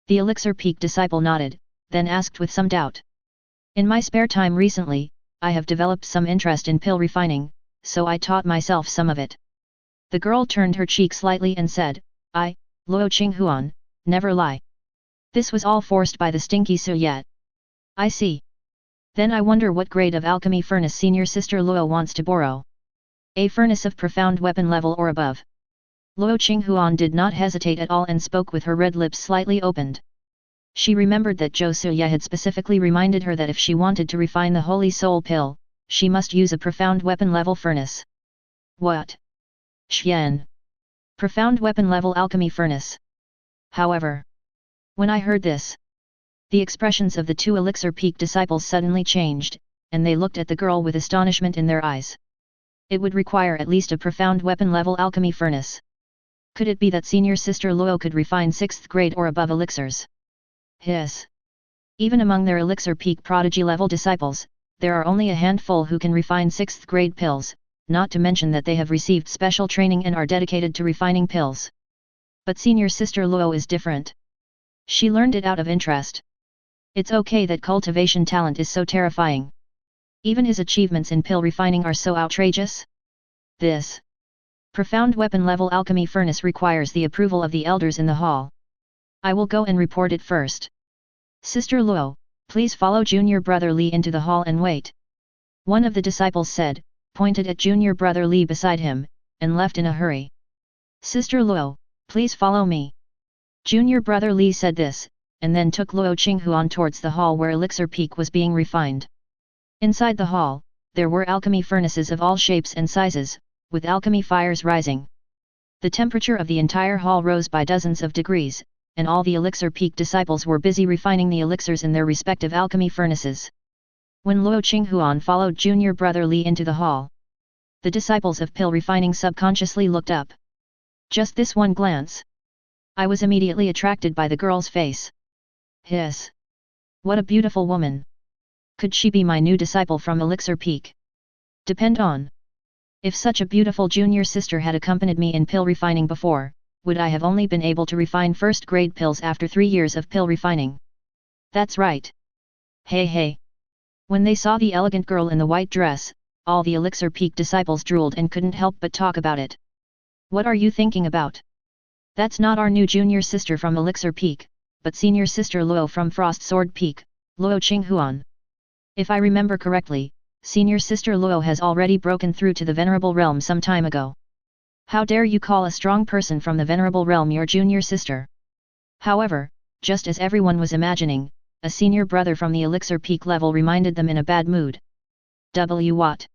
the Elixir Peak disciple nodded, then asked with some doubt. In my spare time recently, I have developed some interest in pill refining, so I taught myself some of it. The girl turned her cheek slightly and said, I, Luo Qinghuan, never lie. This was all forced by the stinky Suya. I see. Then I wonder what grade of alchemy furnace senior sister Luo wants to borrow. A furnace of profound weapon level or above. Luo Qinghuan did not hesitate at all and spoke with her red lips slightly opened. She remembered that Zhou Suya had specifically reminded her that if she wanted to refine the Holy Soul Pill, she must use a profound weapon level furnace. What? Xian. Profound weapon level alchemy furnace. However, when I heard this, the expressions of the two Elixir Peak disciples suddenly changed, and they looked at the girl with astonishment in their eyes. It would require at least a profound weapon level alchemy furnace. Could it be that senior sister Luo could refine 6th grade or above elixirs? Hiss. Even among their Elixir Peak prodigy level disciples, there are only a handful who can refine 6th grade pills, not to mention that they have received special training and are dedicated to refining pills. But senior sister Luo is different. She learned it out of interest. It's okay that cultivation talent is so terrifying. Even his achievements in pill refining are so outrageous. This profound weapon level alchemy furnace requires the approval of the elders in the hall. I will go and report it first. Sister Luo, please follow junior brother Li into the hall and wait. One of the disciples said, pointed at junior brother Li beside him, and left in a hurry. Sister Luo, please follow me. Junior brother Li said this, and then took Luo Qinghuan towards the hall where Elixir Peak was being refined. Inside the hall, there were alchemy furnaces of all shapes and sizes, with alchemy fires rising. The temperature of the entire hall rose by dozens of degrees, and all the Elixir Peak disciples were busy refining the elixirs in their respective alchemy furnaces. When Luo Qinghuan followed junior brother Li into the hall, the disciples of pill refining subconsciously looked up. Just this one glance, I was immediately attracted by the girl's face. Hiss. What a beautiful woman. Could she be my new disciple from Elixir Peak? Depend on. If such a beautiful junior sister had accompanied me in pill refining before, would I have only been able to refine first grade pills after 3 years of pill refining? That's right. Hey hey. When they saw the elegant girl in the white dress, all the Elixir Peak disciples drooled and couldn't help but talk about it. What are you thinking about? That's not our new junior sister from Elixir Peak, but senior sister Luo from Frost Sword Peak, Luo Qinghuan. If I remember correctly, senior sister Luo has already broken through to the Venerable Realm some time ago. How dare you call a strong person from the Venerable Realm your junior sister? However, just as everyone was imagining, a senior brother from the Elixir Peak level reminded them in a bad mood. What?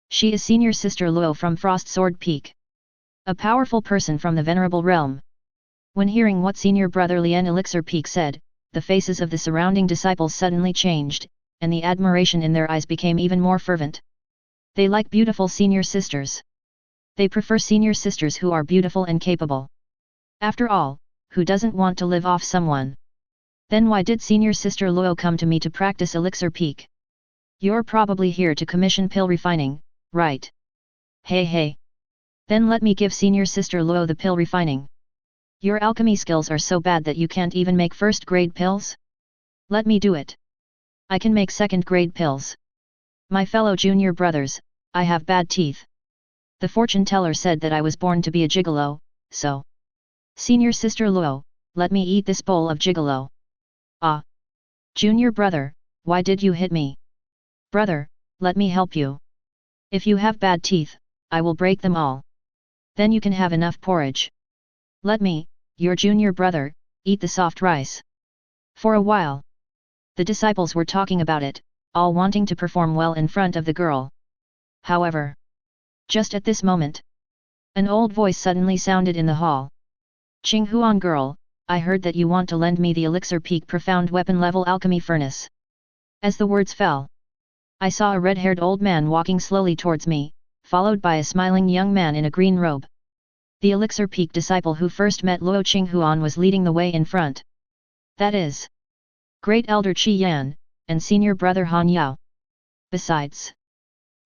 She is senior sister Luo from Frost Sword Peak. A powerful person from the Venerable Realm. When hearing what senior brother Lian Elixir Peak said, the faces of the surrounding disciples suddenly changed, and the admiration in their eyes became even more fervent. They like beautiful senior sisters. They prefer senior sisters who are beautiful and capable. After all, who doesn't want to live off someone? Then why did senior sister Luo come to me to practice elixir peak? You're probably here to commission pill refining, right? Hey. Then let me give senior sister Luo the pill refining. Your alchemy skills are so bad that you can't even make first-grade pills? Let me do it. I can make second-grade pills. My fellow junior brothers, I have bad teeth. The fortune teller said that I was born to be a gigolo, so. Senior sister Luo, let me eat this bowl of gigolo. Ah. Junior brother, why did you hit me? Brother, let me help you. If you have bad teeth, I will break them all. Then you can have enough porridge. Let me, your junior brother, eat the soft rice. For a while, the disciples were talking about it, all wanting to perform well in front of the girl. However, just at this moment, an old voice suddenly sounded in the hall. Qinghuan girl, I heard that you want to lend me the elixir peak profound weapon level alchemy furnace. As the words fell, I saw a red-haired old man walking slowly towards me, followed by a smiling young man in a green robe. The elixir peak disciple who first met Luo Qinghuan was leading the way in front. That is Great Elder Qi Yan, and Senior Brother Han Yao. Besides,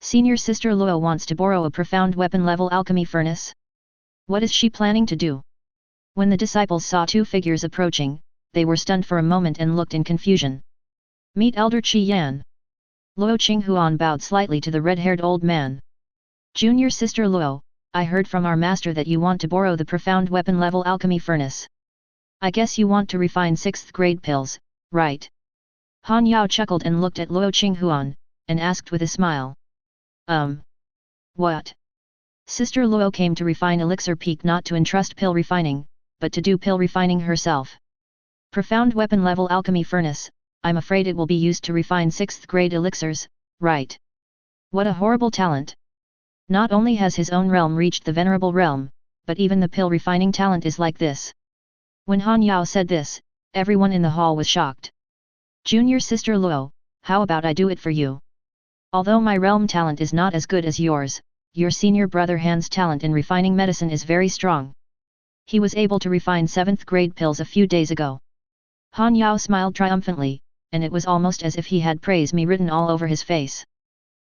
Senior Sister Luo wants to borrow a profound weapon level alchemy furnace. What is she planning to do? When the disciples saw two figures approaching, they were stunned for a moment and looked in confusion. Meet Elder Qi Yan. Luo Qinghuan bowed slightly to the red-haired old man. Junior Sister Luo, I heard from our master that you want to borrow the profound weapon level alchemy furnace. I guess you want to refine 6th grade pills, right? Han Yao chuckled and looked at Luo Qinghuan, and asked with a smile. What? Sister Luo came to refine elixir peak not to entrust pill refining, but to do pill refining herself. Profound weapon level alchemy furnace, I'm afraid it will be used to refine 6th grade elixirs, right? What a horrible talent! Not only has his own realm reached the venerable realm, but even the pill refining talent is like this. When Han Yao said this, everyone in the hall was shocked. Junior Sister Luo, how about I do it for you? Although my realm talent is not as good as yours, your senior brother Han's talent in refining medicine is very strong. He was able to refine 7th grade pills a few days ago. Han Yao smiled triumphantly, and it was almost as if he had praise me written all over his face.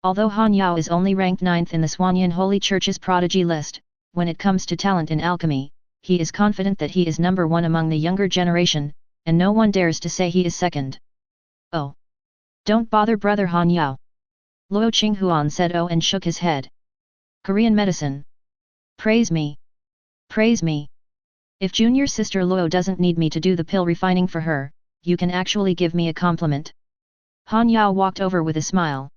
Although Han Yao is only ranked 9th in the Swanyan Holy Church's prodigy list, when it comes to talent in alchemy, he is confident that he is number 1 among the younger generation, and no one dares to say he is second. Oh! Don't bother brother Han Yao. Luo Qinghuan said oh and shook his head. Korean medicine. Praise me. Praise me. If junior sister Luo doesn't need me to do the pill refining for her, you can actually give me a compliment. Han Yao walked over with a smile.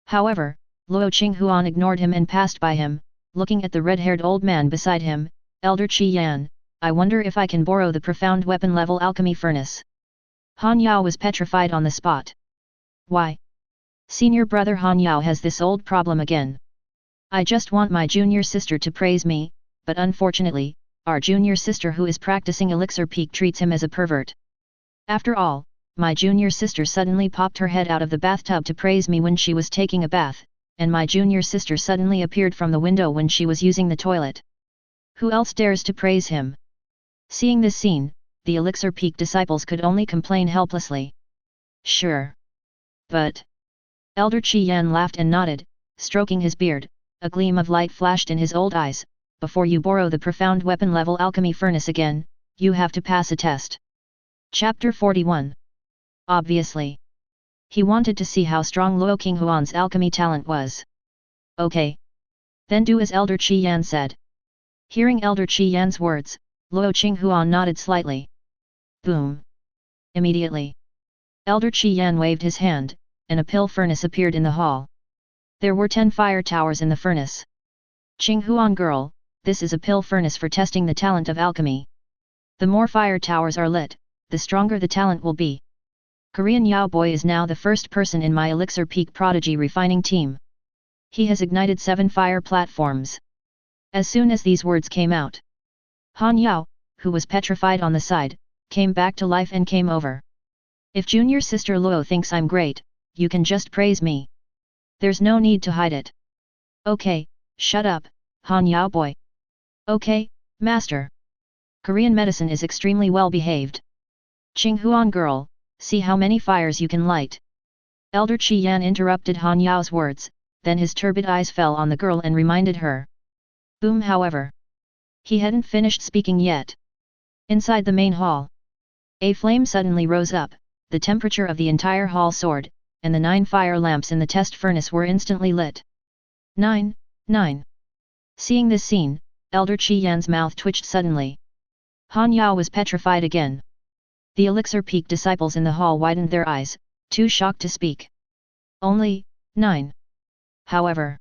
However, Luo Qinghuan ignored him and passed by him, looking at the red-haired old man beside him. Elder Qi Yan, I wonder if I can borrow the profound weapon level alchemy furnace. Han Yao was petrified on the spot. Why? Senior brother Han Yao has this old problem again. I just want my junior sister to praise me, but unfortunately, our junior sister who is practicing elixir peak treats him as a pervert. After all, my junior sister suddenly popped her head out of the bathtub to praise me when she was taking a bath, and my junior sister suddenly appeared from the window when she was using the toilet. Who else dares to praise him? Seeing this scene, the elixir peak disciples could only complain helplessly. Sure. But Elder Qi Yan laughed and nodded, stroking his beard. A gleam of light flashed in his old eyes. Before you borrow the profound weapon level alchemy furnace again, you have to pass a test. Chapter 41. Obviously, he wanted to see how strong Luo Qinghuan's alchemy talent was. Okay. Then do as Elder Qi Yan said. Hearing Elder Qi Yan's words, Luo Qinghuan nodded slightly. Boom. Immediately, Elder Qi Yan waved his hand, and a pill furnace appeared in the hall. There were 10 fire towers in the furnace. Qinghuan girl, this is a pill furnace for testing the talent of alchemy. The more fire towers are lit, the stronger the talent will be. Korean Yao Boy is now the first person in my elixir peak prodigy refining team. He has ignited 7 fire platforms. As soon as these words came out, Han Yao, who was petrified on the side, came back to life and came over. If junior sister Luo thinks I'm great, you can just praise me. There's no need to hide it. Okay, shut up, Han Yao boy. Okay, master. Korean medicine is extremely well behaved. Qinghuan girl, see how many fires you can light. Elder Qi Yan interrupted Han Yao's words, then his turbid eyes fell on the girl and reminded her. Boom. However, he hadn't finished speaking yet. Inside the main hall, a flame suddenly rose up, the temperature of the entire hall soared, and the 9 fire lamps in the test furnace were instantly lit. 9. Seeing this scene, Elder Qi Yan's mouth twitched suddenly. Han Yao was petrified again. The Elixir Peak disciples in the hall widened their eyes, too shocked to speak. Only 9. However,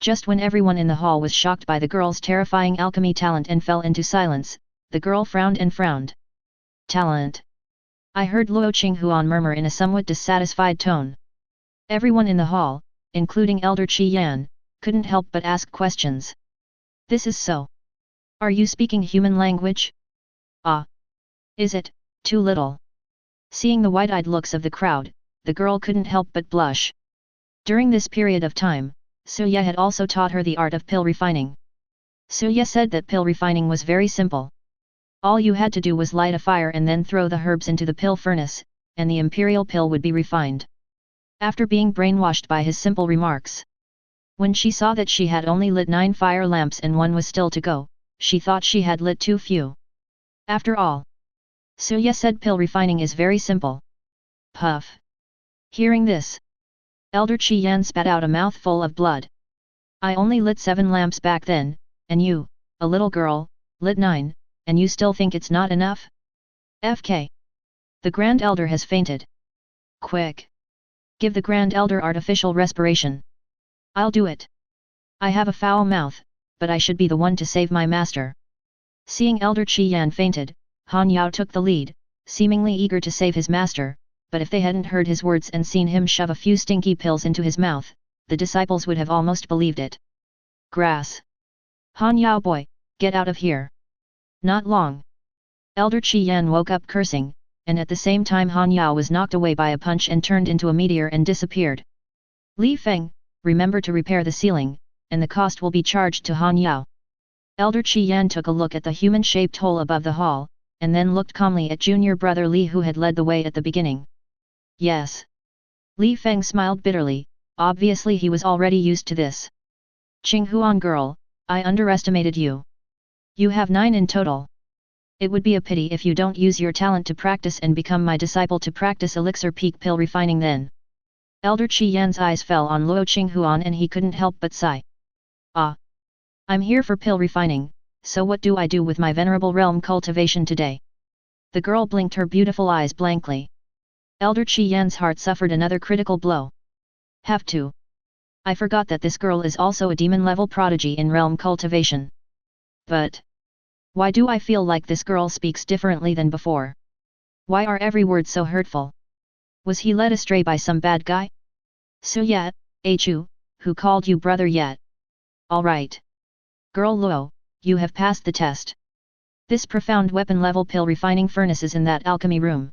just when everyone in the hall was shocked by the girl's terrifying alchemy talent and fell into silence, the girl frowned and frowned. Talent. I heard Luo Qinghuan murmur in a somewhat dissatisfied tone. Everyone in the hall, including Elder Qi Yan, couldn't help but ask questions. This is so. Are you speaking human language? Ah. Is it, too little? Seeing the wide-eyed looks of the crowd, the girl couldn't help but blush. During this period of time, Suya had also taught her the art of pill refining. Suya said that pill refining was very simple. All you had to do was light a fire and then throw the herbs into the pill furnace, and the imperial pill would be refined. After being brainwashed by his simple remarks, when she saw that she had only lit 9 fire lamps and 1 was still to go, she thought she had lit too few. After all, Suya said pill refining is very simple. Puff. Hearing this, Elder Qi Yan spat out a mouthful of blood. I only lit 7 lamps back then, and you, a little girl, lit 9, and you still think it's not enough? FK. The Grand Elder has fainted. Quick. Give the Grand Elder artificial respiration. I'll do it. I have a foul mouth, but I should be the one to save my master. Seeing Elder Qi Yan fainted, Han Yao took the lead, seemingly eager to save his master, but if they hadn't heard his words and seen him shove a few stinky pills into his mouth, the disciples would have almost believed it. Grass. Han Yao boy, get out of here. Not long. Elder Qi Yan woke up cursing, and at the same time Han Yao was knocked away by a punch and turned into a meteor and disappeared. Li Feng, remember to repair the ceiling, and the cost will be charged to Han Yao. Elder Qi Yan took a look at the human-shaped hole above the hall, and then looked calmly at junior brother Li who had led the way at the beginning. Yes. Li Feng smiled bitterly, obviously he was already used to this. Qinghuan girl, I underestimated you. You have 9 in total. It would be a pity if you don't use your talent to practice and become my disciple to practice Elixir Peak pill refining then. Elder Qi Yan's eyes fell on Luo Qinghuan and he couldn't help but sigh. Ah. I'm here for pill refining, so what do I do with my venerable realm cultivation today? The girl blinked her beautiful eyes blankly. Elder Qi Yan's heart suffered another critical blow. Have to. I forgot that this girl is also a demon-level prodigy in realm cultivation. But why do I feel like this girl speaks differently than before? Why are every word so hurtful? Was he led astray by some bad guy? Suya, Chu, who called you brother yet? Alright. Girl Luo, you have passed the test. This profound weapon-level pill refining furnace is in that alchemy room.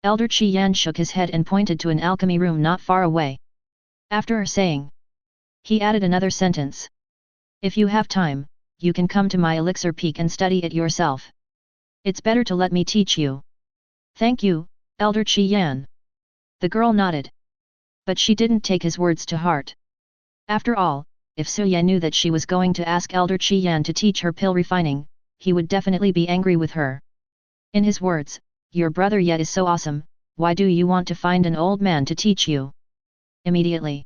Elder Qi Yan shook his head and pointed to an alchemy room not far away. After saying, he added another sentence. If you have time, you can come to my Elixir Peak and study it yourself. It's better to let me teach you. Thank you, Elder Qi Yan. The girl nodded. But she didn't take his words to heart. After all, if Suya knew that she was going to ask Elder Qi Yan to teach her pill refining, he would definitely be angry with her. In his words, your brother yet is so awesome, why do you want to find an old man to teach you? Immediately,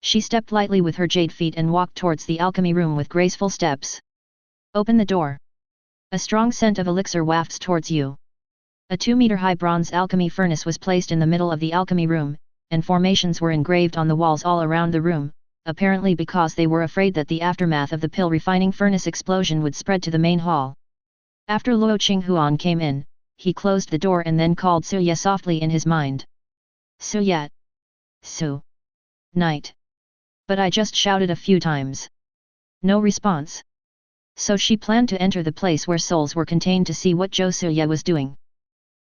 she stepped lightly with her jade feet and walked towards the alchemy room with graceful steps. Open the door. A strong scent of elixir wafts towards you. A 2-meter-high bronze alchemy furnace was placed in the middle of the alchemy room, and formations were engraved on the walls all around the room, apparently because they were afraid that the aftermath of the pill refining furnace explosion would spread to the main hall. After Luo Qinghuan came in, he closed the door and then called Suya softly in his mind. Suya. Su. Night. But I just shouted a few times. No response. So she planned to enter the place where souls were contained to see what Suya was doing.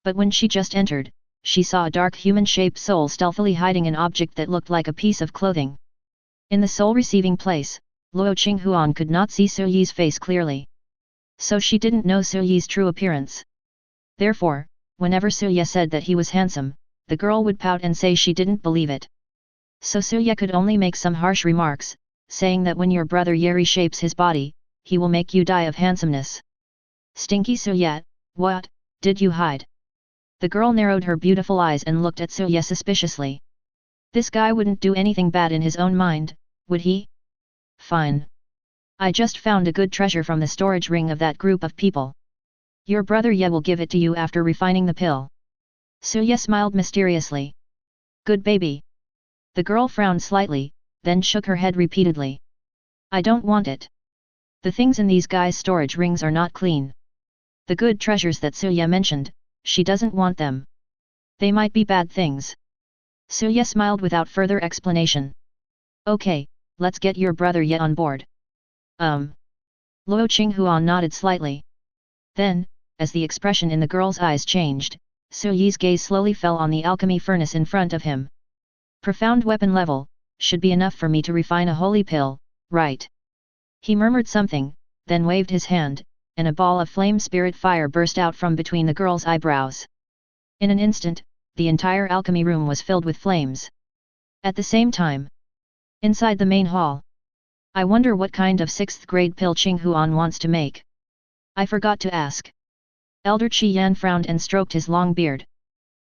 But when she just entered, she saw a dark human-shaped soul stealthily hiding an object that looked like a piece of clothing. In the soul-receiving place, Luo Qinghuan could not see Su Yi's face clearly. So she didn't know Su Yi's true appearance. Therefore, whenever Su Yi said that he was handsome, the girl would pout and say she didn't believe it. So Su Yi could only make some harsh remarks, saying that when your brother Ye reshapes his body, he will make you die of handsomeness. Stinky Su Yi, what, did you hide? The girl narrowed her beautiful eyes and looked at Su Yi suspiciously. This guy wouldn't do anything bad in his own mind, would he? Fine. I just found a good treasure from the storage ring of that group of people. Your brother Ye will give it to you after refining the pill. Su Yi smiled mysteriously. Good baby. The girl frowned slightly, then shook her head repeatedly. I don't want it. The things in these guys' storage rings are not clean. The good treasures that Su Yi mentioned, she doesn't want them. They might be bad things. Su Yi smiled without further explanation. Okay, let's get your brother Ye on board. Luo Qinghuan nodded slightly. Then, as the expression in the girl's eyes changed, Su Yi's gaze slowly fell on the alchemy furnace in front of him. Profound weapon level, should be enough for me to refine a holy pill, right? He murmured something, then waved his hand, and a ball of flame spirit fire burst out from between the girl's eyebrows. In an instant, the entire alchemy room was filled with flames. At the same time, inside the main hall, I wonder what kind of 6th grade pill Qinghuan wants to make. I forgot to ask. Elder Qi Yan frowned and stroked his long beard.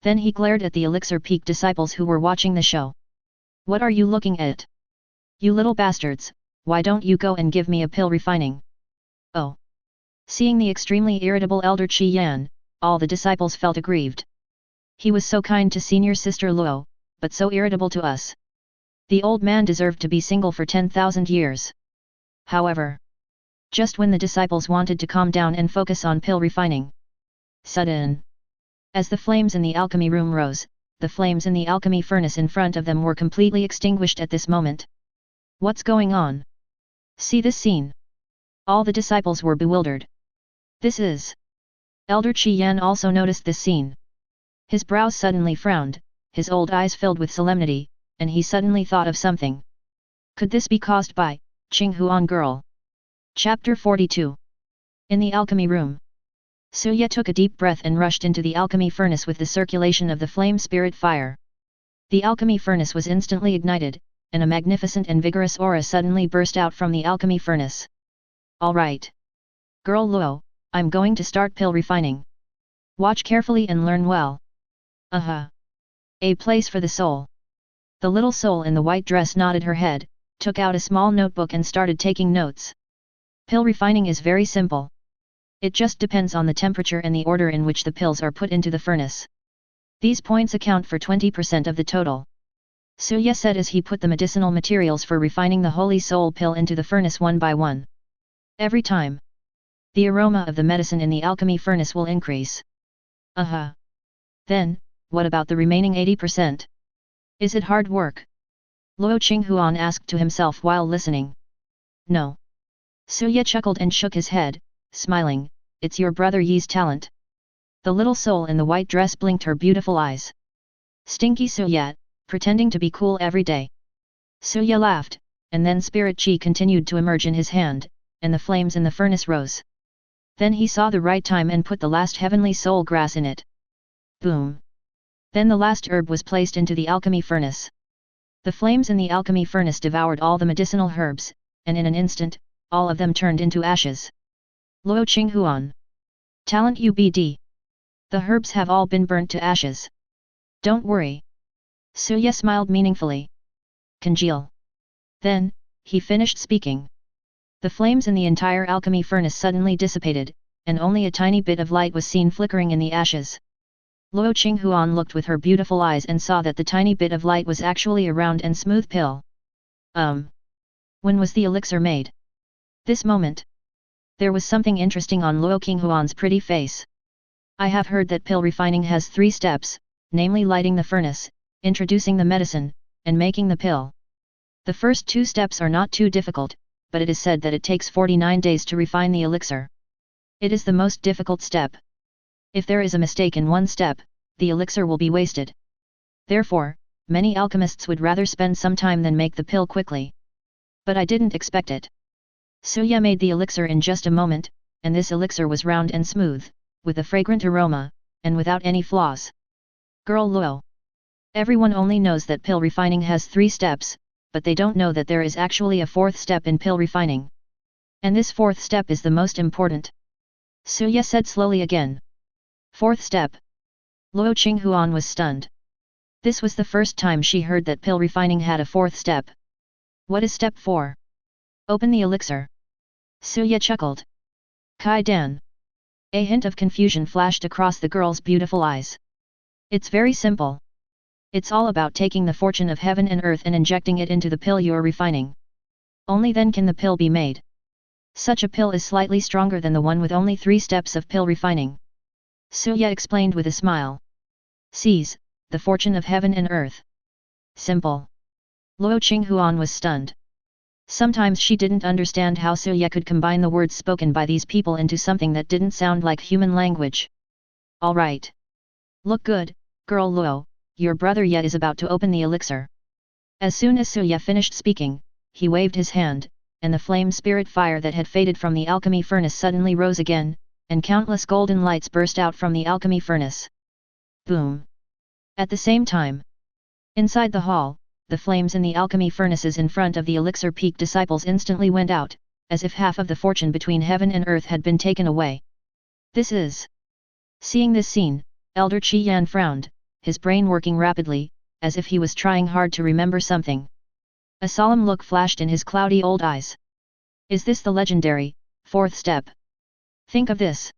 Then he glared at the Elixir Peak disciples who were watching the show. What are you looking at? You little bastards, why don't you go and give me a pill refining? Oh. Seeing the extremely irritable Elder Qi Yan, all the disciples felt aggrieved. He was so kind to senior sister Luo, but so irritable to us. The old man deserved to be single for 10,000 years. However, just when the disciples wanted to calm down and focus on pill refining, sudden, as the flames in the alchemy room rose, the flames in the alchemy furnace in front of them were completely extinguished at this moment. What's going on? See this scene. All the disciples were bewildered. This is... Elder Qi Yan also noticed this scene. His brows suddenly frowned, his old eyes filled with solemnity, and he suddenly thought of something. Could this be caused by Qinghuan girl? Chapter 42. In the alchemy room, Su Yi took a deep breath and rushed into the alchemy furnace with the circulation of the flame spirit fire. The alchemy furnace was instantly ignited, and a magnificent and vigorous aura suddenly burst out from the alchemy furnace. All right. Girl Luo, I'm going to start pill refining. Watch carefully and learn well. A place for the soul. The little soul in the white dress nodded her head, took out a small notebook and started taking notes. Pill refining is very simple. It just depends on the temperature and the order in which the pills are put into the furnace. These points account for 20% of the total. Su Yi said as he put the medicinal materials for refining the holy soul pill into the furnace one by one. Every time, the aroma of the medicine in the alchemy furnace will increase. Then, what about the remaining 80%? Is it hard work? Luo Qinghuan asked to himself while listening. No. Su Yi chuckled and shook his head, smiling, it's your brother Yi's talent. The little soul in the white dress blinked her beautiful eyes. Stinky Su Yi, pretending to be cool every day. Su Yi laughed, and then spirit chi continued to emerge in his hand, and the flames in the furnace rose. Then he saw the right time and put the last heavenly soul grass in it. Boom! Then the last herb was placed into the alchemy furnace. The flames in the alchemy furnace devoured all the medicinal herbs, and in an instant, all of them turned into ashes. Luo Qinghuan. Talent UBD. The herbs have all been burnt to ashes. Don't worry. Su Yi smiled meaningfully. Congeal. Then, he finished speaking. The flames in the entire alchemy furnace suddenly dissipated, and only a tiny bit of light was seen flickering in the ashes. Luo Qinghuan looked with her beautiful eyes and saw that the tiny bit of light was actually a round and smooth pill. When was the elixir made? This moment. There was something interesting on Luo Qinghuan's pretty face. I have heard that pill refining has 3 steps, namely lighting the furnace, introducing the medicine, and making the pill. The first 2 steps are not too difficult, but it is said that it takes 49 days to refine the elixir. It is the most difficult step. If there is a mistake in one step, the elixir will be wasted. Therefore, many alchemists would rather spend some time than make the pill quickly. But I didn't expect it. Suya made the elixir in just a moment, and this elixir was round and smooth, with a fragrant aroma, and without any flaws. Girl Luo. Everyone only knows that pill refining has 3 steps, but they don't know that there is actually a 4th step in pill refining. And this 4th step is the most important. Suya said slowly again. 4th step. Luo Qinghuan was stunned. This was the first time she heard that pill refining had a 4th step. What is step 4? Open the elixir. Suya chuckled. Kai Dan. A hint of confusion flashed across the girl's beautiful eyes. It's very simple. It's all about taking the fortune of heaven and earth and injecting it into the pill you're refining. Only then can the pill be made. Such a pill is slightly stronger than the one with only 3 steps of pill refining. Suya explained with a smile. Seize the fortune of heaven and earth. Simple. Luo Qinghuan was stunned. Sometimes she didn't understand how Suya could combine the words spoken by these people into something that didn't sound like human language. All right. Look good, girl Luo, your brother Ye is about to open the elixir. As soon as Suya finished speaking, he waved his hand, and the flame spirit fire that had faded from the alchemy furnace suddenly rose again, and countless golden lights burst out from the alchemy furnace. Boom! At the same time, inside the hall, the flames in the alchemy furnaces in front of the elixir peak disciples instantly went out, as if half of the fortune between heaven and earth had been taken away. This is... Seeing this scene, Elder Qi Yan frowned, his brain working rapidly, as if he was trying hard to remember something. A solemn look flashed in his cloudy old eyes. Is this the legendary 4th step? Think of this.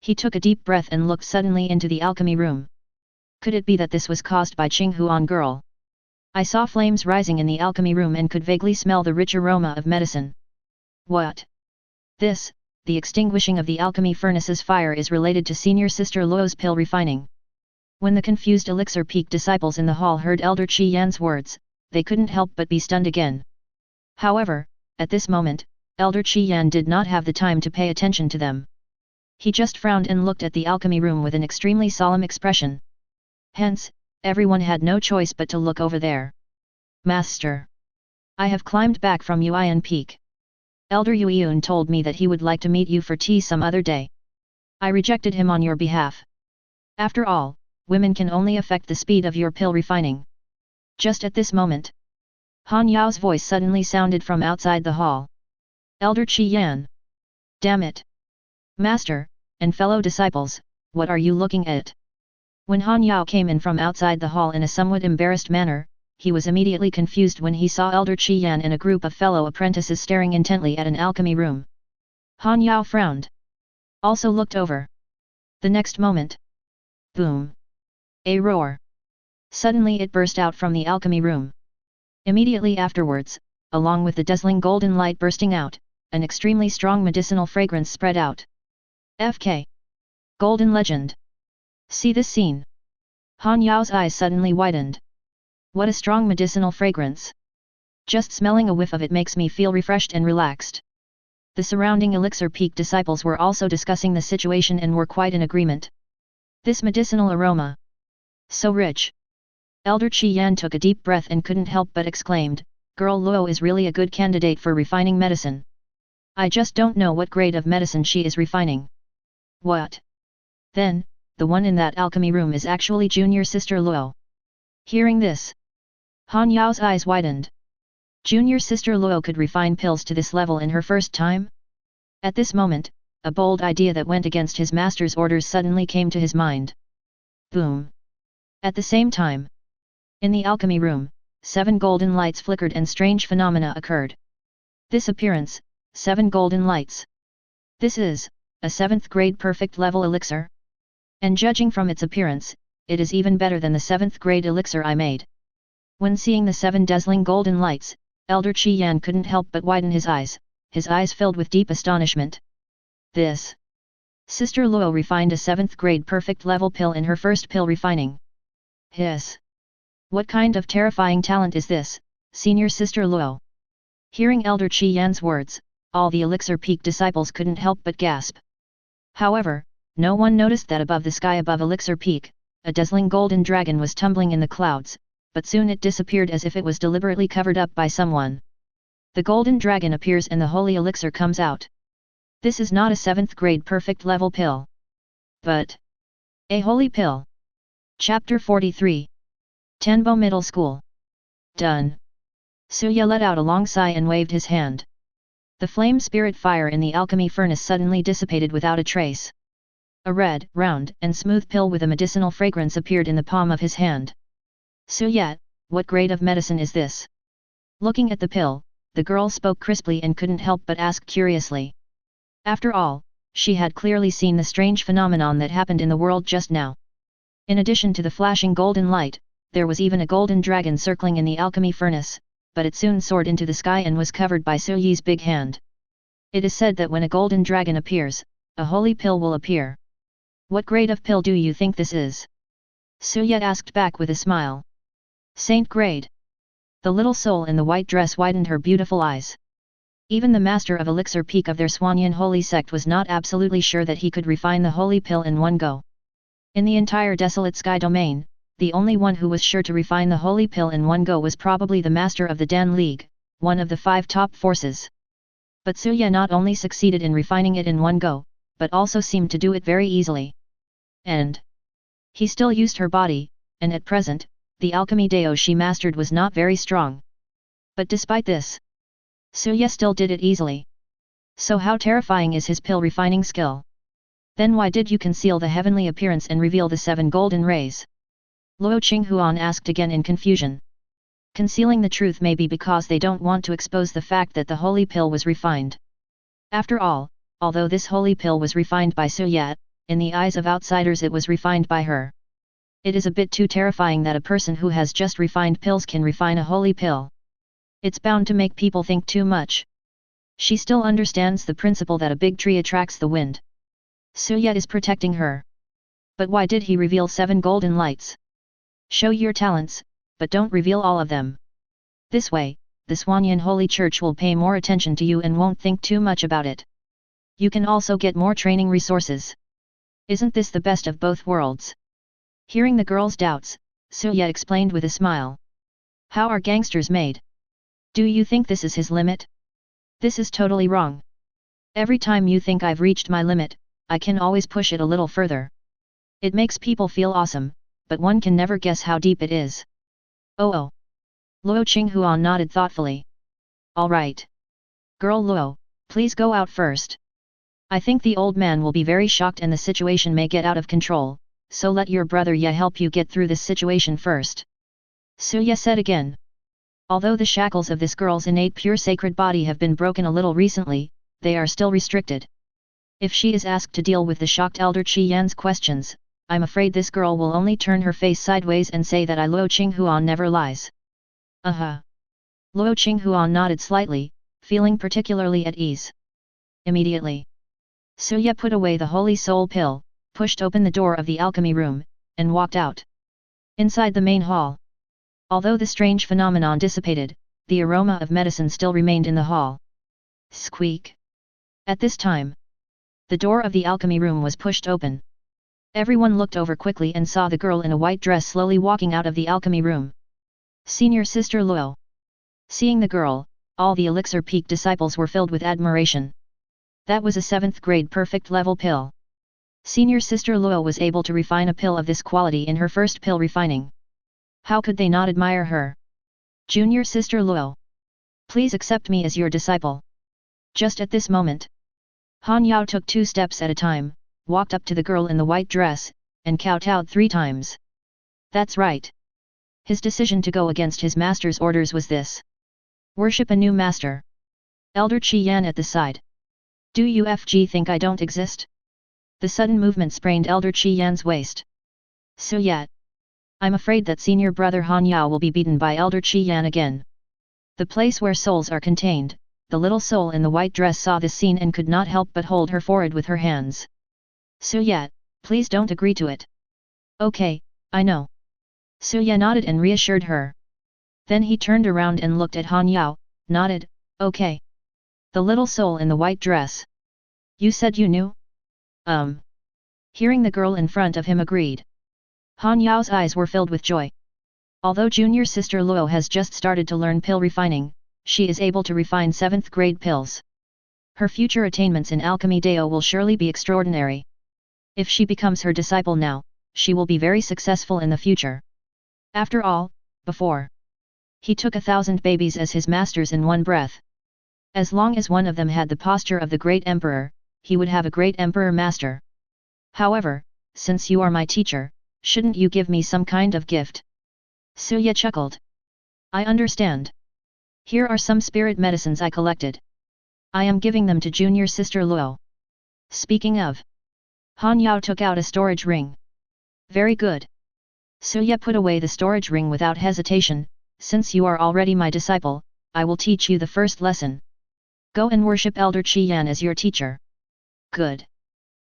He took a deep breath and looked suddenly into the alchemy room. Could it be that this was caused by Qinghuan girl? I saw flames rising in the alchemy room and could vaguely smell the rich aroma of medicine. What? This, the extinguishing of the alchemy furnace's fire is related to Senior Sister Luo's pill refining. When the confused elixir peak disciples in the hall heard Elder Qi Yan's words, they couldn't help but be stunned again. However, at this moment, Elder Qi Yan did not have the time to pay attention to them. He just frowned and looked at the alchemy room with an extremely solemn expression. Hence, everyone had no choice but to look over there. Master! I have climbed back from Yuan Peak. Elder Yueyun told me that he would like to meet you for tea some other day. I rejected him on your behalf. After all, women can only affect the speed of your pill refining. Just at this moment, Han Yao's voice suddenly sounded from outside the hall. Elder Qi Yan! Damn it! Master, and fellow disciples, what are you looking at? When Han Yao came in from outside the hall in a somewhat embarrassed manner, he was immediately confused when he saw Elder Qi Yan and a group of fellow apprentices staring intently at an alchemy room. Han Yao frowned. Also looked over. The next moment. Boom! A roar. Suddenly it burst out from the alchemy room. Immediately afterwards, along with the dazzling golden light bursting out, an extremely strong medicinal fragrance spread out. FK. Golden Legend. See this scene. Han Yao's eyes suddenly widened. What a strong medicinal fragrance. Just smelling a whiff of it makes me feel refreshed and relaxed. The surrounding elixir peak disciples were also discussing the situation and were quite in agreement. This medicinal aroma. So rich. Elder Qi Yan took a deep breath and couldn't help but exclaimed, Girl Luo is really a good candidate for refining medicine. I just don't know what grade of medicine she is refining. What? Then, the one in that alchemy room is actually Junior Sister Luo. Hearing this, Han Yao's eyes widened. Junior Sister Luo could refine pills to this level in her first time? At this moment, a bold idea that went against his master's orders suddenly came to his mind. Boom! At the same time, in the alchemy room, 7 golden lights flickered and strange phenomena occurred. This appearance, 7 golden lights. This is a 7th grade perfect level elixir? And judging from its appearance, it is even better than the 7th grade elixir I made. When seeing the 7 dazzling golden lights, Elder Qi Yan couldn't help but widen his eyes filled with deep astonishment. This. Sister Luo refined a 7th grade perfect level pill in her first pill refining. Hiss. What kind of terrifying talent is this, Senior Sister Luo? Hearing Elder Qi Yan's words, all the elixir peak disciples couldn't help but gasp. However, no one noticed that above the sky above elixir peak, a dazzling golden dragon was tumbling in the clouds, but soon it disappeared as if it was deliberately covered up by someone. The golden dragon appears and the holy elixir comes out. This is not a 7th grade perfect level pill, but a holy pill. Chapter 43. Tenbo Middle School. Done. Suya let out a long sigh and waved his hand. The flame spirit fire in the alchemy furnace suddenly dissipated without a trace. A red, round, and smooth pill with a medicinal fragrance appeared in the palm of his hand. Suya, what grade of medicine is this? Looking at the pill, the girl spoke crisply and couldn't help but ask curiously. After all, she had clearly seen the strange phenomenon that happened in the world just now. In addition to the flashing golden light, there was even a golden dragon circling in the alchemy furnace, but it soon soared into the sky and was covered by Suyi's big hand. It is said that when a golden dragon appears, a holy pill will appear. What grade of pill do you think this is? Suya asked back with a smile. Saint grade. The little soul in the white dress widened her beautiful eyes. Even the master of elixir peak of their Swanyan holy sect was not absolutely sure that he could refine the holy pill in one go. In the entire desolate sky domain, the only one who was sure to refine the holy pill in one go was probably the master of the Dan League, one of the 5 top forces. But Suya not only succeeded in refining it in one go, but also seemed to do it very easily. And he still used her body, and at present, the alchemy deo she mastered was not very strong. But despite this, Suya still did it easily. So how terrifying is his pill refining skill? Then why did you conceal the heavenly appearance and reveal the 7 golden rays? Luo Qinghuan asked again in confusion. Concealing the truth may be because they don't want to expose the fact that the holy pill was refined. After all, although this holy pill was refined by Suya, in the eyes of outsiders it was refined by her. It is a bit too terrifying that a person who has just refined pills can refine a holy pill. It's bound to make people think too much. She still understands the principle that a big tree attracts the wind. Suya is protecting her. But why did he reveal 7 golden lights? Show your talents, but don't reveal all of them. This way, the Swanyan Holy Church will pay more attention to you and won't think too much about it. You can also get more training resources. Isn't this the best of both worlds? Hearing the girl's doubts, Suya explained with a smile. How are gangsters made? Do you think this is his limit? This is totally wrong. Every time you think I've reached my limit, I can always push it a little further. It makes people feel awesome, but one can never guess how deep it is. Oh. Luo Qinghuan nodded thoughtfully. All right. Girl Luo, please go out first. I think the old man will be very shocked and the situation may get out of control, so let your brother Ye help you get through this situation first. Suya said again. Although the shackles of this girl's innate pure sacred body have been broken a little recently, they are still restricted. If she is asked to deal with the shocked elder Qi Yan's questions, I'm afraid this girl will only turn her face sideways and say that Luo Qinghuan never lies. Luo Qinghuan nodded slightly, feeling particularly at ease. Immediately, Suya put away the holy soul pill, pushed open the door of the alchemy room, and walked out. Inside the main hall. Although the strange phenomenon dissipated, the aroma of medicine still remained in the hall. Squeak! At this time, the door of the alchemy room was pushed open. Everyone looked over quickly and saw the girl in a white dress slowly walking out of the alchemy room. Senior Sister Luo. Seeing the girl, all the Elixir Peak disciples were filled with admiration. That was a 7th grade perfect level pill. Senior Sister Luo was able to refine a pill of this quality in her first pill refining. How could they not admire her? Junior Sister Luo. Please accept me as your disciple. Just at this moment, Han Yao took 2 steps at a time, walked up to the girl in the white dress, and kowtowed 3 times. That's right. His decision to go against his master's orders was this. Worship a new master. Elder Qi Yan at the side. Do you think I don't exist? The sudden movement sprained Elder Qi Yan's waist. Suya. I'm afraid that senior brother Han Yao will be beaten by Elder Qi Yan again. The place where souls are contained, the little soul in the white dress saw this scene and could not help but hold her forehead with her hands. Suya, please don't agree to it. Okay, I know. Suya nodded and reassured her. Then he turned around and looked at Han Yao, nodded, okay. The little soul in the white dress. You said you knew? Hearing the girl in front of him agreed. Han Yao's eyes were filled with joy. Although junior sister Luo has just started to learn pill refining, she is able to refine 7th grade pills. Her future attainments in alchemy Dao will surely be extraordinary. If she becomes her disciple now, she will be very successful in the future. After all, before he took 1,000 babies as his masters in one breath. As long as one of them had the posture of the great emperor, he would have a great emperor master. However, since you are my teacher, shouldn't you give me some kind of gift? Suya chuckled. I understand. Here are some spirit medicines I collected. I am giving them to junior sister Luo. Speaking of, Han Yao took out a storage ring. Very good. Suya put away the storage ring without hesitation. Since you are already my disciple, I will teach you the first lesson. Go and worship Elder Qinghuan as your teacher. Good.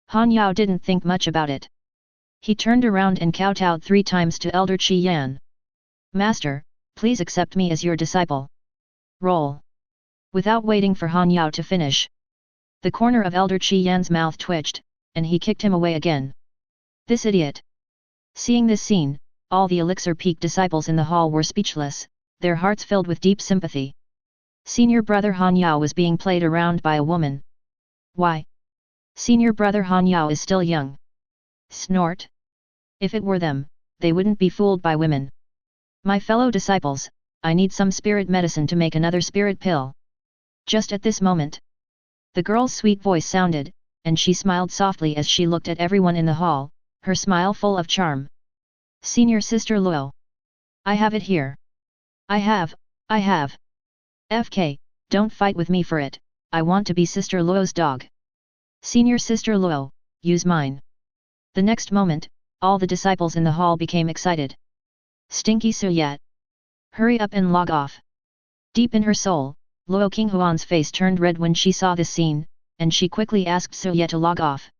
Han Yao didn't think much about it. He turned around and kowtowed 3 times to Elder Qinghuan. Master, please accept me as your disciple. Roll. Without waiting for Han Yao to finish, the corner of Elder Qinghuan's mouth twitched, and he kicked him away again. This idiot! Seeing this scene, all the Elixir Peak disciples in the hall were speechless, their hearts filled with deep sympathy. Senior brother Han Yao was being played around by a woman. Why? Senior brother Han Yao is still young. Snort. If it were them, they wouldn't be fooled by women. My fellow disciples, I need some spirit medicine to make another spirit pill. Just at this moment, the girl's sweet voice sounded, and she smiled softly as she looked at everyone in the hall, her smile full of charm. Senior sister Luo. I have it here. I have. FK, don't fight with me for it, I want to be sister Luo's dog. Senior sister Luo, use mine. The next moment, all the disciples in the hall became excited. Stinky Suyat. Hurry up and log off. Deep in her soul, Luo Qinghuan's face turned red when she saw this scene, and she quickly asked Suya to log off.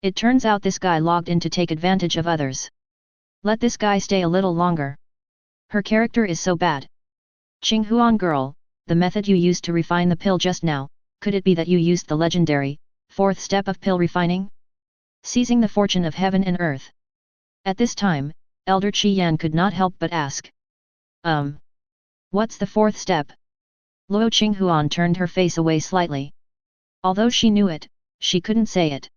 It turns out this guy logged in to take advantage of others. Let this guy stay a little longer. Her character is so bad. Qinghuan girl, the method you used to refine the pill just now, could it be that you used the legendary 4th step of pill refining? Seizing the fortune of heaven and earth. At this time, Elder Qinghuan could not help but ask. What's the 4th step? Luo Qinghuan turned her face away slightly. Although she knew it, she couldn't say it.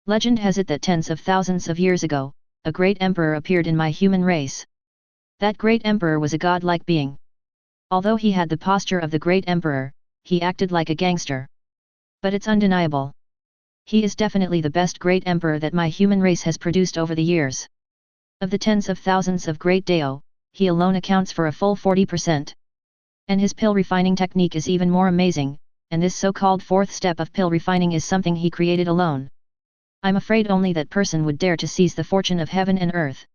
Legend has it that tens of thousands of years ago, a great emperor appeared in my human race. That great emperor was a godlike being. Although he had the posture of the great emperor, he acted like a gangster. But it's undeniable. He is definitely the best great emperor that my human race has produced over the years. Of the tens of thousands of great Dao, he alone accounts for a full 40%. And his pill refining technique is even more amazing, and this so-called 4th step of pill refining is something he created alone. I'm afraid only that person would dare to seize the fortune of heaven and earth.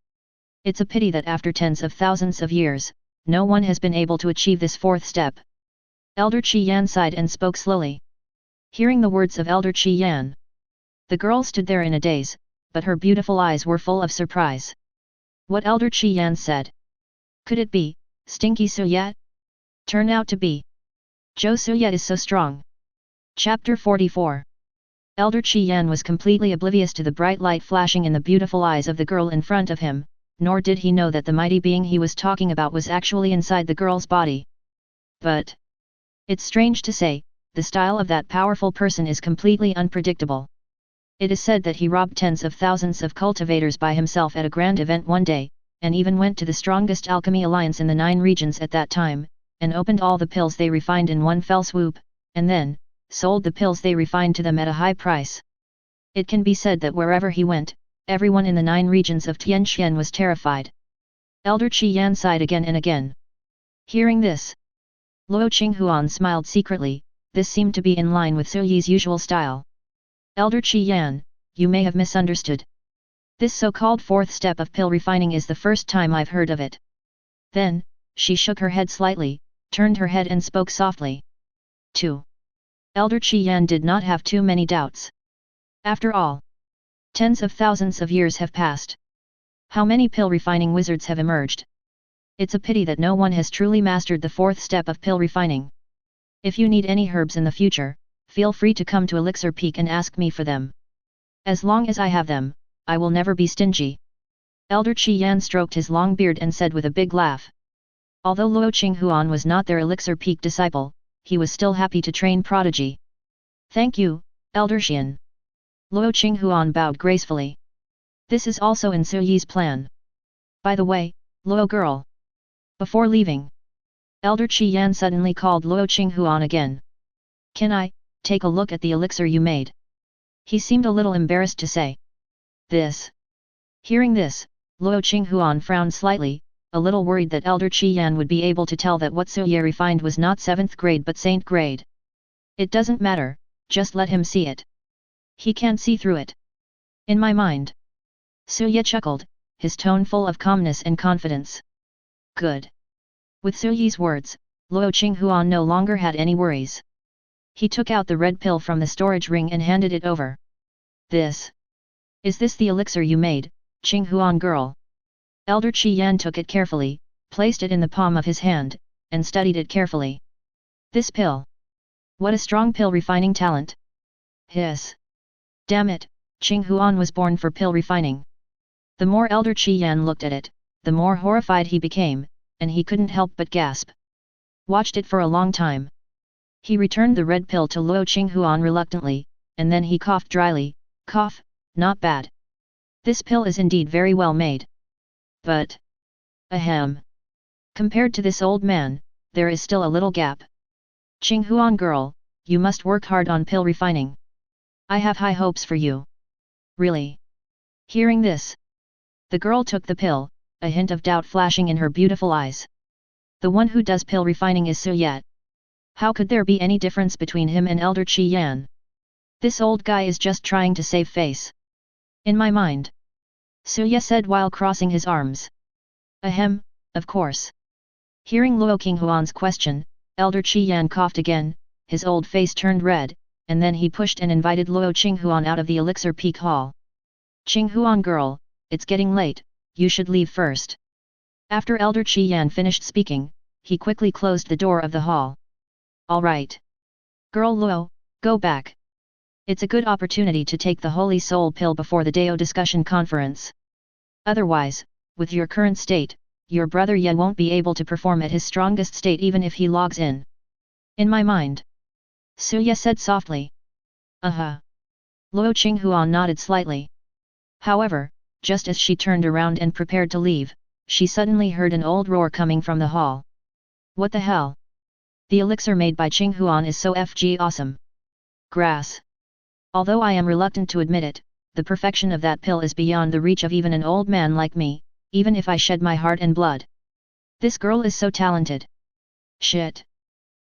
It's a pity that after tens of thousands of years, no one has been able to achieve this 4th step. Elder Qinghuan sighed and spoke slowly. Hearing the words of Elder Qinghuan, the girl stood there in a daze, but her beautiful eyes were full of surprise. What Elder Qinghuan said? Could it be, Stinky Suyat? Turn out to be. Zhou Suyat is so strong. Chapter 44. Elder Qinghuan was completely oblivious to the bright light flashing in the beautiful eyes of the girl in front of him, nor did he know that the mighty being he was talking about was actually inside the girl's body. But it's strange to say, the style of that powerful person is completely unpredictable. It is said that he robbed tens of thousands of cultivators by himself at a grand event one day, and even went to the strongest alchemy alliance in the 9 regions at that time, and opened all the pills they refined in one fell swoop, and then sold the pills they refined to them at a high price. It can be said that wherever he went, everyone in the 9 regions of Tianxian was terrified. Elder Qinghuan sighed again and again. Hearing this, Luo Qinghuan smiled secretly. This seemed to be in line with Suyi's usual style. Elder Qinghuan, you may have misunderstood. This so-called 4th step of pill refining is the first time I've heard of it. Then, she shook her head slightly, turned her head and spoke softly. 2. Elder Qinghuan did not have too many doubts. After all, tens of thousands of years have passed. How many pill refining wizards have emerged? It's a pity that no one has truly mastered the 4th step of pill refining. If you need any herbs in the future, feel free to come to Elixir Peak and ask me for them. As long as I have them, I will never be stingy. Elder Qi Yan stroked his long beard and said with a big laugh. Although Luo Qinghuan was not their elixir peak disciple, he was still happy to train prodigy. Thank you, Elder Xian. Luo Qinghuan bowed gracefully. This is also in Su Yi's plan. By the way, Luo girl. Before leaving, Elder Qi Yan suddenly called Luo Qinghuan again. Can I take a look at the elixir you made? He seemed a little embarrassed to say this. Hearing this, Luo Qinghuan frowned slightly, a little worried that Elder Qi Yan would be able to tell that what Su Ye refined was not 7th grade but saint grade. It doesn't matter, just let him see it. He can't see through it. In my mind. Su Ye chuckled, his tone full of calmness and confidence. Good. With Su Yi's words, Luo Qinghuan no longer had any worries. He took out the red pill from the storage ring and handed it over. This. Is this the elixir you made, Qinghuan girl? Elder Qi Yan took it carefully, placed it in the palm of his hand, and studied it carefully. This pill. What a strong pill refining talent. Hiss. Damn it, Qinghuan was born for pill refining. The more Elder Qi Yan looked at it, the more horrified he became, and he couldn't help but gasp. Watched it for a long time. He returned the red pill to Luo Qinghuan reluctantly, and then he coughed dryly, cough, not bad. This pill is indeed very well made. But, ahem. Compared to this old man, there is still a little gap. Qinghuan girl, you must work hard on pill refining. I have high hopes for you. Really? Hearing this, the girl took the pill, a hint of doubt flashing in her beautiful eyes. The one who does pill refining is Su Ye. How could there be any difference between him and Elder Qi Yan? This old guy is just trying to save face. In my mind. Su Ye said while crossing his arms. Ahem, of course. Hearing Luo Qinghuan's question, Elder Qi Yan coughed again, his old face turned red, and then he pushed and invited Luo Qinghuan out of the Elixir Peak Hall. Qinghuan girl, it's getting late, you should leave first. After Elder Qi Yan finished speaking, he quickly closed the door of the hall. All right. Girl Luo, go back. It's a good opportunity to take the Holy Soul pill before the Dao discussion conference. Otherwise, with your current state, your brother Ye won't be able to perform at his strongest state even if he logs in. In my mind. Su Ye said softly. Luo Qinghuan nodded slightly. However, just as she turned around and prepared to leave, she suddenly heard an old roar coming from the hall. What the hell? The elixir made by Qinghuan is so FG awesome. Grass. Although I am reluctant to admit it, the perfection of that pill is beyond the reach of even an old man like me, even if I shed my heart and blood. This girl is so talented. Shit.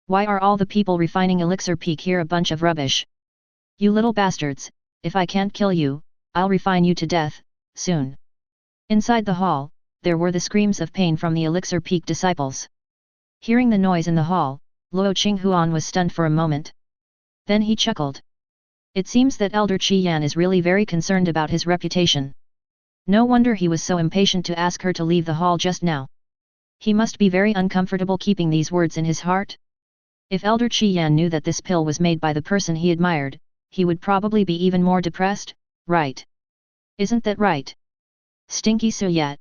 Why are all the people refining Elixir Peak here a bunch of rubbish? You little bastards, if I can't kill you, I'll refine you to death, soon. Inside the hall, there were the screams of pain from the Elixir Peak disciples. Hearing the noise in the hall, Luo Qinghuan was stunned for a moment. Then he chuckled. It seems that Elder Qi Yan is really very concerned about his reputation. No wonder he was so impatient to ask her to leave the hall just now. He must be very uncomfortable keeping these words in his heart. If Elder Qi Yan knew that this pill was made by the person he admired, he would probably be even more depressed, right? Isn't that right? Stinky Su Ye.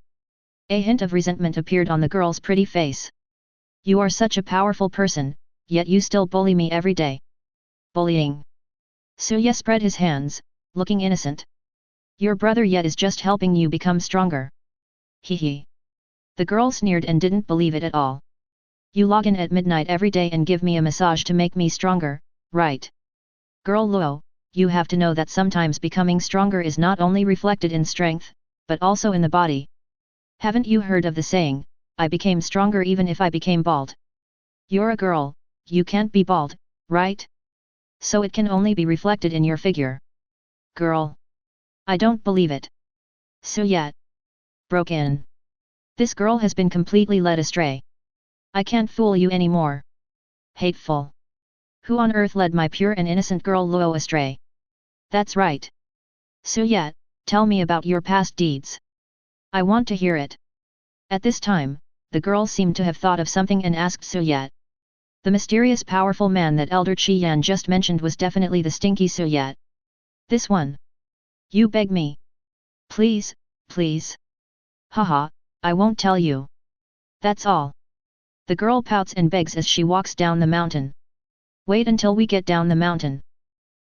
A hint of resentment appeared on the girl's pretty face. You are such a powerful person, yet you still bully me every day. Bullying. Su Ye spread his hands, looking innocent. Your brother Ye is just helping you become stronger. Hee. The girl sneered and didn't believe it at all. You log in at midnight every day and give me a massage to make me stronger, right? Girl Luo, you have to know that sometimes becoming stronger is not only reflected in strength, but also in the body. Haven't you heard of the saying, I became stronger even if I became bald? You're a girl, you can't be bald, right? So it can only be reflected in your figure. Girl. I don't believe it. Su Ye. Broke in. This girl has been completely led astray. I can't fool you anymore. Hateful. Who on earth led my pure and innocent girl Luo astray? That's right. Su Ye, tell me about your past deeds. I want to hear it. At this time, the girl seemed to have thought of something and asked Su Ye. The mysterious powerful man that Elder Qi Yan just mentioned was definitely the stinky Su Ye. This one. You beg me. Please, please. Haha, I won't tell you. That's all. The girl pouts and begs as she walks down the mountain. Wait until we get down the mountain.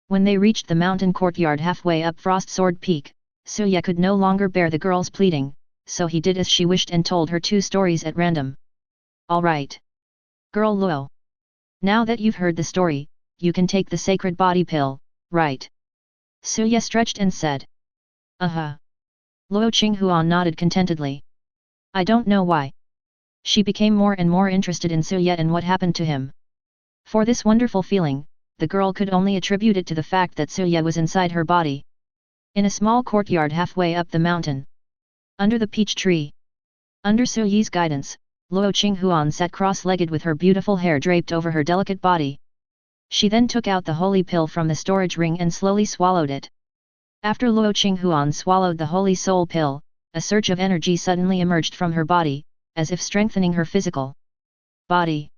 When they reached the mountain courtyard halfway up Frost Sword Peak, Suya could no longer bear the girl's pleading, so he did as she wished and told her 2 stories at random. Alright. Girl Luo. Now that you've heard the story, you can take the sacred body pill, right? Suya stretched and said. Luo Qinghuan nodded contentedly. I don't know why. She became more and more interested in Suya and what happened to him. For this wonderful feeling, the girl could only attribute it to the fact that Suya was inside her body. In a small courtyard halfway up the mountain. Under the peach tree. Under Suyi's guidance, Luo Qinghuan sat cross-legged with her beautiful hair draped over her delicate body. She then took out the holy pill from the storage ring and slowly swallowed it. After Luo Qinghuan swallowed the holy soul pill, a surge of energy suddenly emerged from her body, as if strengthening her physical body.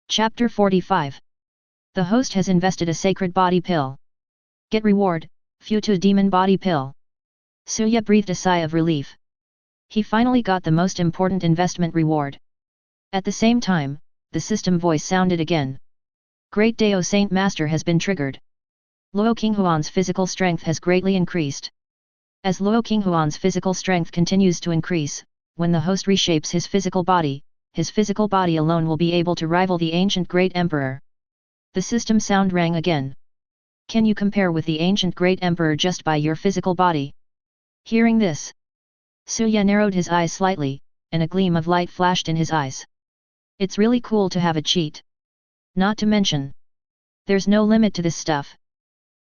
Chapter 45. The host has invested a sacred body pill. Get reward, Futu demon body pill. Suya breathed a sigh of relief. He finally got the most important investment reward. At the same time, the system voice sounded again. Great Dao Saint Master has been triggered. Luo Qinghuan's physical strength has greatly increased. As Luo Qinghuan's physical strength continues to increase, when the host reshapes his physical body alone will be able to rival the ancient Great Emperor. The system sound rang again. Can you compare with the ancient Great Emperor just by your physical body? Hearing this, Suya narrowed his eyes slightly, and a gleam of light flashed in his eyes. It's really cool to have a cheat. Not to mention, there's no limit to this stuff.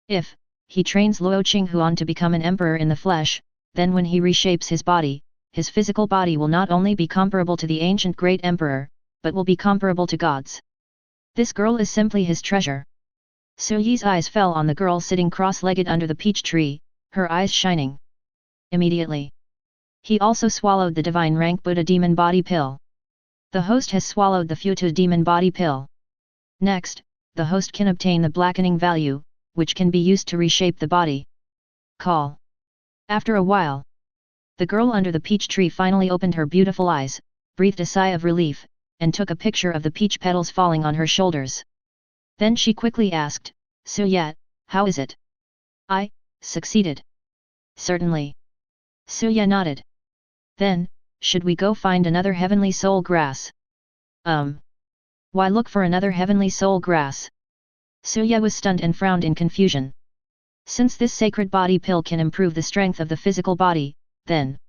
If he trains Luo Qinghuan to become an emperor in the flesh, then when he reshapes his physical body will not only be comparable to the ancient Great Emperor, but will be comparable to gods. This girl is simply his treasure. Suyi's eyes fell on the girl sitting cross-legged under the peach tree, her eyes shining. Immediately, he also swallowed the divine rank Buddha demon body pill. The host has swallowed the Futu demon body pill. Next, the host can obtain the blackening value, which can be used to reshape the body. Call. After a while, the girl under the peach tree finally opened her beautiful eyes, breathed a sigh of relief, and took a picture of the peach petals falling on her shoulders. Then she quickly asked, Suya, how is it? I succeeded. Certainly. Suya nodded. Then, should we go find another heavenly soul grass? Why look for another heavenly soul grass? Suya was stunned and frowned in confusion. Since this sacred body pill can improve the strength of the physical body, then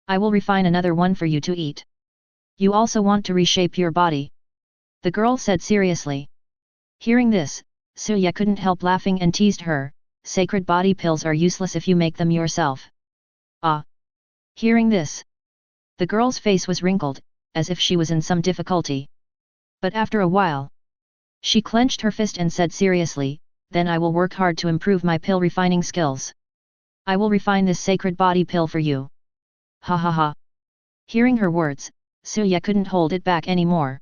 I will refine another one for you to eat. You also want to reshape your body? The girl said seriously. Hearing this, Suya couldn't help laughing and teased her, sacred body pills are useless if you make them yourself. Hearing this, the girl's face was wrinkled, as if she was in some difficulty. But after a while, she clenched her fist and said seriously, then I will work hard to improve my pill refining skills. I will refine this sacred body pill for you. Ha ha ha. Hearing her words, Suya couldn't hold it back anymore.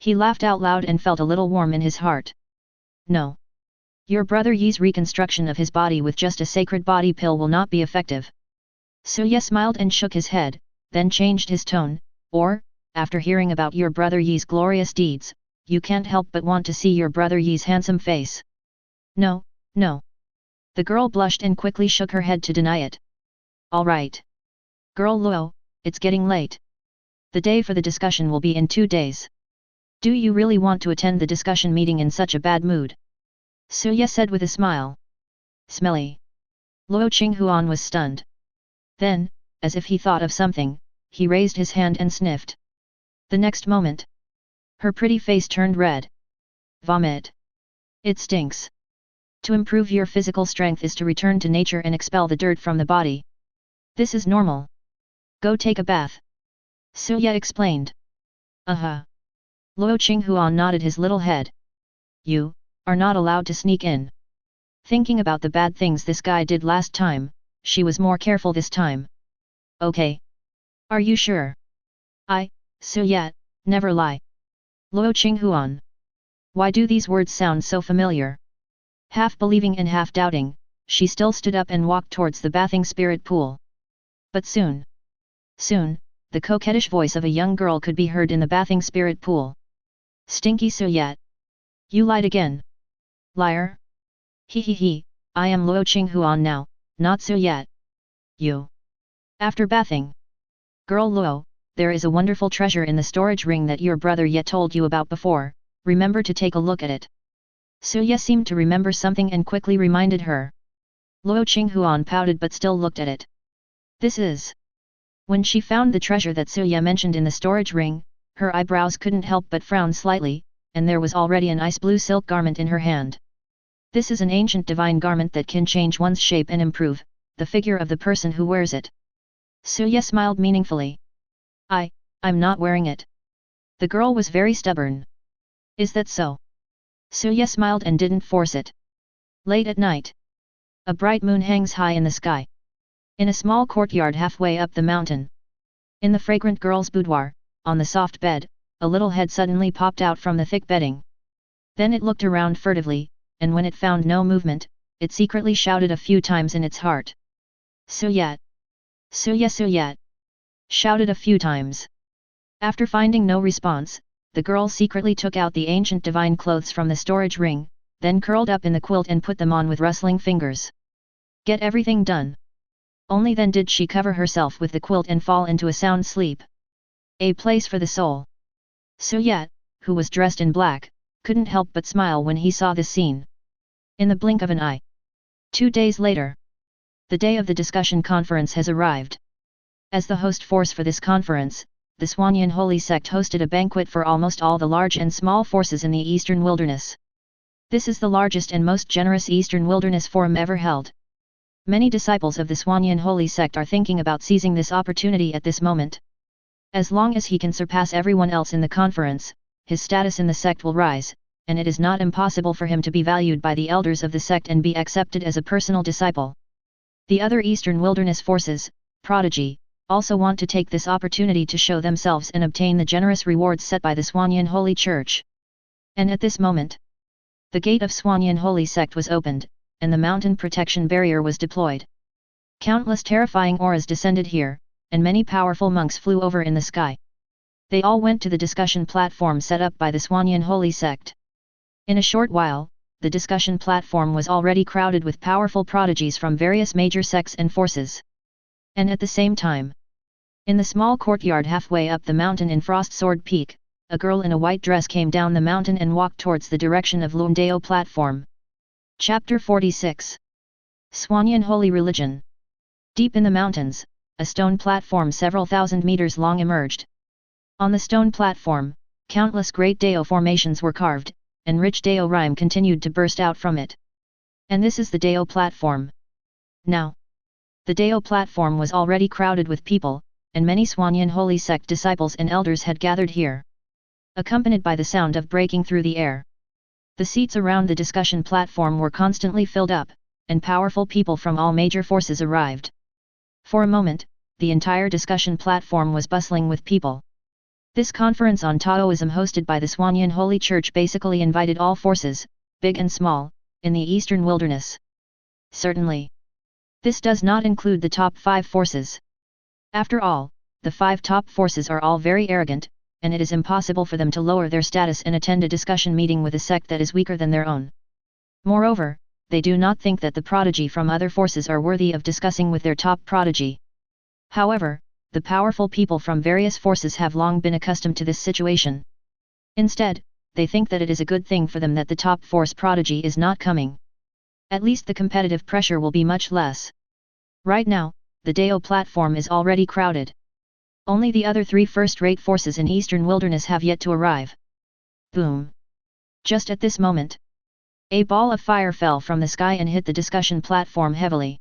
He laughed out loud and felt a little warm in his heart. No. Your brother Yi's reconstruction of his body with just a sacred body pill will not be effective. Suya smiled and shook his head, then changed his tone, after hearing about your brother Yi's glorious deeds, you can't help but want to see your brother Yi's handsome face. No, no. The girl blushed and quickly shook her head to deny it. Alright. Girl Luo, it's getting late. The day for the discussion will be in 2 days. Do you really want to attend the discussion meeting in such a bad mood? Suya said with a smile. Smelly. Luo Qinghuan was stunned. Then, as if he thought of something, he raised his hand and sniffed. The next moment, her pretty face turned red. Vomit. It stinks. To improve your physical strength is to return to nature and expel the dirt from the body. This is normal. Go take a bath. Suya explained. Luo Qinghuan nodded his little head. You are not allowed to sneak in. Thinking about the bad things this guy did last time, she was more careful this time. Okay. Are you sure? Suya, never lie. Luo Qinghuan. Why do these words sound so familiar? Half believing and half doubting, she still stood up and walked towards the bathing spirit pool. But soon, Soon, the coquettish voice of a young girl could be heard in the bathing spirit pool. Stinky so yet. You lied again. Liar. He, I am Luo Qinghuan now, not so yet. You. After bathing. Girl Luo, there is a wonderful treasure in the storage ring that your brother yet told you about before, remember to take a look at it. Suya seemed to remember something and quickly reminded her. Luo Qinghuan pouted but still looked at it. This is. When she found the treasure that Suya mentioned in the storage ring, her eyebrows couldn't help but frown slightly, and there was already an ice blue silk garment in her hand. This is an ancient divine garment that can change one's shape and improve the figure of the person who wears it. Suya smiled meaningfully. I'm not wearing it. The girl was very stubborn. Is that so? Suya smiled and didn't force it. Late at night. A bright moon hangs high in the sky. In a small courtyard halfway up the mountain. In the fragrant girl's boudoir, on the soft bed, a little head suddenly popped out from the thick bedding. Then it looked around furtively, and when it found no movement, it secretly shouted a few times in its heart. Suyat! Suyat! Shouted a few times. After finding no response, the girl secretly took out the ancient divine clothes from the storage ring, then curled up in the quilt and put them on with rustling fingers. Get everything done. Only then did she cover herself with the quilt and fall into a sound sleep. A place for the soul. Suyat, who was dressed in black, couldn't help but smile when he saw this scene. In the blink of an eye. 2 days later. The day of the discussion conference has arrived. As the host force for this conference, the Xuanyan Holy Sect hosted a banquet for almost all the large and small forces in the Eastern Wilderness. This is the largest and most generous Eastern Wilderness Forum ever held. Many disciples of the Xuanyan Holy Sect are thinking about seizing this opportunity at this moment. As long as he can surpass everyone else in the conference, his status in the sect will rise, and it is not impossible for him to be valued by the elders of the sect and be accepted as a personal disciple. The other Eastern Wilderness forces, Prodigy, also want to take this opportunity to show themselves and obtain the generous rewards set by the Xuanyan Holy Church. And at this moment, the gate of Xuanyan Holy Sect was opened, and the mountain protection barrier was deployed. Countless terrifying auras descended here, and many powerful monks flew over in the sky. They all went to the discussion platform set up by the Xuanyan Holy Sect. In a short while, the discussion platform was already crowded with powerful prodigies from various major sects and forces. And at the same time, in the small courtyard halfway up the mountain in Frost Sword Peak, a girl in a white dress came down the mountain and walked towards the direction of Luandeo platform. Chapter 46. Xuanyan Holy Religion. Deep in the mountains, a stone platform several thousand meters long emerged. On the stone platform, countless great Dao formations were carved, and rich Dao rhyme continued to burst out from it. And this is the Dao platform. Now, the Dao platform was already crowded with people, and many Xuanyan Holy Sect disciples and elders had gathered here. Accompanied by the sound of breaking through the air. The seats around the discussion platform were constantly filled up, and powerful people from all major forces arrived. For a moment, the entire discussion platform was bustling with people. This conference on Taoism hosted by the Xuanyan Holy Church basically invited all forces, big and small, in the Eastern Wilderness. Certainly. This does not include the top 5 forces. After all, the 5 top forces are all very arrogant, and it is impossible for them to lower their status and attend a discussion meeting with a sect that is weaker than their own. Moreover, they do not think that the prodigy from other forces are worthy of discussing with their top prodigy. However, the powerful people from various forces have long been accustomed to this situation. Instead, they think that it is a good thing for them that the top force prodigy is not coming. At least the competitive pressure will be much less. Right now, the Dao platform is already crowded. Only the other 3 first-rate forces in Eastern Wilderness have yet to arrive. Boom! Just at this moment, a ball of fire fell from the sky and hit the discussion platform heavily.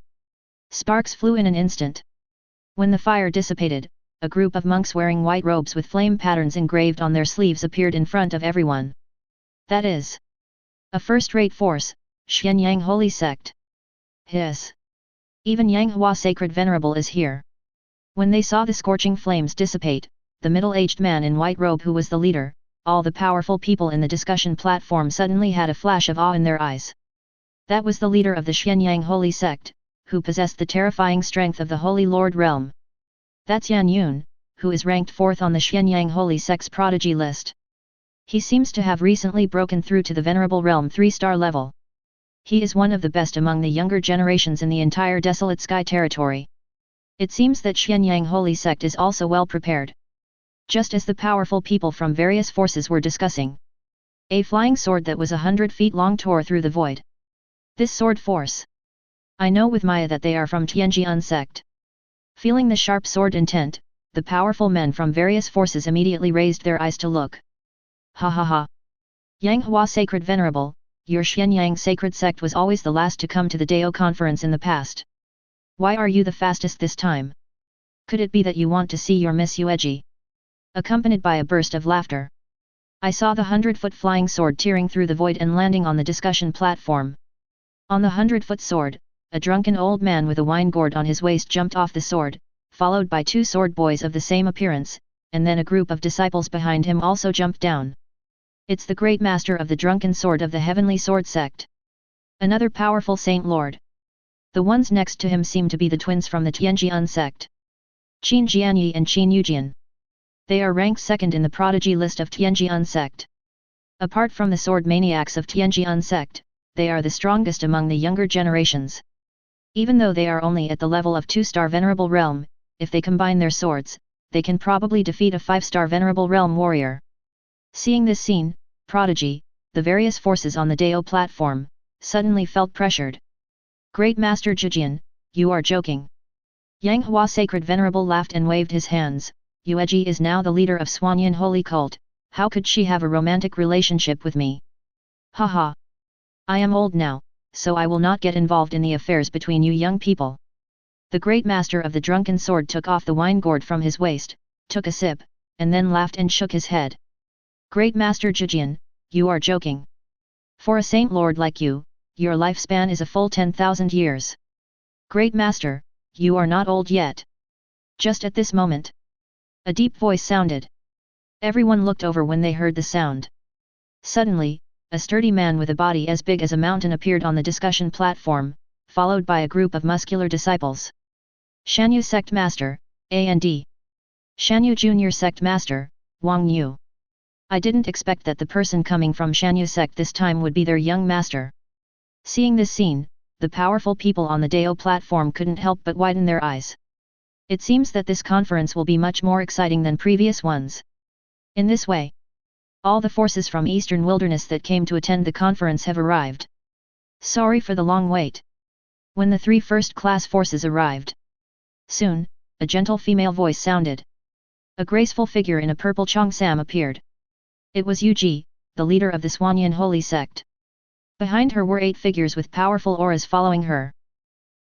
Sparks flew in an instant. When the fire dissipated, a group of monks wearing white robes with flame patterns engraved on their sleeves appeared in front of everyone. That is a first-rate force, Xuanyang Holy Sect. Hiss! Even Yanghua Sacred Venerable is here. When they saw the scorching flames dissipate, the middle-aged man in white robe who was the leader, all the powerful people in the discussion platform suddenly had a flash of awe in their eyes. That was the leader of the Xuanyang Holy Sect, who possessed the terrifying strength of the Holy Lord realm. That's Yan Yun, who is ranked 4th on the Xianyang Holy Sect's prodigy list. He seems to have recently broken through to the Venerable Realm 3-star level. He is one of the best among the younger generations in the entire Desolate Sky territory. It seems that Xianyang Holy Sect is also well prepared. Just as the powerful people from various forces were discussing, a flying sword that was 100 feet long tore through the void. This sword force. I know with Maya that they are from Tianjian sect. Feeling the sharp sword intent, the powerful men from various forces immediately raised their eyes to look. Ha ha ha. Yang Hua Sacred Venerable, your Xianyang Sacred Sect was always the last to come to the Dao conference in the past. Why are you the fastest this time? Could it be that you want to see your Miss Yueji? Accompanied by a burst of laughter. I saw the 100-foot flying sword tearing through the void and landing on the discussion platform. On the 100-foot sword, a drunken old man with a wine gourd on his waist jumped off the sword, followed by 2 sword boys of the same appearance, and then a group of disciples behind him also jumped down. It's the great master of the drunken sword of the Heavenly Sword Sect. Another powerful saint lord. The ones next to him seem to be the twins from the Tianjian sect. Qin Jianyi and Qin Yujian. They are ranked 2nd in the prodigy list of Tianjian sect. Apart from the sword maniacs of Tianjian sect, they are the strongest among the younger generations. Even though they are only at the level of 2-star Venerable Realm, if they combine their swords, they can probably defeat a 5-star Venerable Realm warrior. Seeing this scene, prodigy, the various forces on the Dao platform, suddenly felt pressured. Great Master Zhejian, you are joking. Yang Hua Sacred Venerable laughed and waved his hands. Yueji is now the leader of Xuanyan Holy Cult, how could she have a romantic relationship with me? Haha. I am old now, so I will not get involved in the affairs between you young people. The great master of the drunken sword took off the wine gourd from his waist, took a sip, and then laughed and shook his head. Great Master Zhejian, you are joking. For a saint lord like you, your lifespan is a full 10,000 years. Great Master, you are not old yet. Just at this moment, a deep voice sounded. Everyone looked over when they heard the sound. Suddenly, a sturdy man with a body as big as a mountain appeared on the discussion platform, followed by a group of muscular disciples. Shanyu Sect Master, A&D. Shanyu Junior Sect Master, Wang Yu. I didn't expect that the person coming from Shanyu Sect this time would be their young master. Seeing this scene, the powerful people on the Dao platform couldn't help but widen their eyes. It seems that this conference will be much more exciting than previous ones. In this way, all the forces from Eastern Wilderness that came to attend the conference have arrived. Sorry for the long wait. When the 3 first-class forces arrived, soon, a gentle female voice sounded. A graceful figure in a purple cheongsam appeared. It was Yuji, the leader of the Xuanyan Holy Sect. Behind her were 8 figures with powerful auras following her.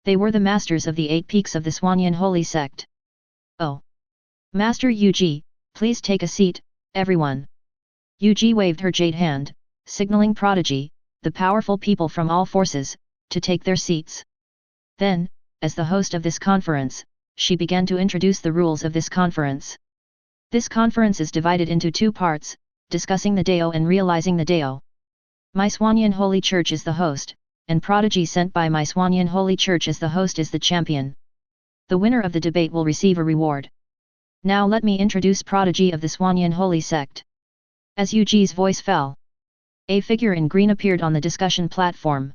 They were the masters of the 8 peaks of the Xuanyan Holy Sect. Oh! Master Yuji, please take a seat, everyone. Yuji waved her jade hand, signaling prodigy, the powerful people from all forces, to take their seats. Then, as the host of this conference, she began to introduce the rules of this conference. This conference is divided into 2 parts, discussing the Dao and realizing the Dao. My Xuanyan Holy Church is the host, and prodigy sent by my Xuanyan Holy Church as the host is the champion. The winner of the debate will receive a reward. Now let me introduce prodigy of the Xuanyan Holy Sect. As Yuji's voice fell, a figure in green appeared on the discussion platform.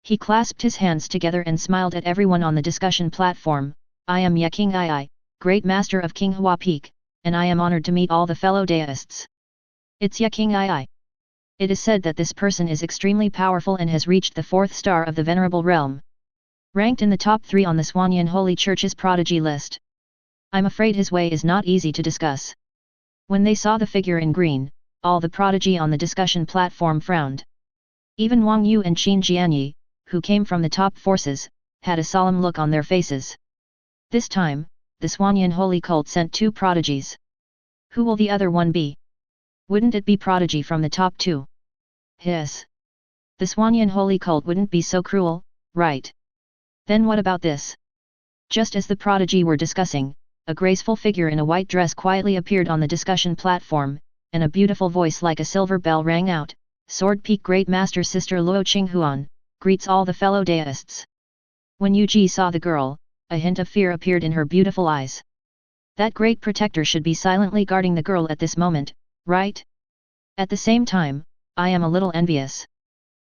He clasped his hands together and smiled at everyone on the discussion platform. I am Ye King Ai, Great Master of Qinghua Peak, and I am honored to meet all the fellow Daoists. It's Ye King Ai. It is said that this person is extremely powerful and has reached the 4th star of the Venerable Realm. Ranked in the top 3 on the Xuanyan Holy Church's prodigy list. I'm afraid his way is not easy to discuss. When they saw the figure in green, all the prodigy on the discussion platform frowned. Even Wang Yu and Qin Jianyi, who came from the top forces, had a solemn look on their faces. This time, the Xuanyan Holy Cult sent 2 prodigies. Who will the other one be? Wouldn't it be prodigy from the top 2? Hiss. The Xuanyan Holy Cult wouldn't be so cruel, right? Then what about this? Just as the prodigy were discussing, a graceful figure in a white dress quietly appeared on the discussion platform, and a beautiful voice like a silver bell rang out, Sword Peak Great Master Sister Luo Qinghuan, greets all the fellow Daoists. When Yuji saw the girl, a hint of fear appeared in her beautiful eyes. That great protector should be silently guarding the girl at this moment, right? At the same time, I am a little envious.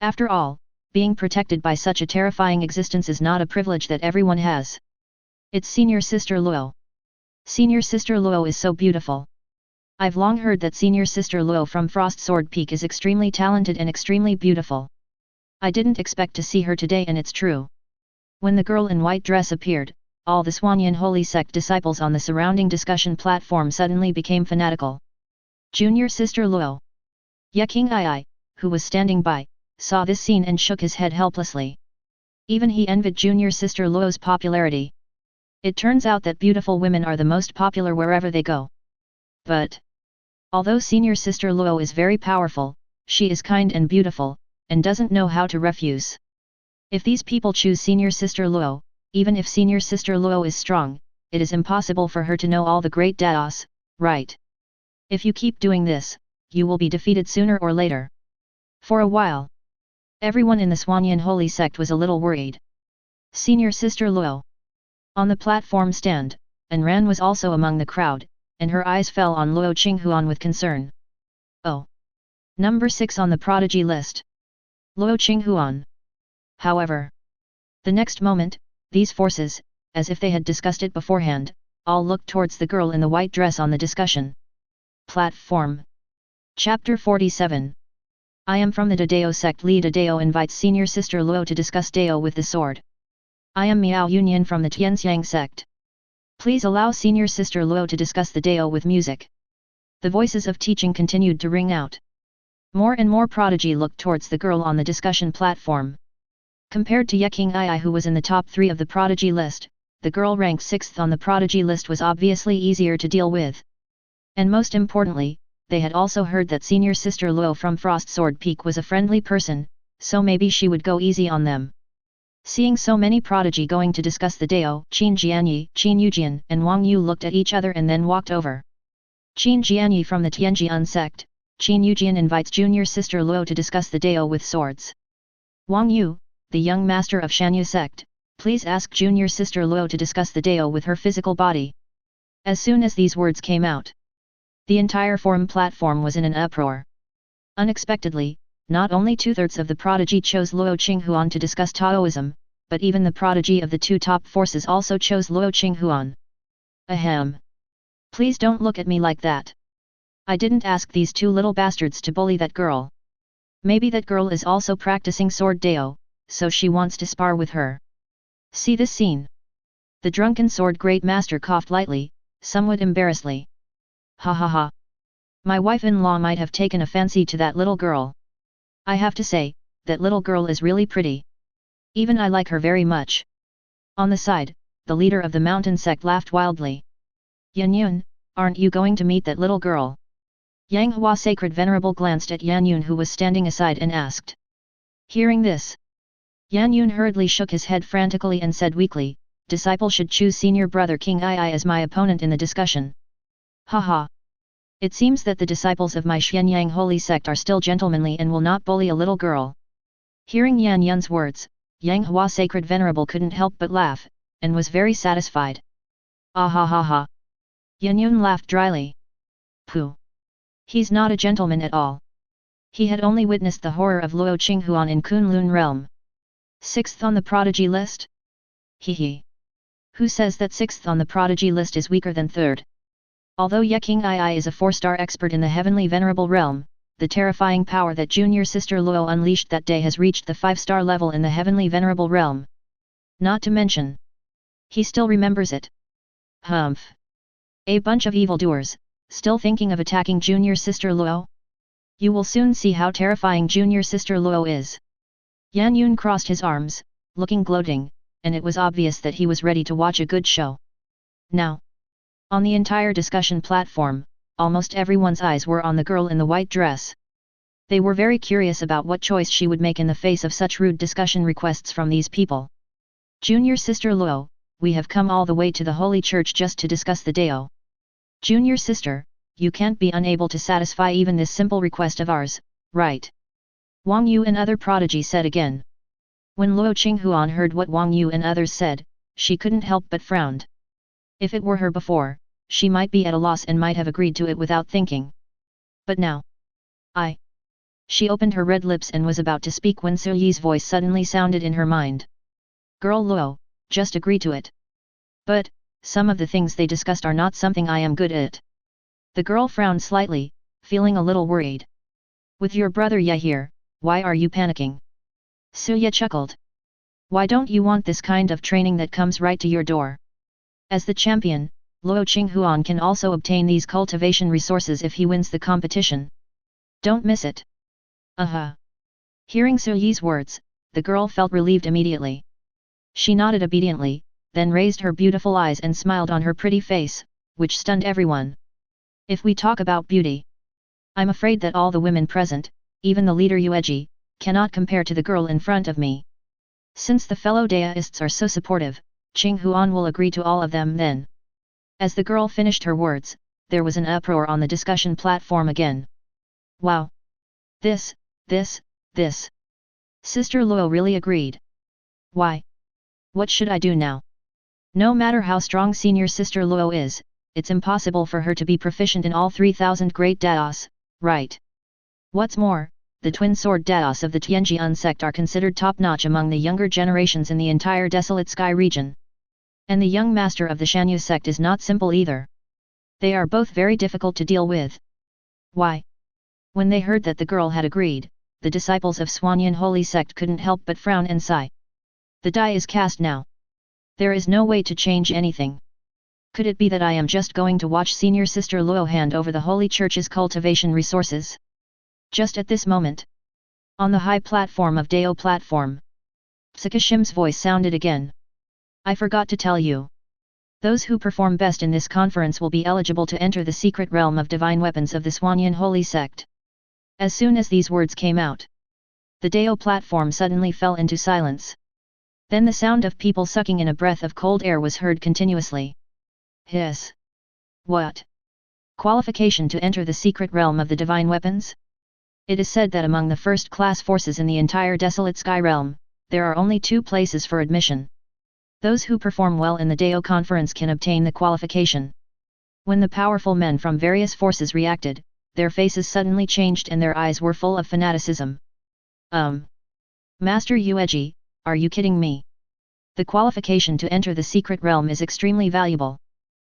After all, being protected by such a terrifying existence is not a privilege that everyone has. It's Senior Sister Luo. Senior Sister Luo is so beautiful. I've long heard that Senior Sister Luo from Frost Sword Peak is extremely talented and extremely beautiful. I didn't expect to see her today, and it's true. When the girl in white dress appeared, all the Xuanyan Holy Sect disciples on the surrounding discussion platform suddenly became fanatical. Junior Sister Luo. Ye Qinghuan, who was standing by, saw this scene and shook his head helplessly. Even he envied Junior Sister Luo's popularity. It turns out that beautiful women are the most popular wherever they go. But although Senior Sister Luo is very powerful, she is kind and beautiful, and doesn't know how to refuse. If these people choose Senior Sister Luo, even if Senior Sister Luo is strong, it is impossible for her to know all the great daos, right? If you keep doing this, you will be defeated sooner or later. For a while, everyone in the Xuanyan Holy Sect was a little worried. Senior Sister Luo. On the platform stand, Ran was also among the crowd, and her eyes fell on Luo Qinghuan with concern. Oh! Number 6 on the prodigy list. Luo Qinghuan. However, the next moment, these forces, as if they had discussed it beforehand, all looked towards the girl in the white dress on the discussion platform. Chapter 47. I am from the Dadao sect. Li Dadao invites Senior Sister Luo to discuss Dao with the sword. I am Miao Yunyan from the Tianxiang sect. Please allow Senior Sister Luo to discuss the Dao with music. The voices of teaching continued to ring out. More and more prodigy looked towards the girl on the discussion platform. Compared to Ye Qinghuan, who was in the top 3 of the prodigy list, the girl ranked 6th on the prodigy list was obviously easier to deal with. And most importantly, they had also heard that Senior Sister Luo from Frost Sword Peak was a friendly person, so maybe she would go easy on them. Seeing so many prodigy going to discuss the Dao, Qin Jianyi, Qin Yujian and Wang Yu looked at each other and then walked over. Qin Jianyi from the Tianjian sect, Qin Yujian invites Junior Sister Luo to discuss the Dao with swords. Wang Yu, the young master of Shanyu sect, please ask Junior Sister Luo to discuss the Dao with her physical body. As soon as these words came out, the entire forum platform was in an uproar. Unexpectedly, not only 2/3 of the prodigy chose Luo Qinghuan to discuss Taoism, but even the prodigy of the 2 top forces also chose Luo Qinghuan. Ahem. Please don't look at me like that. I didn't ask these 2 little bastards to bully that girl. Maybe that girl is also practicing sword Dao, so she wants to spar with her. See this scene. The drunken sword great master coughed lightly, somewhat embarrassedly. Ha ha ha. My wife-in-law might have taken a fancy to that little girl. I have to say, that little girl is really pretty. Even I like her very much. On the side, the leader of the mountain sect laughed wildly. Yan Yun, aren't you going to meet that little girl? Yang Hua Sacred Venerable glanced at Yan Yun, who was standing aside, and asked. Hearing this, Yan Yun hurriedly shook his head frantically and said weakly, disciple should choose senior brother Qinghuan as my opponent in the discussion. Haha. It seems that the disciples of my Xuanyang holy sect are still gentlemanly and will not bully a little girl. Hearing Yan Yun's words, Yang Hua Sacred Venerable couldn't help but laugh, and was very satisfied. Ah ha ha ha. Yan Yun laughed dryly. Pooh. He's not a gentleman at all. He had only witnessed the horror of Luo Qinghuan in Kunlun realm. 6th on the prodigy list? Hee hee. Who says that 6th on the prodigy list is weaker than 3rd? Although Ye Qinghuan is a 4-star expert in the heavenly venerable realm, the terrifying power that Junior Sister Luo unleashed that day has reached the 5-star level in the heavenly venerable realm. Not to mention, he still remembers it. Humph. A bunch of evildoers, still thinking of attacking Junior Sister Luo? You will soon see how terrifying Junior Sister Luo is. Yan Yun crossed his arms, looking gloating, and it was obvious that he was ready to watch a good show. Now, on the entire discussion platform, almost everyone's eyes were on the girl in the white dress. They were very curious about what choice she would make in the face of such rude discussion requests from these people. Junior Sister Luo, we have come all the way to the Holy Church just to discuss the Dao. Junior Sister, you can't be unable to satisfy even this simple request of ours, right? Wang Yu and other prodigy said again. When Luo Qinghuan heard what Wang Yu and others said, she couldn't help but frowned. If it were her before, she might be at a loss and might have agreed to it without thinking. But now, She opened her red lips and was about to speak when Su Yi's voice suddenly sounded in her mind. Girl Luo, just agree to it. But, some of the things they discussed are not something I am good at. The girl frowned slightly, feeling a little worried. With your brother Ye here, why are you panicking? Su Ye chuckled. Why don't you want this kind of training that comes right to your door? As the champion, Luo Qinghuan can also obtain these cultivation resources if he wins the competition. Don't miss it. Hearing Su Yi's words, the girl felt relieved immediately. She nodded obediently, then raised her beautiful eyes and smiled on her pretty face, which stunned everyone. If we talk about beauty, I'm afraid that all the women present, even the leader Yueji, cannot compare to the girl in front of me. Since the fellow deists are so supportive, Qinghuan will agree to all of them then. As the girl finished her words, there was an uproar on the discussion platform again. Wow! This. Sister Luo really agreed. Why? What should I do now? No matter how strong senior sister Luo is, it's impossible for her to be proficient in all 3,000 great daos, right? What's more, the twin sword daos of the Tianjian sect are considered top-notch among the younger generations in the entire Desolate Sky region. And the young master of the Shanyu sect is not simple either. They are both very difficult to deal with. Why? When they heard that the girl had agreed, the disciples of Swanyan Holy Sect couldn't help but frown and sigh. The die is cast now. There is no way to change anything. Could it be that I am just going to watch senior sister Luo hand over the Holy Church's cultivation resources? Just at this moment. On the high platform of Dao platform, Psikashim's voice sounded again. I forgot to tell you. Those who perform best in this conference will be eligible to enter the secret realm of divine weapons of the Swanyan Holy Sect. As soon as these words came out, the Dao platform suddenly fell into silence. Then the sound of people sucking in a breath of cold air was heard continuously. Hiss! What? Qualification to enter the secret realm of the divine weapons? It is said that among the first-class forces in the entire Desolate Sky realm, there are only 2 places for admission. Those who perform well in the Dao conference can obtain the qualification. When the powerful men from various forces reacted, their faces suddenly changed and their eyes were full of fanaticism. Master Yueji, are you kidding me? The qualification to enter the secret realm is extremely valuable.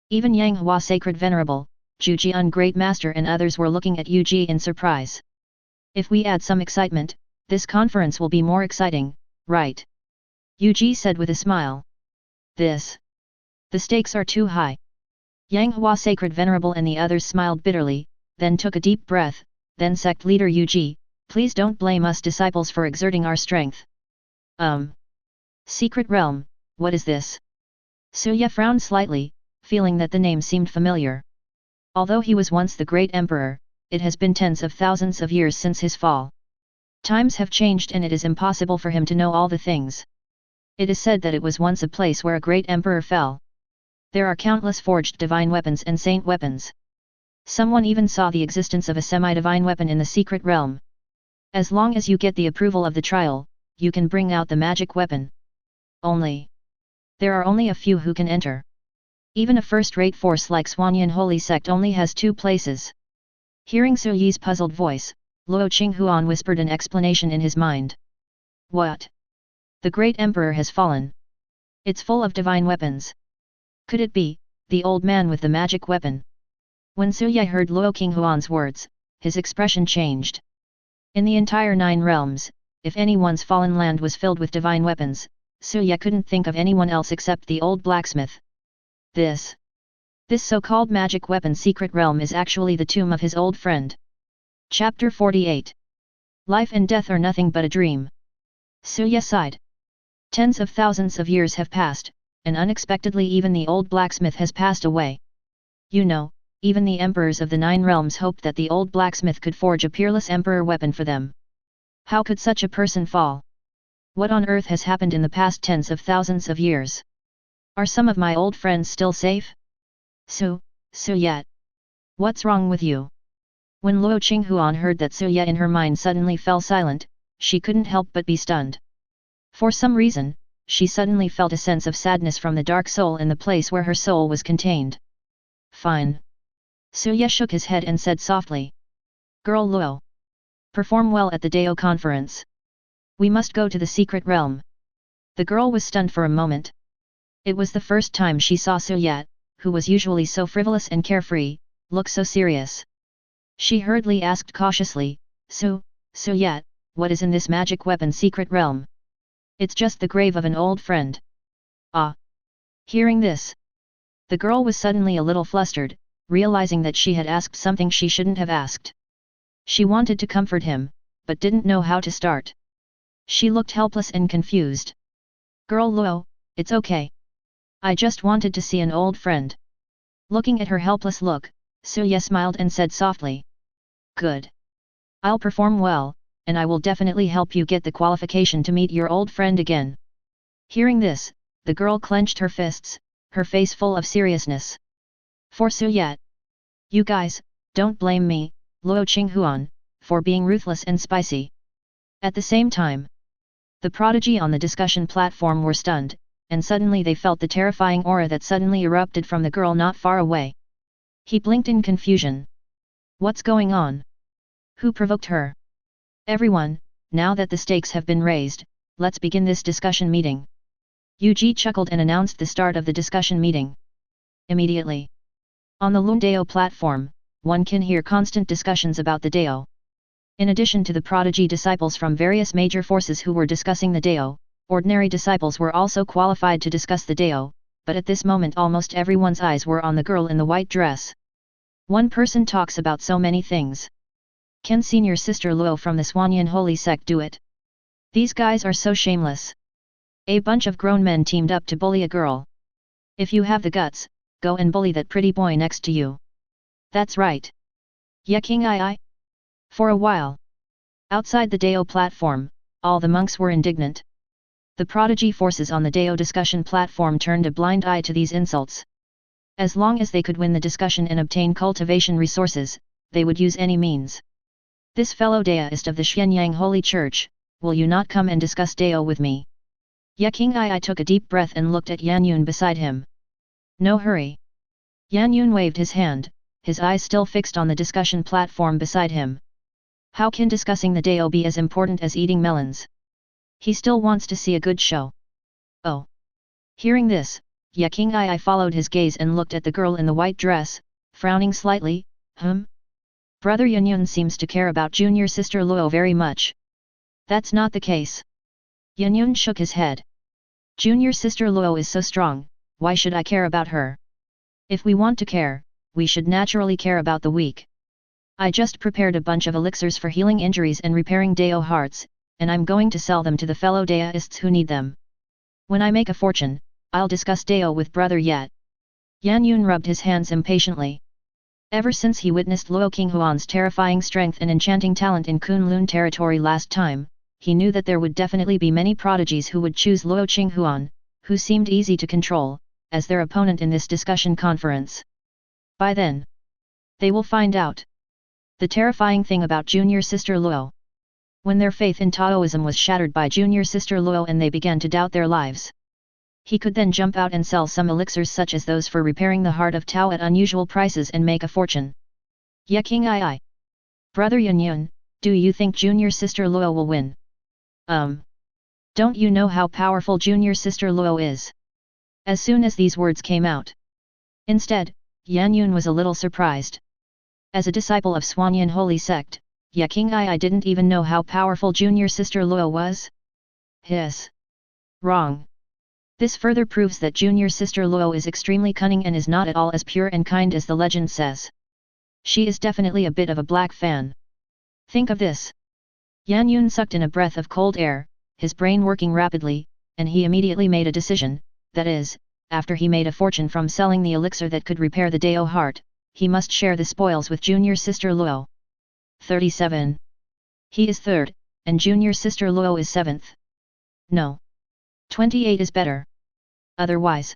Even Yang Hua Sacred Venerable, Zhu Jian Great Master and others were looking at Yuji in surprise. If we add some excitement, this conference will be more exciting, right? Yuji said with a smile. The stakes are too high. Yang Hua Sacred Venerable and the others smiled bitterly, then took a deep breath, then sect leader Yuji, please don't blame us disciples for exerting our strength. Secret realm, what is this? Suya frowned slightly, feeling that the name seemed familiar. Although he was once the great emperor, it has been tens of thousands of years since his fall. Times have changed and it is impossible for him to know all the things. It is said that it was once a place where a great emperor fell. There are countless forged divine weapons and saint weapons. Someone even saw the existence of a semi-divine weapon in the secret realm. As long as you get the approval of the trial, you can bring out the magic weapon. There are only a few who can enter. Even a first-rate force like Swanyan Holy Sect only has 2 places. Hearing Su Yi's puzzled voice, Luo Qinghuan whispered an explanation in his mind. What? The great emperor has fallen. It's full of divine weapons. Could it be, the old man with the magic weapon? When Su Ye heard Luo Qinghuan's words, his expression changed. In the entire 9 realms, if anyone's fallen land was filled with divine weapons, Su Ye couldn't think of anyone else except the old blacksmith. This so-called magic weapon secret realm is actually the tomb of his old friend. Chapter 48. Life and death are nothing but a dream. Su Ye sighed. Tens of thousands of years have passed, and unexpectedly even the old blacksmith has passed away. You know, even the emperors of the 9 realms hoped that the old blacksmith could forge a peerless emperor weapon for them. How could such a person fall? What on earth has happened in the past tens of thousands of years? Are some of my old friends still safe? Su Ye. What's wrong with you? When Luo Qinghuan heard that Su Ye in her mind suddenly fell silent, she couldn't help but be stunned. For some reason, she suddenly felt a sense of sadness from the dark soul in the place where her soul was contained. Fine. Suye shook his head and said softly. Girl Luo. Perform well at the Dao conference. We must go to the secret realm. The girl was stunned for a moment. It was the first time she saw Suye, who was usually so frivolous and carefree, look so serious. She hurriedly asked cautiously, Suye, what is in this magic weapon secret realm? It's just the grave of an old friend. Ah. Hearing this, the girl was suddenly a little flustered, realizing that she had asked something she shouldn't have asked. She wanted to comfort him, but didn't know how to start. She looked helpless and confused. Girl Luo, it's okay. I just wanted to see an old friend. Looking at her helpless look, Suye smiled and said softly. Good. I'll perform well, and I will definitely help you get the qualification to meet your old friend again. Hearing this, the girl clenched her fists, her face full of seriousness. For Suye. You guys, don't blame me, Luo Qinghuan, for being ruthless and spicy. At the same time, the prodigy on the discussion platform were stunned, and suddenly they felt the terrifying aura that suddenly erupted from the girl not far away. He blinked in confusion. What's going on? Who provoked her? Everyone, now that the stakes have been raised, let's begin this discussion meeting. Yuji chuckled and announced the start of the discussion meeting. Immediately, on the Lun Dao platform, one can hear constant discussions about the Dao. In addition to the prodigy disciples from various major forces who were discussing the Dao, ordinary disciples were also qualified to discuss the Dao, but at this moment almost everyone's eyes were on the girl in the white dress. One person talks about so many things. Can senior sister Luo from the Swanyan Holy Sect do it? These guys are so shameless. A bunch of grown men teamed up to bully a girl. If you have the guts, go and bully that pretty boy next to you. That's right. Yeah King I. For a while. Outside the Dao platform, all the monks were indignant. The prodigy forces on the Dao discussion platform turned a blind eye to these insults. As long as they could win the discussion and obtain cultivation resources, they would use any means. This fellow Daoist of the Xianyang Holy Church, will you not come and discuss Dao with me? Ye King I took a deep breath and looked at Yan Yun beside him. No hurry. Yan Yun waved his hand, his eyes still fixed on the discussion platform beside him. How can discussing the Dao be as important as eating melons? He still wants to see a good show. Oh. Hearing this, Ye King I followed his gaze and looked at the girl in the white dress, frowning slightly. Brother Yan Yun seems to care about junior sister Luo very much. That's not the case. Yan Yun shook his head. Junior sister Luo is so strong, why should I care about her? If we want to care, we should naturally care about the weak. I just prepared a bunch of elixirs for healing injuries and repairing Dao hearts, and I'm going to sell them to the fellow Daoists who need them. When I make a fortune, I'll discuss Dao with brother Yet. Yan Yun rubbed his hands impatiently. Ever since he witnessed Luo Qinghuan's terrifying strength and enchanting talent in Kunlun territory last time, he knew that there would definitely be many prodigies who would choose Luo Qinghuan, who seemed easy to control, as their opponent in this discussion conference. By then, they will find out. The terrifying thing about junior sister Luo. When their faith in Taoism was shattered by junior sister Luo and they began to doubt their lives. He could then jump out and sell some elixirs such as those for repairing the heart of Tao at unusual prices and make a fortune. Ye King I. Brother Yan Yun, do you think junior sister Luo will win? Don't you know how powerful junior sister Luo is? As soon as these words came out. Instead, Yan Yun was a little surprised. As a disciple of Swanyan Holy Sect, Ye King I didn't even know how powerful junior sister Luo was? Hiss. Wrong. This further proves that junior sister Luo is extremely cunning and is not at all as pure and kind as the legend says. She is definitely a bit of a black fan. Think of this. Yan Yun sucked in a breath of cold air, his brain working rapidly, and he immediately made a decision, that is, after he made a fortune from selling the elixir that could repair the Dao heart, he must share the spoils with junior sister Luo. 37. He is third, and junior sister Luo is seventh. No. 28 is better. Otherwise,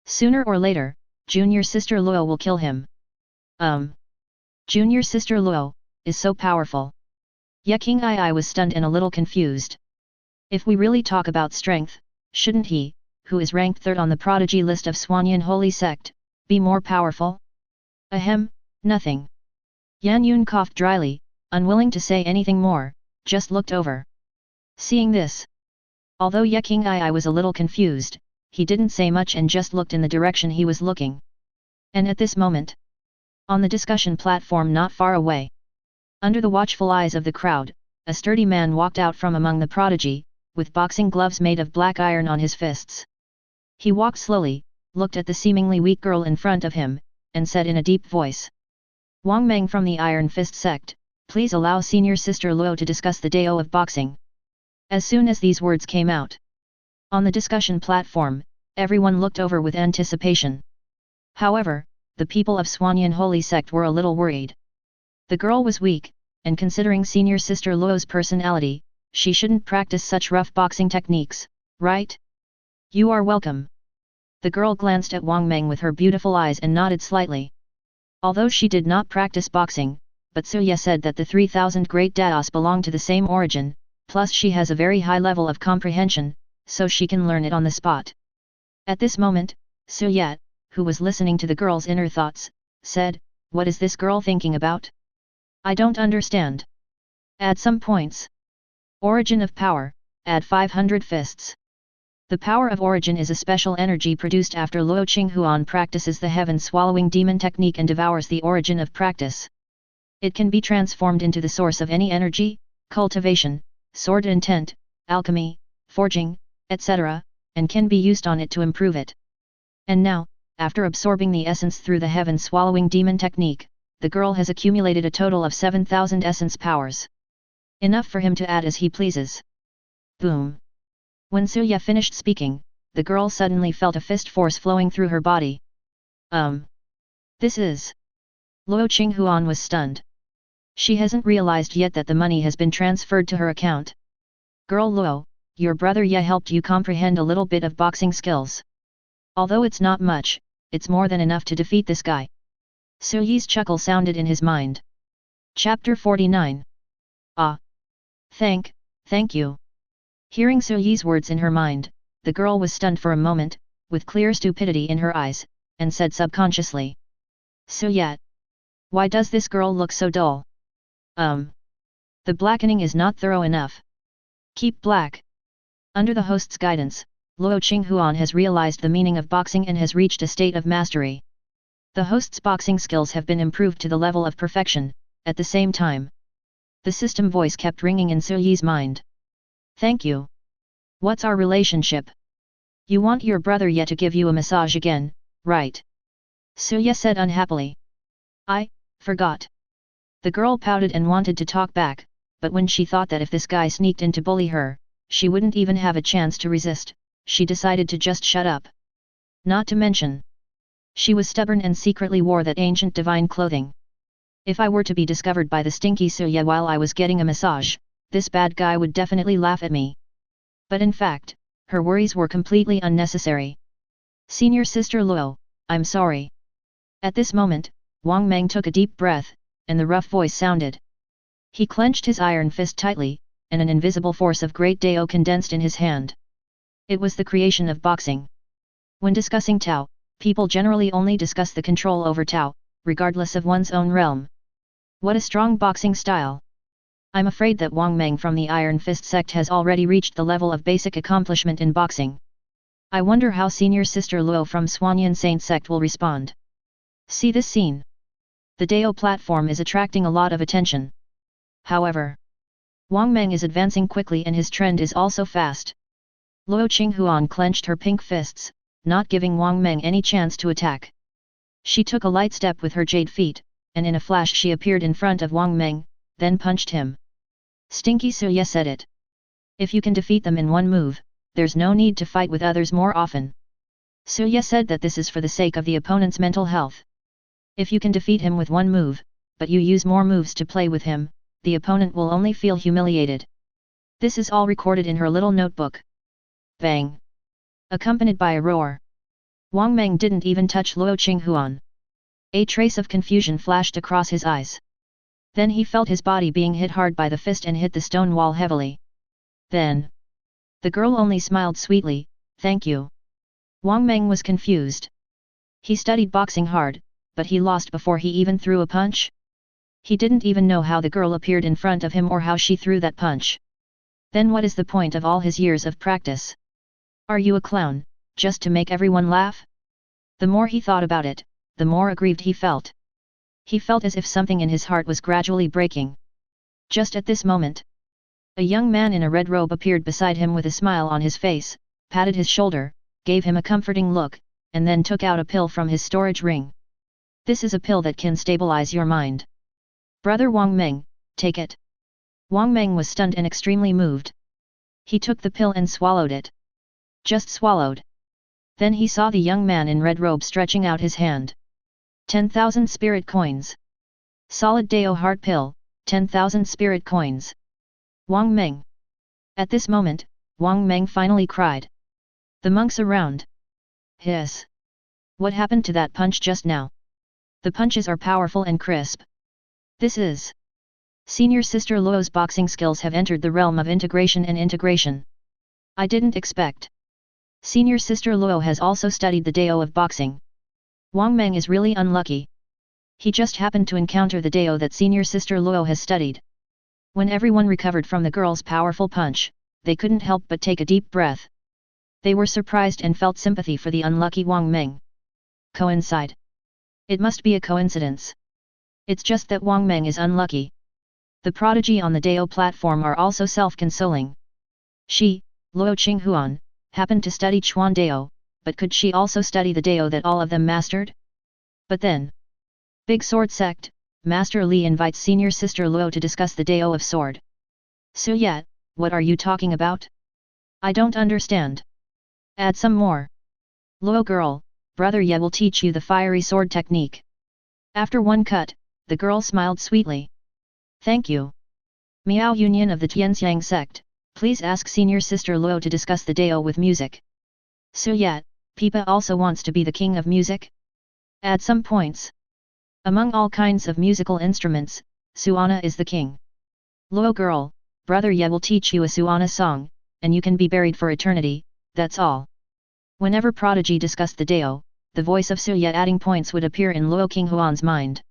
sooner or later, junior sister Luo will kill him. Junior sister Luo is so powerful. Ye King I was stunned and a little confused. If we really talk about strength, shouldn't he, who is ranked third on the prodigy list of Swanyan Holy Sect, be more powerful? Ahem, nothing. Yan Yun coughed dryly, unwilling to say anything more, just looked over. Seeing this, although Ye Qinghuan was a little confused, he didn't say much and just looked in the direction he was looking. And at this moment, on the discussion platform not far away, under the watchful eyes of the crowd, a sturdy man walked out from among the prodigy, with boxing gloves made of black iron on his fists. He walked slowly, looked at the seemingly weak girl in front of him, and said in a deep voice, "Wang Meng from the Iron Fist sect, please allow senior sister Luo to discuss the Dao of boxing." As soon as these words came out, on the discussion platform, everyone looked over with anticipation. However, the people of Xuanyan Holy Sect were a little worried. The girl was weak, and considering senior sister Luo's personality, she shouldn't practice such rough boxing techniques, right? You are welcome. The girl glanced at Wang Meng with her beautiful eyes and nodded slightly. Although she did not practice boxing, but Suya said that the 3,000 great Daos belong to the same origin, plus she has a very high level of comprehension, so she can learn it on the spot. At this moment, Suya, who was listening to the girl's inner thoughts, said, "What is this girl thinking about? I don't understand." Add some points. Origin of power, add 500 fists. The power of origin is a special energy produced after Luo Qinghuan practices the heaven-swallowing demon technique and devours the origin of practice. It can be transformed into the source of any energy, cultivation, sword intent, alchemy, forging, etc., and can be used on it to improve it. And now, after absorbing the essence through the heaven-swallowing demon technique, the girl has accumulated a total of 7,000 essence powers. Enough for him to add as he pleases. Boom! When Suya finished speaking, the girl suddenly felt a fist force flowing through her body. This is... Luo Qinghuan was stunned. She hasn't realized yet that the money has been transferred to her account. Girl Luo, your brother Ye helped you comprehend a little bit of boxing skills. Although it's not much, it's more than enough to defeat this guy. Su Yi's chuckle sounded in his mind. Chapter 49. Ah! Thank you. Hearing Su Yi's words in her mind, the girl was stunned for a moment, with clear stupidity in her eyes, and said subconsciously. Su Yi. Why does this girl look so dull? The blackening is not thorough enough. Keep black. Under the host's guidance, Luo Qinghuan has realized the meaning of boxing and has reached a state of mastery. The host's boxing skills have been improved to the level of perfection. At the same time, the system voice kept ringing in Su Yi's mind. Thank you. What's our relationship? You want your brother Ye to give you a massage again, right? Su Ye said unhappily. I forgot. The girl pouted and wanted to talk back, but when she thought that if this guy sneaked in to bully her, she wouldn't even have a chance to resist, she decided to just shut up. Not to mention, she was stubborn and secretly wore that ancient divine clothing. If I were to be discovered by the stinky Suya while I was getting a massage, this bad guy would definitely laugh at me. But in fact, her worries were completely unnecessary. Senior Sister Luo, I'm sorry. At this moment, Wang Meng took a deep breath, and the rough voice sounded. He clenched his iron fist tightly, and an invisible force of great Dao condensed in his hand. It was the creation of boxing. When discussing Tao, people generally only discuss the control over Tao, regardless of one's own realm. What a strong boxing style! I'm afraid that Wang Meng from the Iron Fist sect has already reached the level of basic accomplishment in boxing. I wonder how Senior Sister Luo from Xuanyan Saint sect will respond. See this scene. The Dao platform is attracting a lot of attention. However, Wang Meng is advancing quickly and his trend is also fast. Luo Qinghuan clenched her pink fists, not giving Wang Meng any chance to attack. She took a light step with her jade feet, and in a flash she appeared in front of Wang Meng, then punched him. Stinky Suya said it. If you can defeat them in one move, there's no need to fight with others more often. Suya said that this is for the sake of the opponent's mental health. If you can defeat him with one move, but you use more moves to play with him, the opponent will only feel humiliated. This is all recorded in her little notebook. Bang! Accompanied by a roar. Wang Meng didn't even touch Luo Qinghuan. A trace of confusion flashed across his eyes. Then he felt his body being hit hard by the fist and hit the stone wall heavily. Then, the girl only smiled sweetly, thank you. Wang Meng was confused. He studied boxing hard, but he lost before he even threw a punch? He didn't even know how the girl appeared in front of him or how she threw that punch. Then what is the point of all his years of practice? Are you a clown, just to make everyone laugh? The more he thought about it, the more aggrieved he felt. He felt as if something in his heart was gradually breaking. Just at this moment, a young man in a red robe appeared beside him with a smile on his face, patted his shoulder, gave him a comforting look, and then took out a pill from his storage ring. This is a pill that can stabilize your mind. Brother Wang Meng, take it. Wang Meng was stunned and extremely moved. He took the pill and swallowed it. Just swallowed. Then he saw the young man in red robe stretching out his hand. 10,000 spirit coins. Solid Dao heart pill, 10,000 spirit coins. Wang Meng. At this moment, Wang Meng finally cried. The monks around. Hiss. What happened to that punch just now? The punches are powerful and crisp. This is. Senior Sister Luo's boxing skills have entered the realm of integration and integration. I didn't expect. Senior Sister Luo has also studied the Dao of boxing. Wang Meng is really unlucky. He just happened to encounter the Dao that Senior Sister Luo has studied. When everyone recovered from the girl's powerful punch, they couldn't help but take a deep breath. They were surprised and felt sympathy for the unlucky Wang Meng. Coincide. It must be a coincidence. It's just that Wang Meng is unlucky. The prodigy on the Dao platform are also self-consoling. She, Luo Qinghuan, happened to study Chuan Dao, but could she also study the Dao that all of them mastered? But then, Big Sword Sect, Master Li invites Senior Sister Luo to discuss the Dao of Sword. Su Yat, what are you talking about? I don't understand. Add some more. Luo girl, Brother Ye will teach you the fiery sword technique. After one cut, the girl smiled sweetly. Thank you. Miao Union of the Tianxiang sect, please ask Senior Sister Luo to discuss the Dao with music. Su Yat, Pipa also wants to be the king of music? Add some points. Among all kinds of musical instruments, Suana is the king. Luo girl, Brother Ye will teach you a Suana song, and you can be buried for eternity, that's all. Whenever Prodigy discussed the Dao, the voice of Su Ye adding points would appear in Luo Qinghuan's mind.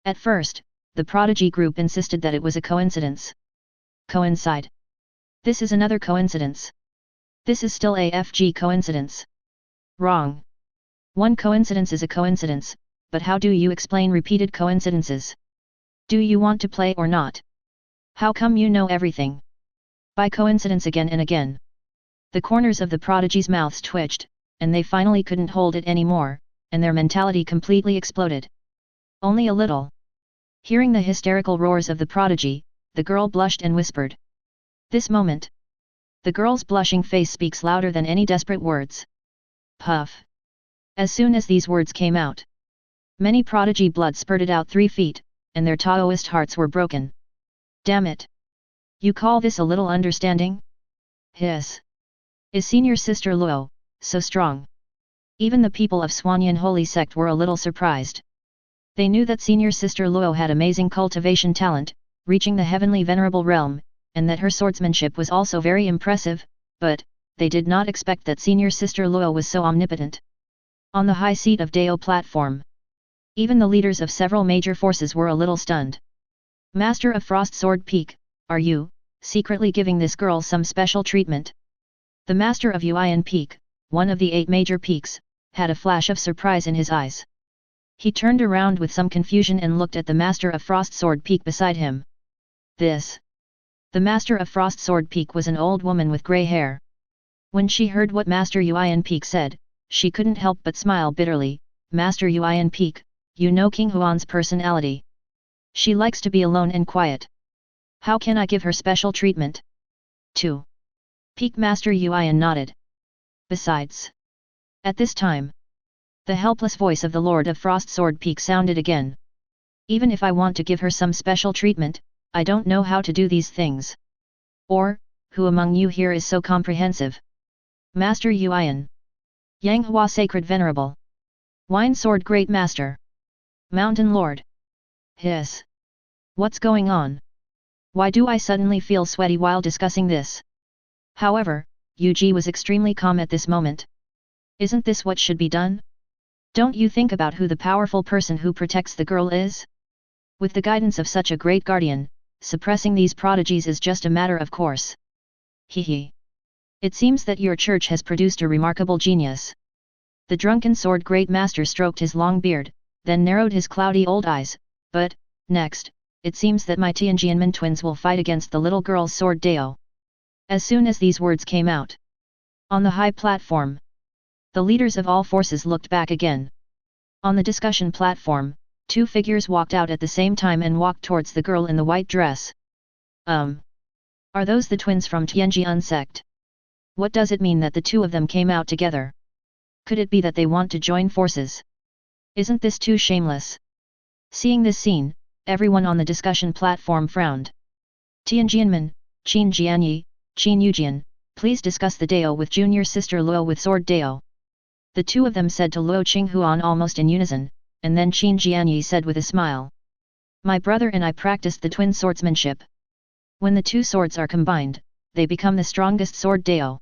At first, the Prodigy group insisted that it was a coincidence. Coincide. This is another coincidence. This is still a FG coincidence. Wrong. One coincidence is a coincidence, but how do you explain repeated coincidences? Do you want to play or not? How come you know everything? By coincidence again and again. The corners of the Prodigy's mouths twitched, and they finally couldn't hold it anymore, and their mentality completely exploded. Only a little. Hearing the hysterical roars of the Prodigy, the girl blushed and whispered. This moment. The girl's blushing face speaks louder than any desperate words. Puff. As soon as these words came out, many Prodigy blood spurted out 3 feet, and their Taoist hearts were broken. Damn it! You call this a little understanding? Hiss. Is Senior Sister Luo so strong? Even the people of Swanyan Holy Sect were a little surprised. They knew that Senior Sister Luo had amazing cultivation talent, reaching the heavenly venerable realm, and that her swordsmanship was also very impressive, but they did not expect that Senior Sister Luo was so omnipotent. On the high seat of Dao platform, even the leaders of several major forces were a little stunned. Master of Frost Sword Peak, are you secretly giving this girl some special treatment? The Master of Yuan Peak, one of the 8 major peaks, had a flash of surprise in his eyes. He turned around with some confusion and looked at the Master of Frost Sword Peak beside him. This. The Master of Frost Sword Peak was an old woman with grey hair. When she heard what Master Yuan Peak said, she couldn't help but smile bitterly. Master Yuan Peak, you know Qinghuan's personality. She likes to be alone and quiet. How can I give her special treatment? 2. Peak Master Yuan nodded. Besides. At this time, the helpless voice of the Lord of Frost Sword Peak sounded again. Even if I want to give her some special treatment, I don't know how to do these things. Or, who among you here is so comprehensive? Master Yuan. Yanghua Sacred Venerable. Wine Sword Great Master. Mountain Lord. Hiss. What's going on? Why do I suddenly feel sweaty while discussing this? However, Yu Ji was extremely calm at this moment. Isn't this what should be done? Don't you think about who the powerful person who protects the girl is? With the guidance of such a great guardian, suppressing these prodigies is just a matter of course. Hee. It seems that your church has produced a remarkable genius. The drunken sword great master stroked his long beard, then narrowed his cloudy old eyes, but, next, it seems that my Tianjianmen twins will fight against the little girl's sword Dao. As soon as these words came out, on the high platform, the leaders of all forces looked back again. On the discussion platform, two figures walked out at the same time and walked towards the girl in the white dress. Are those the twins from Tianjian sect? What does it mean that the two of them came out together? Could it be that they want to join forces? Isn't this too shameless? Seeing this scene, everyone on the discussion platform frowned. Tianjianmen, Qin Jianyi, Qin Yujian, please discuss the Dao with junior sister Luo with sword Dao. The two of them said to Luo Qinghuan almost in unison, and then Qin Jianyi said with a smile. My brother and I practiced the twin swordsmanship. When the two swords are combined, they become the strongest sword Dao.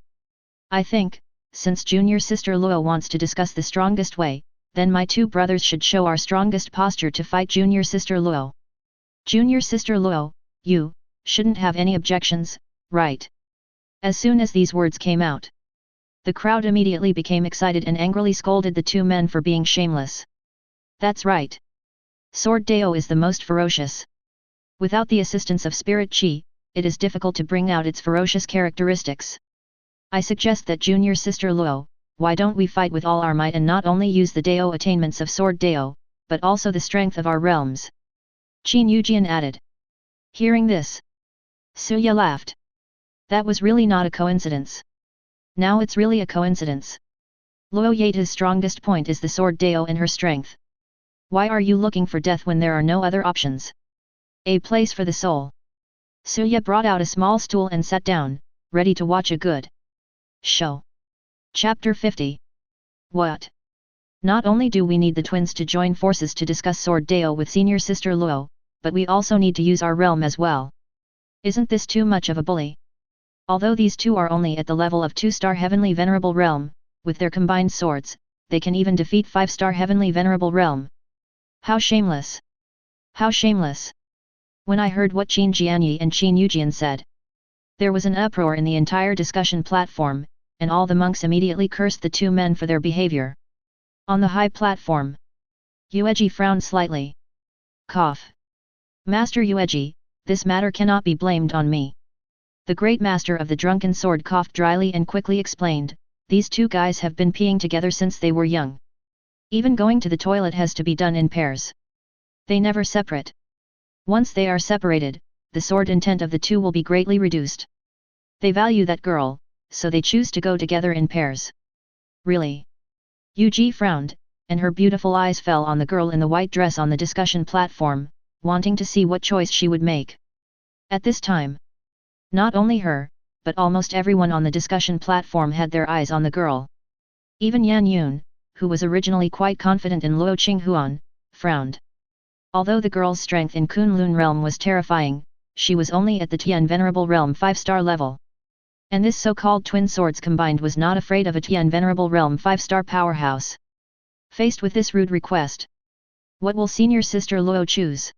I think, since junior sister Luo wants to discuss the strongest way, then my two brothers should show our strongest posture to fight junior sister Luo. Junior sister Luo, you shouldn't have any objections, right? As soon as these words came out, the crowd immediately became excited and angrily scolded the two men for being shameless. That's right. Sword Dao is the most ferocious. Without the assistance of spirit qi, it is difficult to bring out its ferocious characteristics. I suggest that junior sister Luo, why don't we fight with all our might and not only use the Dao attainments of sword Dao, but also the strength of our realms? Qin Yujian added. Hearing this, Suya laughed. That was really not a coincidence. Now it's really a coincidence. Luo Yata's strongest point is the sword Dao and her strength. Why are you looking for death when there are no other options? A place for the soul. Suya brought out a small stool and sat down, ready to watch a good show. Chapter 50. What? Not only do we need the twins to join forces to discuss sword Dao with senior sister Luo, but we also need to use our realm as well. Isn't this too much of a bully? Although these two are only at the level of 2-star Heavenly Venerable Realm, with their combined swords, they can even defeat 5-star Heavenly Venerable Realm. How shameless! How shameless! When I heard what Qin Jianyi and Qin Yujian said, there was an uproar in the entire discussion platform, and all the monks immediately cursed the two men for their behavior. On the high platform, Yueji frowned slightly. Cough. Master Yueji, this matter cannot be blamed on me. The great master of the drunken sword coughed dryly and quickly explained, these two guys have been peeing together since they were young. Even going to the toilet has to be done in pairs. They never separate. Once they are separated, the sword intent of the two will be greatly reduced. They value that girl, so they choose to go together in pairs. Really? Yuji frowned, and her beautiful eyes fell on the girl in the white dress on the discussion platform, wanting to see what choice she would make. At this time, not only her, but almost everyone on the discussion platform had their eyes on the girl. Even Yan Yun, who was originally quite confident in Luo Qinghuan, frowned. Although the girl's strength in Kunlun realm was terrifying, she was only at the Tian Venerable Realm 5-star level. And this so-called twin swords combined was not afraid of a Tian Venerable Realm 5-star powerhouse. Faced with this rude request, what will senior sister Luo choose?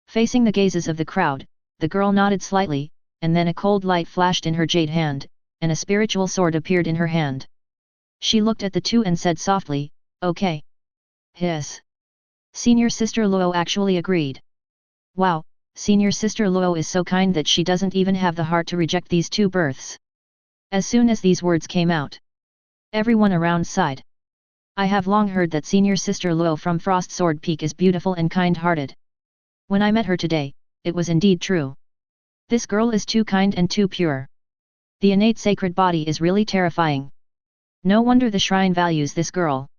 Facing the gazes of the crowd, the girl nodded slightly, and then a cold light flashed in her jade hand, and a spiritual sword appeared in her hand. She looked at the two and said softly, okay. Hiss. Senior sister Luo actually agreed. Wow, senior sister Luo is so kind that she doesn't even have the heart to reject these two births. As soon as these words came out, everyone around sighed. I have long heard that senior sister Luo from Frost Sword Peak is beautiful and kind-hearted. When I met her today, it was indeed true. This girl is too kind and too pure. The innate sacred body is really terrifying. No wonder the shrine values this girl.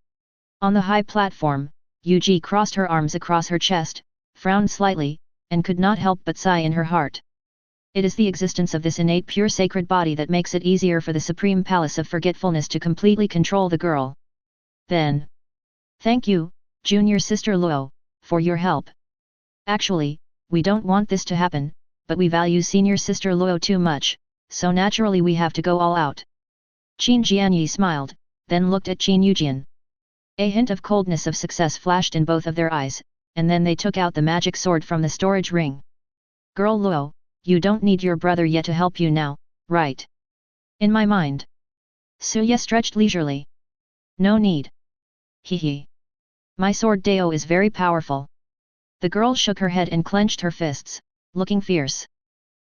On the high platform, Yuji crossed her arms across her chest, frowned slightly, and could not help but sigh in her heart. It is the existence of this innate pure sacred body that makes it easier for the Supreme Palace of Forgetfulness to completely control the girl. Then, thank you, junior sister Luo, for your help. Actually, we don't want this to happen, but we value senior sister Luo too much, so naturally we have to go all out. Qin Jianyi smiled, then looked at Qin Yujian. A hint of coldness of success flashed in both of their eyes, and then they took out the magic sword from the storage ring. Girl Luo, you don't need your brother yet to help you now, right? In my mind. Suya stretched leisurely. No need. Hee. My sword Dao is very powerful. The girl shook her head and clenched her fists, looking fierce.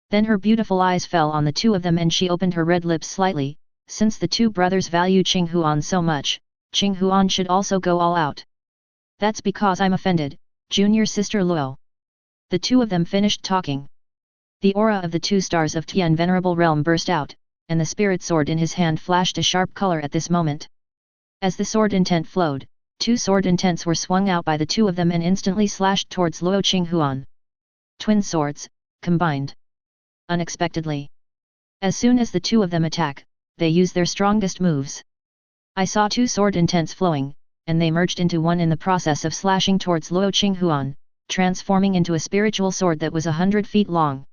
Then her beautiful eyes fell on the two of them and she opened her red lips slightly. Since the two brothers value Qinghuan so much, Qinghuan should also go all out. That's because I'm offended, junior sister Luo. The two of them finished talking. The aura of the two stars of Tian Venerable Realm burst out, and the spirit sword in his hand flashed a sharp color at this moment. As the sword intent flowed, two sword intents were swung out by the two of them and instantly slashed towards Luo Qinghuan. Twin swords, combined. Unexpectedly. As soon as the two of them attack, they use their strongest moves. I saw two sword intents flowing, and they merged into one in the process of slashing towards Luo Qinghuan, transforming into a spiritual sword that was 100 feet long.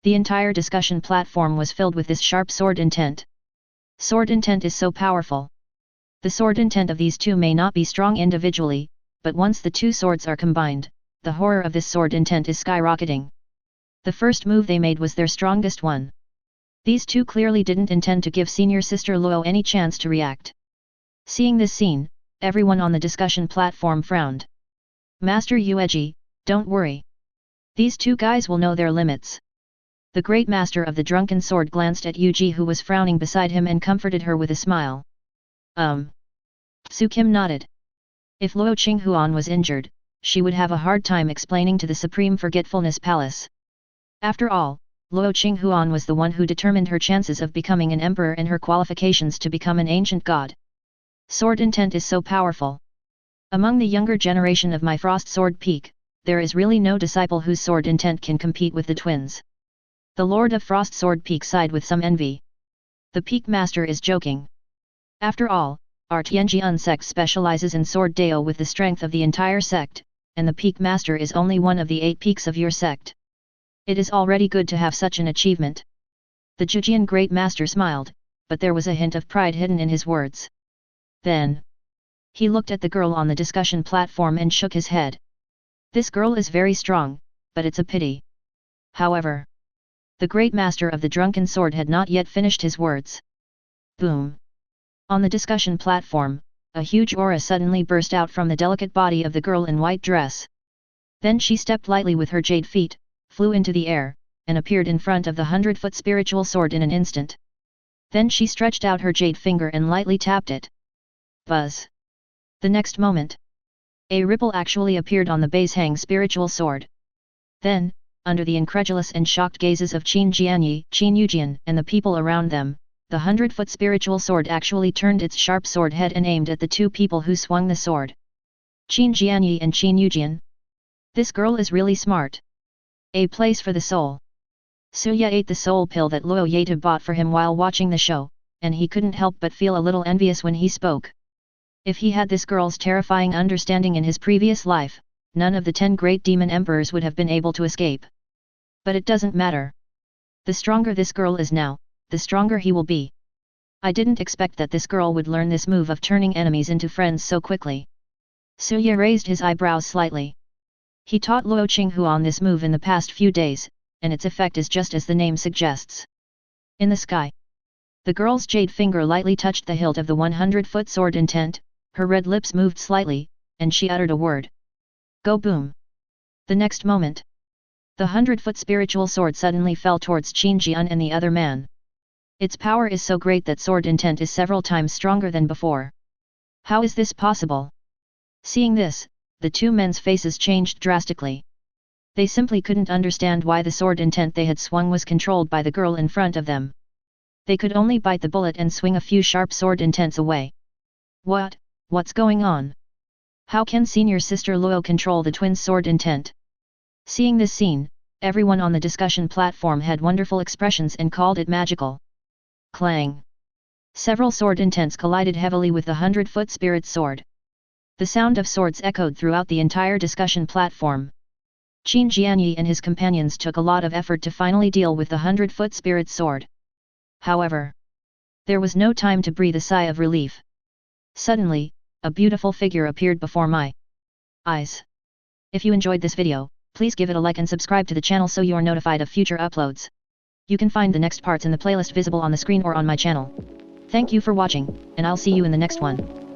The entire discussion platform was filled with this sharp sword intent. Sword intent is so powerful. The sword intent of these two may not be strong individually, but once the two swords are combined, the horror of this sword intent is skyrocketing. The first move they made was their strongest one. These two clearly didn't intend to give senior sister Luo any chance to react. Seeing this scene, everyone on the discussion platform frowned. Master Yueji, don't worry. These two guys will know their limits. The great master of the drunken sword glanced at Yuji who was frowning beside him and comforted her with a smile. Su Kim nodded. If Luo Qinghuan was injured, she would have a hard time explaining to the Supreme Forgetfulness Palace. After all, Luo Qinghuan was the one who determined her chances of becoming an emperor and her qualifications to become an ancient god. Sword intent is so powerful. Among the younger generation of my Frost Sword Peak, there is really no disciple whose sword intent can compete with the twins. The Lord of Frost Sword Peak sighed with some envy. The Peak Master is joking. After all, our Tianjian sect specializes in sword Dao with the strength of the entire sect, and the Peak Master is only one of the 8 peaks of your sect. It is already good to have such an achievement. The Zhejian Great Master smiled, but there was a hint of pride hidden in his words. Then, he looked at the girl on the discussion platform and shook his head. This girl is very strong, but it's a pity. However, the Great Master of the Drunken Sword had not yet finished his words. Boom! On the discussion platform, a huge aura suddenly burst out from the delicate body of the girl in white dress. Then she stepped lightly with her jade feet, flew into the air, and appeared in front of the 100-foot spiritual sword in an instant. Then she stretched out her jade finger and lightly tapped it. Buzz! The next moment, a ripple actually appeared on the base-hang spiritual sword. Then, under the incredulous and shocked gazes of Qin Jianyi, Qin Yujian, and the people around them, the 100-foot spiritual sword actually turned its sharp sword head and aimed at the two people who swung the sword. Qin Jianyi and Qin Yujian. This girl is really smart. A place for the soul. Suya ate the soul pill that Luo Yeta bought for him while watching the show, and he couldn't help but feel a little envious when he spoke. If he had this girl's terrifying understanding in his previous life, none of the 10 great demon emperors would have been able to escape. But it doesn't matter. The stronger this girl is now, the stronger he will be. I didn't expect that this girl would learn this move of turning enemies into friends so quickly. Suya raised his eyebrows slightly. He taught Luo Qinghuan this move in the past few days, and its effect is just as the name suggests. In the sky, the girl's jade finger lightly touched the hilt of the 100-foot sword intent, her red lips moved slightly, and she uttered a word. Go boom! The next moment, the 100-foot spiritual sword suddenly fell towards Qin Jian and the other man. Its power is so great that sword intent is several times stronger than before. How is this possible? Seeing this, the two men's faces changed drastically. They simply couldn't understand why the sword intent they had swung was controlled by the girl in front of them. They could only bite the bullet and swing a few sharp sword intents away. What's going on? How can senior sister Luo control the twin sword intent? Seeing this scene, everyone on the discussion platform had wonderful expressions and called it magical. Clang! Several sword intents collided heavily with the 100-foot spirit sword. The sound of swords echoed throughout the entire discussion platform. Qin Jianyi and his companions took a lot of effort to finally deal with the 100-foot spirit sword. However, there was no time to breathe a sigh of relief. Suddenly, a beautiful figure appeared before my eyes. If you enjoyed this video, please give it a like and subscribe to the channel so you are notified of future uploads. You can find the next parts in the playlist visible on the screen or on my channel. Thank you for watching, and I'll see you in the next one.